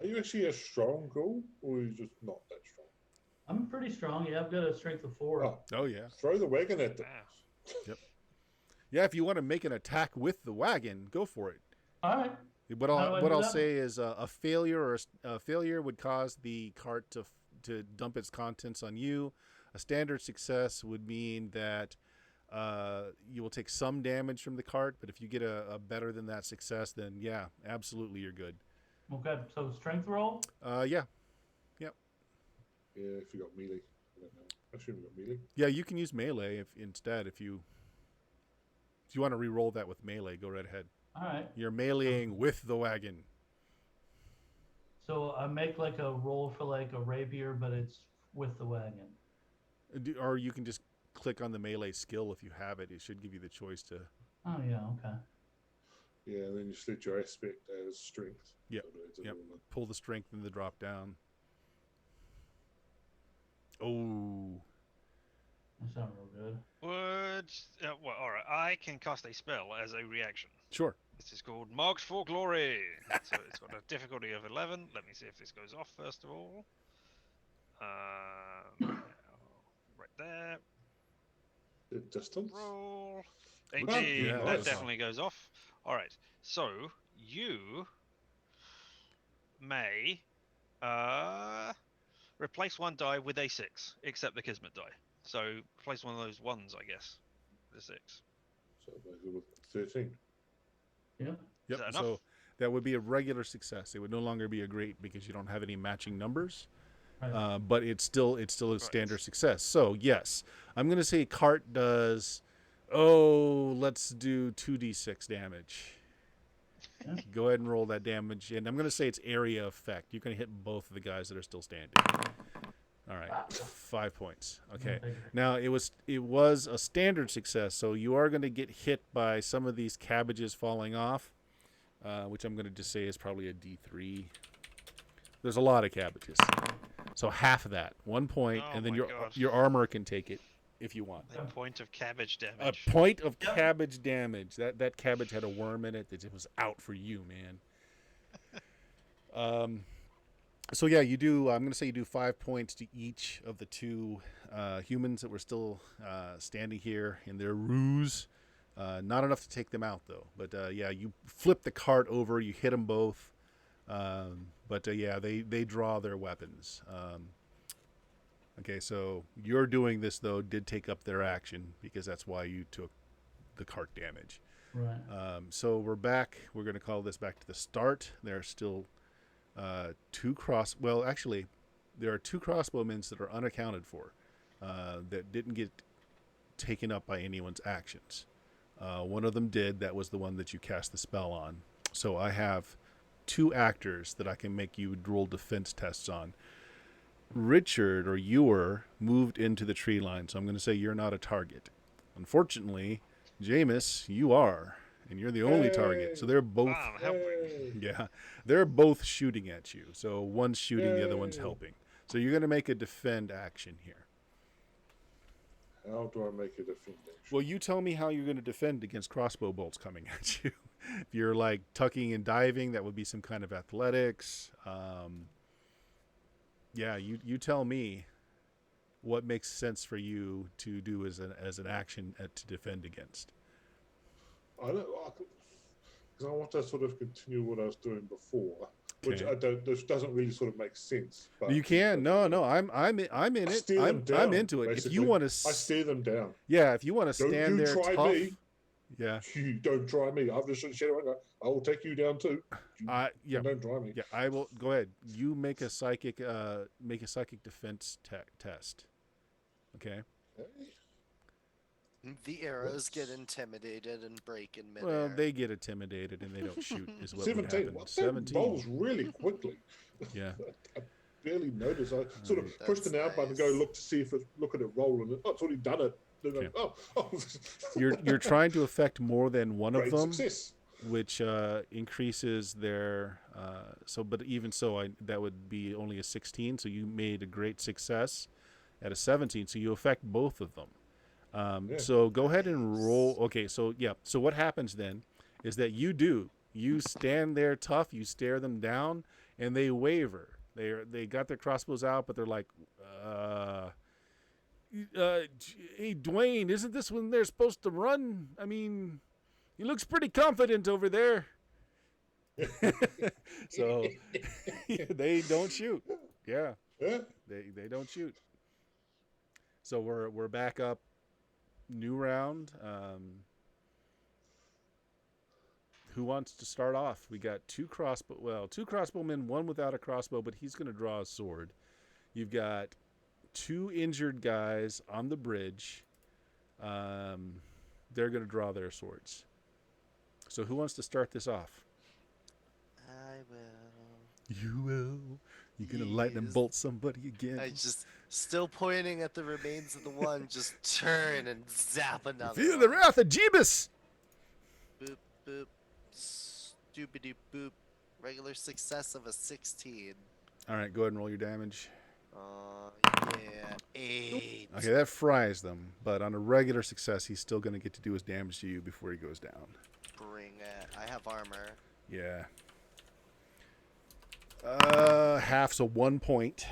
Are you actually a strong goal, or are you just not that strong? I'm pretty strong. Yeah, I've got a strength of 4. Oh, Oh, yeah. throw the wagon at them. Wow. Yeah, if you want to make an attack with the wagon, go for it. All right. What How do I I'll do that? say is a failure or a failure would cause the cart to dump its contents on you. A standard success would mean that you will take some damage from the cart, but if you get a better than that success, then yeah, absolutely you're good. Okay. So strength roll. Yeah, Yeah, if you got melee. I don't know. I assume you got melee. yeah, you can use melee if you want to re-roll that with melee, go right ahead. All right. You're meleeing with the wagon. So I make like a roll for like a rapier, but it's with the wagon. Or you can just click on the melee skill if you have it. It should give you the choice to. Oh yeah. Okay. Yeah, and then you select your aspect as strength. Yep, So it's a yep. little- Pull the strength and the drop down. Oh, That's not real good. Well, all right. I can cast a spell as a reaction. sure. This is called Marked for Glory. So it's got a difficulty of 11. Let me see if this goes off first of all. Right there. The distance. Roll. Well, 18. yeah, that that's- definitely goes off. All right. So you may replace one die with a 6, except the Kismet die. So replace one of those ones, I guess. The 6. So basically with 13. Yeah. Yep. that So enough? that would be a regular success. It would no longer be a great because you don't have any matching numbers. Right. But it's still a standard success. So yes, I'm gonna say cart does. Oh, let's do 2d6 damage. Yeah. Go ahead and roll that damage, and I'm gonna say it's area effect. You're gonna hit both of the guys that are still standing. All right, 5 points. Okay. Now it was a standard success, so you are going to get hit by some of these cabbages falling off, which I'm going to just say is probably a D3. There's a lot of cabbages, so half of that, 1 point, Oh and then my your God. armor can take it if you want. A point of cabbage A damage. point of Yep. cabbage damage. That cabbage had a worm in it that it was out for you, man. So yeah, you do. I'm going to say you do 5 points to each of the two humans that were still standing here in their ruse. Not enough to take them out though. But yeah, you flip the cart over. You hit them both. But yeah, they draw their weapons. Okay, so you're doing this though did take up their action because that's why you took the cart damage. Right. So we're back. We're going to call this back to the start. There are still well, actually, there are 2 crossbowmen that are unaccounted for that didn't get taken up by anyone's actions. One of them did. That was the one that you cast the spell on. So I have 2 actors that I can make you roll defense tests on. Richard, or Ewer, moved into the tree line, so I'm going to say you're not a target. Unfortunately, Jameis, you are, and you're the only target. So they're both, Ah, I'm helping. Yay. yeah, they're both shooting at you. So one's shooting, the other one's Yay. helping. So you're going to make a defend action here. How do I make a defend action? Well, you tell me how you're going to defend against crossbow bolts coming at you. If you're like tucking and diving, that would be some kind of athletics. Yeah, you tell me what makes sense for you to do as an action to defend against. I don't, because I want to sort of continue what I was doing before. which Okay. I don't. This doesn't really sort of make sense. But You can. No. I'm in it. Steer them down. I'm into it. If you basically. want I to, steer them down. yeah, if you want to Don't stand you there try tough, me. yeah, You don't try me. I'm just Shadow. I will take you down too. yeah, Don't try me. yeah. I will go ahead. You make a psychic defense test. Okay. Okay. The arrows get intimidated and break in midair. Well, they get intimidated and they don't shoot. Is what would 17. happen. What? That 17. rolls really quickly. Yeah. I barely noticed. I sort of That's pushed the now button and go nice. look at it roll, and it's already done it. Then Okay. oh, You're trying to affect more than one of great them, success. which increases their. But even so, that would be only a 16. So you made a great success at a 17. So you affect both of them. Yeah. So go ahead and roll. Okay, so yeah. So what happens then is that you stand there tough, you stare them down, and they waver. They got their crossbows out, but they're like, hey, Dwayne, isn't this when they're supposed to run? I mean, he looks pretty confident over there. So they don't shoot. Yeah, Yeah. they don't shoot. So we're back up. New round. Who wants to start off? We got two crossbowmen, one without a crossbow, but he's going to draw a sword. You've got two injured guys on the bridge. They're going to draw their swords. So who wants to start this off? I will. You will. You're going to lightning Yes. bolt somebody again. I just still pointing at the remains of the one. Just turn and zap another. Feel one. the wrath of Jeebus. Boop boop. Stoopity boop. Regular success of a 16. All right, go ahead and roll your damage. Yeah, 8. Okay, that fries them, but on a regular success, he's still going to get to do his damage to you before he goes down. Bring it. I have armor. Yeah. Half, so 1 point.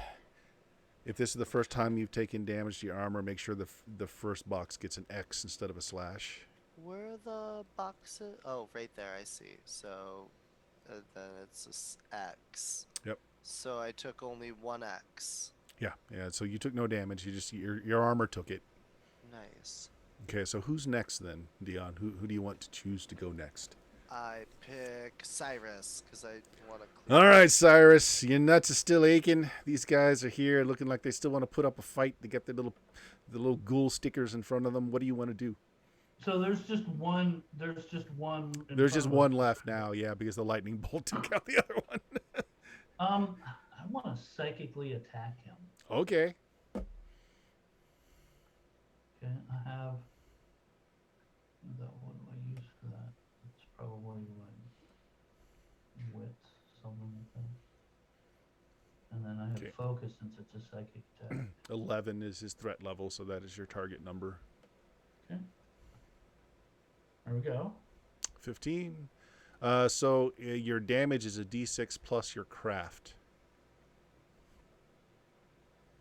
If this is the first time you've taken damage to your armor, make sure the first box gets an X instead of a slash. Where are the boxes? Oh, right there. I see. So then it's a X. Yep. So I took only 1X. Yeah. So you took no damage. Your armor took it. Nice. Okay, so who's next then, Dion? Who do you want to choose to go next? I pick Cyrus because I want to. All right, Cyrus, your nuts are still aching. These guys are here, looking like they still want to put up a fight. They got the little ghoul stickers in front of them. What do you want to do? So there's just one. There's just one. There's just one left now, yeah, because the lightning bolt took out the other one. I want to psychically attack him. Okay. Okay, I have. What do I use for that? It's probably like wit, something like that. And then I have Okay. focus since it's a psychic attack. 11 is his threat level, so that is your target number. Okay. There we go. 15. So your damage is a d6 plus your craft.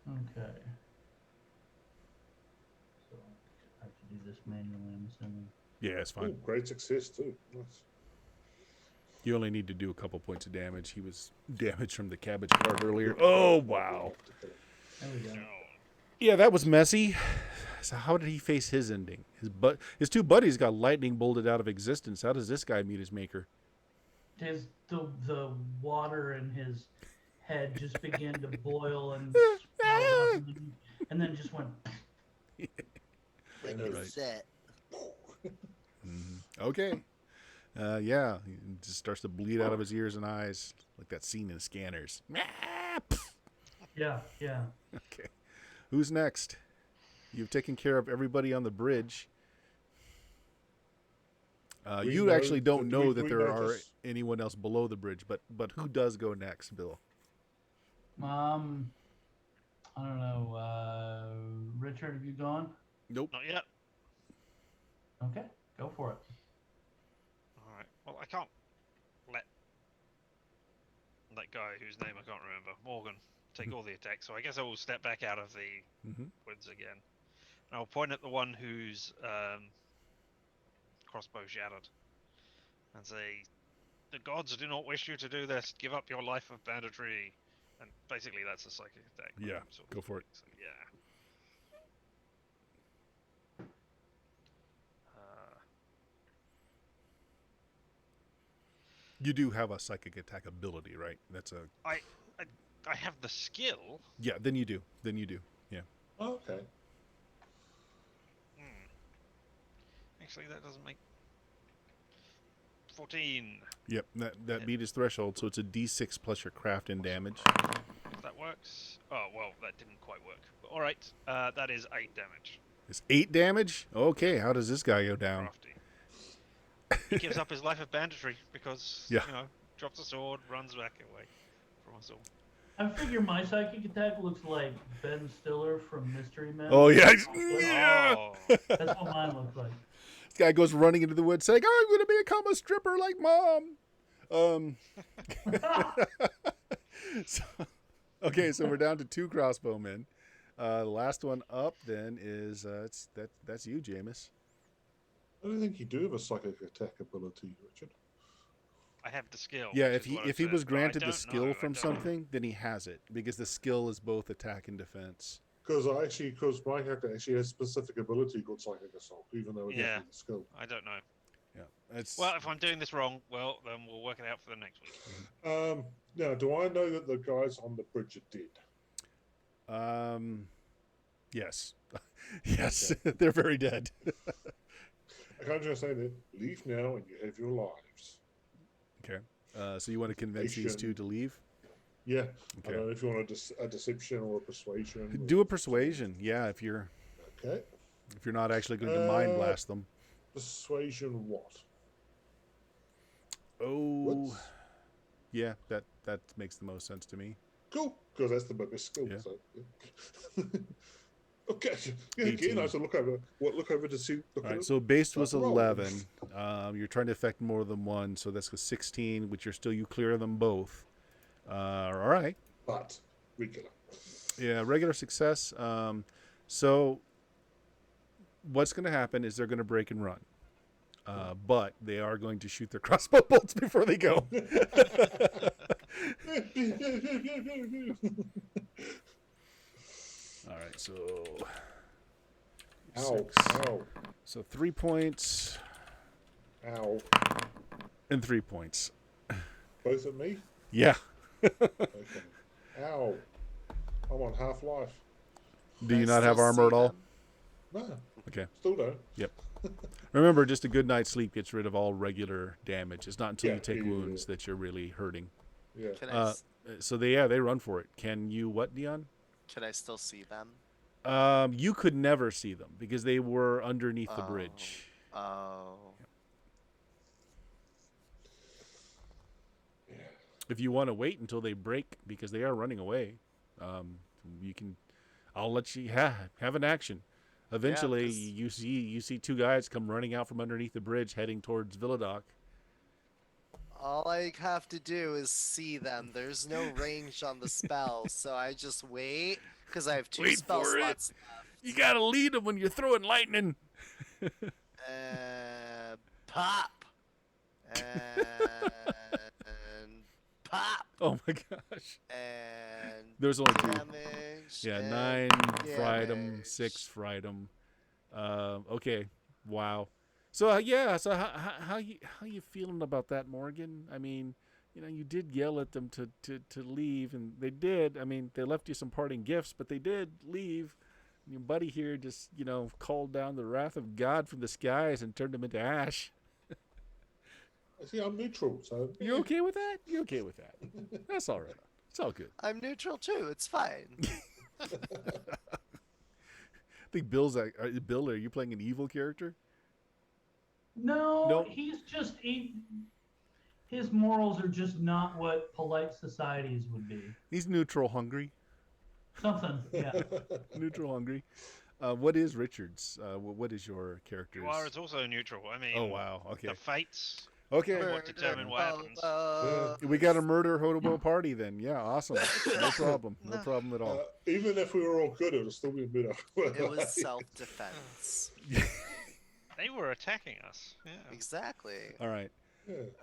Okay. So I have to do this manually, I'm assuming. Yeah, it's Oh, fine. great success too. Nice. You only need to do a couple points of damage. He was damaged from the cabbage part earlier. Oh, wow. There we go. No. Yeah, that was messy. So how did he face his ending? His two buddies got lightning bolted out of existence. How does this guy meet his maker? The water in his head just began to boil and swell up and then just went. Like Right. a set. Okay. Yeah, he just starts to bleed out of his ears and eyes, like that scene in Scanners. Yeah. Okay. Who's next? You've taken care of everybody on the bridge. We You know- actually don't do we- know do that we there are notice- anyone else below the bridge, but who does go next, Bill? I don't know. Richard, have you gone? Nope. Not yet. Okay, go for it. Alright. Well, I can't let that guy whose name I can't remember, Morgan, take all the attacks, so I guess I will step back out of the Mm-hmm. woods again. And I'll point at the one whose crossbow shattered and say, The gods do not wish you to do this. Give up your life of banditry. And basically, that's a psychic attack. Yeah, sort of go for it. thing, So, yeah. You do have a psychic attack ability, right? That's a I have the skill. yeah. Then you do. Then you do. Yeah. Oh, okay. Actually, that doesn't make 14. Yep. That beat his threshold, so it's a D6 plus your craft and damage. If that works. Oh well, that didn't quite work. But, all right, that is 8 damage. It's 8 damage. Okay. How does this guy go down? Crafty. He gives up his life of banditry because Yeah. drops a sword, runs back away from us all. I figure my psychic attack looks like Ben Stiller from Mystery Men. Oh yeah. Oh, That's what mine looks like. This guy goes running into the woods saying, "I'm going to become a stripper like Mom." So we're down to 2 crossbowmen. The last one up then is that's you, Jameis. I don't think you do have a psychic attack ability, Richard. I have the skill. Yeah, which is what if I he was said, but I granted the don't skill know, from I don't know. something, then he has it because the skill is both attack and defense. Because my character actually has specific ability called psychic assault, even though it Yeah. doesn't the skill. I don't know. Yeah, it's Well, if I'm doing this wrong, well, then we'll work it out for the next week. Now, do I know that the guys on the bridge are dead? Yes, yes, they're very dead. I can't just say that. Leave now, and you have your lives. Okay, so you want to convince these two to leave? Yeah. I Okay. don't know if you want a deception or a persuasion. Do a persuasion, yeah. If you're Okay. not actually going to mind blast them. Persuasion what? Oh, What's... yeah, that makes the most sense to me. Cool, because that's the biggest skill. Yeah. So. Okay. Yeah, 18. again, I have to look over to see. All right, so base was Roll. 11. You're trying to affect more than one, so that's a 16, which you clear them both. All right. But regular. Yeah, regular success. So what's going to happen is they're going to break and run. But they are going to shoot their crossbow bolts before they go. All right, so Ow! 6. Ow! So 3 points Ow! and 3 points. Both of me. Yeah. Okay. Ow! I'm on half life. Do you I not have still armor see at all? them. No, Okay. still don't. Yep. Remember, just a good night's sleep gets rid of all regular damage. It's not until you Yeah, take yeah. wounds that you're really hurting. Yeah. Can I, So they run for it. Can you what, Dion? can I still see them? You could never see them because they were underneath the Oh. bridge. Oh. If you want to wait until they break because they are running away, you can. I'll let you have an action. Eventually, 'cause- you see 2 guys come running out from underneath the bridge, heading towards Villadoc. All I have to do is see them. There's no range on the spell, so I just wait because I have 2 Wait spell for it. slots You gotta lead them when you're throwing lightning. left. Pop. And pop. Oh my gosh! And There's only 2. damage. Yeah, and 9 fried them, damage. 6 fried them. Okay, wow. So so how you feeling about that, Morgan? I mean, you did yell at them to leave, and they did. I mean, they left you some parting gifts, but they did leave. Your buddy here just called down the wrath of God from the skies and turned them into ash. See, I'm neutral, so You okay with that? You okay with that? That's all right. It's all good. I'm neutral too. It's fine. I think Bill's like, Bill, are you playing an evil character? No, No. he's just his morals are just not what polite societies would be. He's neutral hungry. Something, yeah. Neutral hungry. What is Richard's? What is your character's? You are. It's also neutral. I mean. Oh wow. Okay. The fates. Okay. What determine what happens. We got a murder hobo party then. Yeah, awesome. No problem. No problem at all. even if we were all good, it would still be a bit. It was self-defense. They were attacking us. Yeah. Exactly. All right.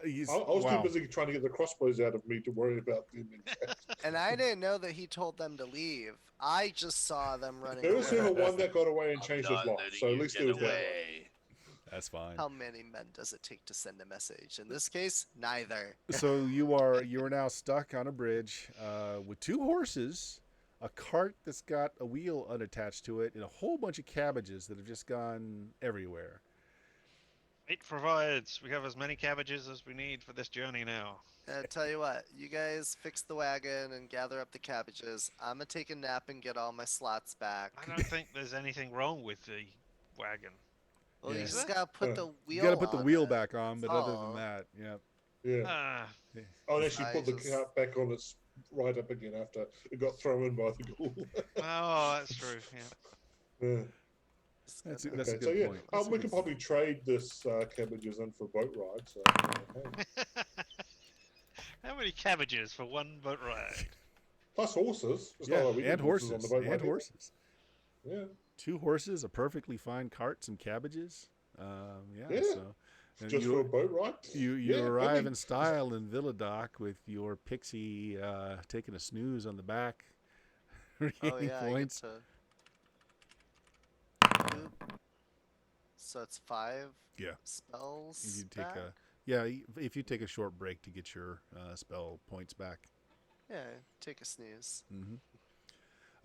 He's, I was too wow. busy trying to get the crossbows out of me to worry about them. In chat. And I didn't know that he told them to leave. I just saw them running There was away. never one that got away and I'm changed his not life, letting so at you least get there was that one. away. That's fine. How many men does it take to send a message? In this case, neither. So you are now stuck on a bridge with 2 horses, a cart that's got a wheel unattached to it, and a whole bunch of cabbages that have just gone everywhere. It provides. We have as many cabbages as we need for this journey now. Tell you what, you guys fix the wagon and gather up the cabbages. I'm gonna take a nap and get all my slots back. I don't think there's anything wrong with the wagon. Well, Yeah. you just gotta put the wheel. You got to put the on wheel it. back on, but other all. than that, yeah. Yeah. Ah, Oh, and actually I put the just- cart back on its right up again after it got thrown in by the ghoul. oh, that's true. Yeah. Yeah. Just That's gonna- That's a Okay, good so yeah, point. That's a we good could probably trade this cabbages in for boat ride. So, hey. How many cabbages for one boat ride? Plus horses. It's Yeah, not like we and did horses on horses. the boat And ride either. horses. Yeah. 2 horses, a perfectly fine cart, some cabbages. Yeah. Yeah. So and Just for a boat ride. you Yeah, arrive really. in style in Villadoc with your pixie taking a snooze on the back, Oh regaining yeah, points. I get to. Boop. So it's 5 Yeah. spells. If you take back? if you take a short break to get your spell points back. Yeah, take a snooze. Mm-hmm.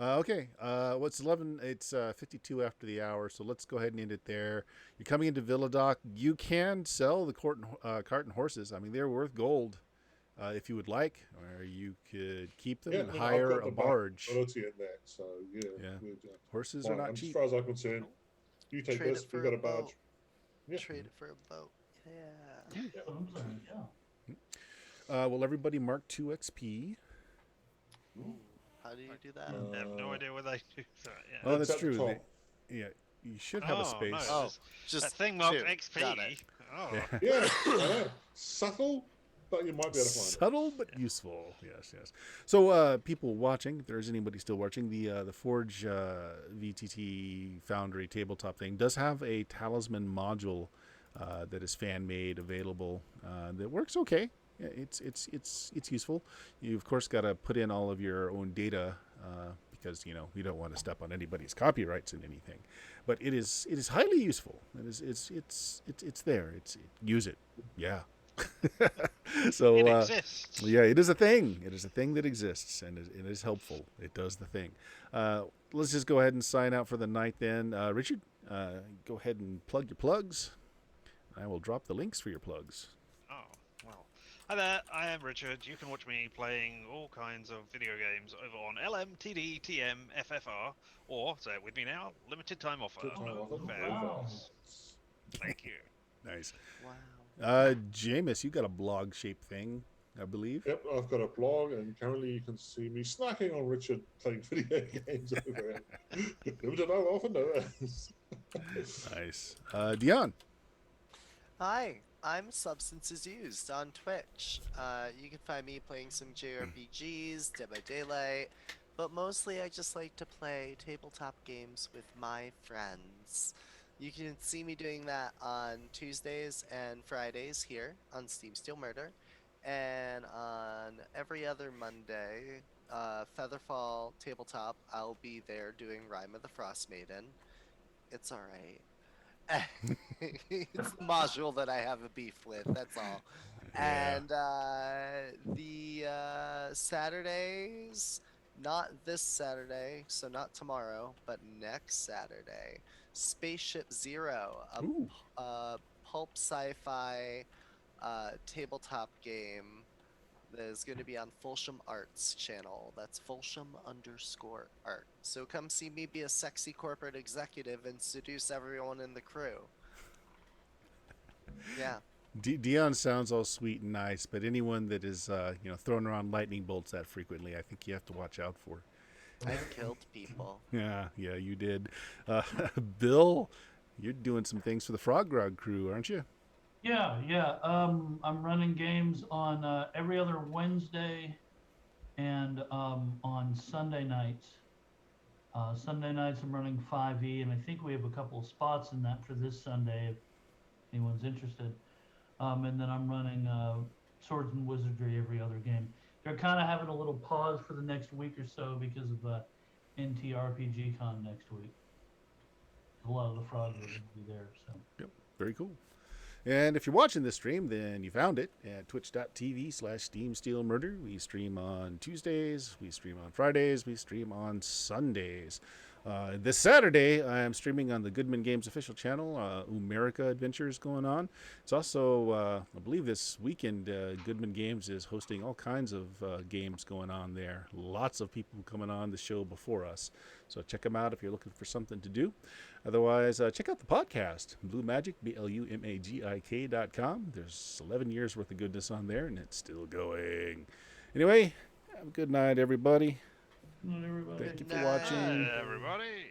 Okay. What's 11? It's 52 after the hour, so let's go ahead and end it there. You're coming into Villadoc. You can sell the cart and horses. I mean, they're worth gold if you would like, or you could keep them Yeah, and I've hire got a the barge. ability in that. So yeah. Yeah. we'd, Horses fine. are not As cheap. far as I'm concerned, you take Trade this. it We've for got a barge. boat. Yeah. Trade it for a boat. Yeah. That's what I'm saying, yeah. Well, everybody mark 2 XP. How do you do that? I have no idea what they do. So, yeah. Oh, It's that's at the true. top. Yeah, you should have a space. No, Oh, there's just that thing marked 2. XP. Got it. Oh, Yeah. Yeah, I know. Subtle, but you might be able to find it. Subtle but useful. Yes, yes. So, people watching, if there's anybody still watching, the Forge VTT Foundry tabletop thing does have a talisman module that is fan made available that works okay. Yeah, it's useful. You of course got to put in all of your own data because you don't want to step on anybody's copyrights in anything. But it is highly useful. It's there. Use it. Yeah. So it exists. yeah, it is a thing. It is a thing that exists, and it is helpful. It does the thing. Let's just go ahead and sign out for the night then. Richard, go ahead and plug your plugs. I will drop the links for your plugs. Oh, well. Hi there, I am Richard. You can watch me playing all kinds of video games over on LMTDTMFFR, or, say it with me now, limited time offer. Good time offer. Fabulous. Thank you. Nice. Wow. Jameis, you got a blog shape thing, I believe. Yep, I've got a blog, and currently you can see me snarking on Richard playing video games over there. Limited time offer, no. Nice. Dion. Hi, I'm Substances Used on Twitch. You can find me playing some JRPGs, Dead by Daylight, but mostly I just like to play tabletop games with my friends. You can see me doing that on Tuesdays and Fridays here on Steam Steel Murder, and on every other Monday, Featherfall Tabletop, I'll be there doing Rime of the Frost Maiden. It's alright. It's the module that I have a beef with, that's all. Yeah. And the Saturdays, not this Saturday, so not tomorrow, but next Saturday, Spaceship Zero, Ooh. a pulp sci-fi tabletop game that is going to be on Fulsham Arts channel. That's Fulsham_art. So come see me be a sexy corporate executive and seduce everyone in the crew. Yeah. Dion sounds all sweet and nice, but anyone that is throwing around lightning bolts that frequently, I think you have to watch out for. I've killed people. Yeah, you did. Bill, you're doing some things for the Frog Grog crew, aren't you? Yeah. I'm running games on every other Wednesday and on Sunday nights. Sunday nights I'm running 5e, and I think we have a couple of spots in that for this Sunday if anyone's interested. And then I'm running Swords and Wizardry every other game. They're kind of having a little pause for the next week or so because of NTRPG Con next week. A lot of the frogs are going to be there. So. Yep, very cool. And if you're watching this stream, then you found it at twitch.tv/SteamSteelMurder. We stream on Tuesdays, we stream on Fridays, we stream on Sundays. This Saturday, I am streaming on the Goodman Games official channel. Umerica Adventures going on. It's also, I believe this weekend, Goodman Games is hosting all kinds of games going on there. Lots of people coming on the show before us. So check them out if you're looking for something to do. Otherwise, check out the podcast, Blue Magic, BLUMAGIK.com. There's 11 years worth of goodness on there, and it's still going. Anyway, have a good night, everybody. Not everybody. Thank you Good for watching. night. Everybody.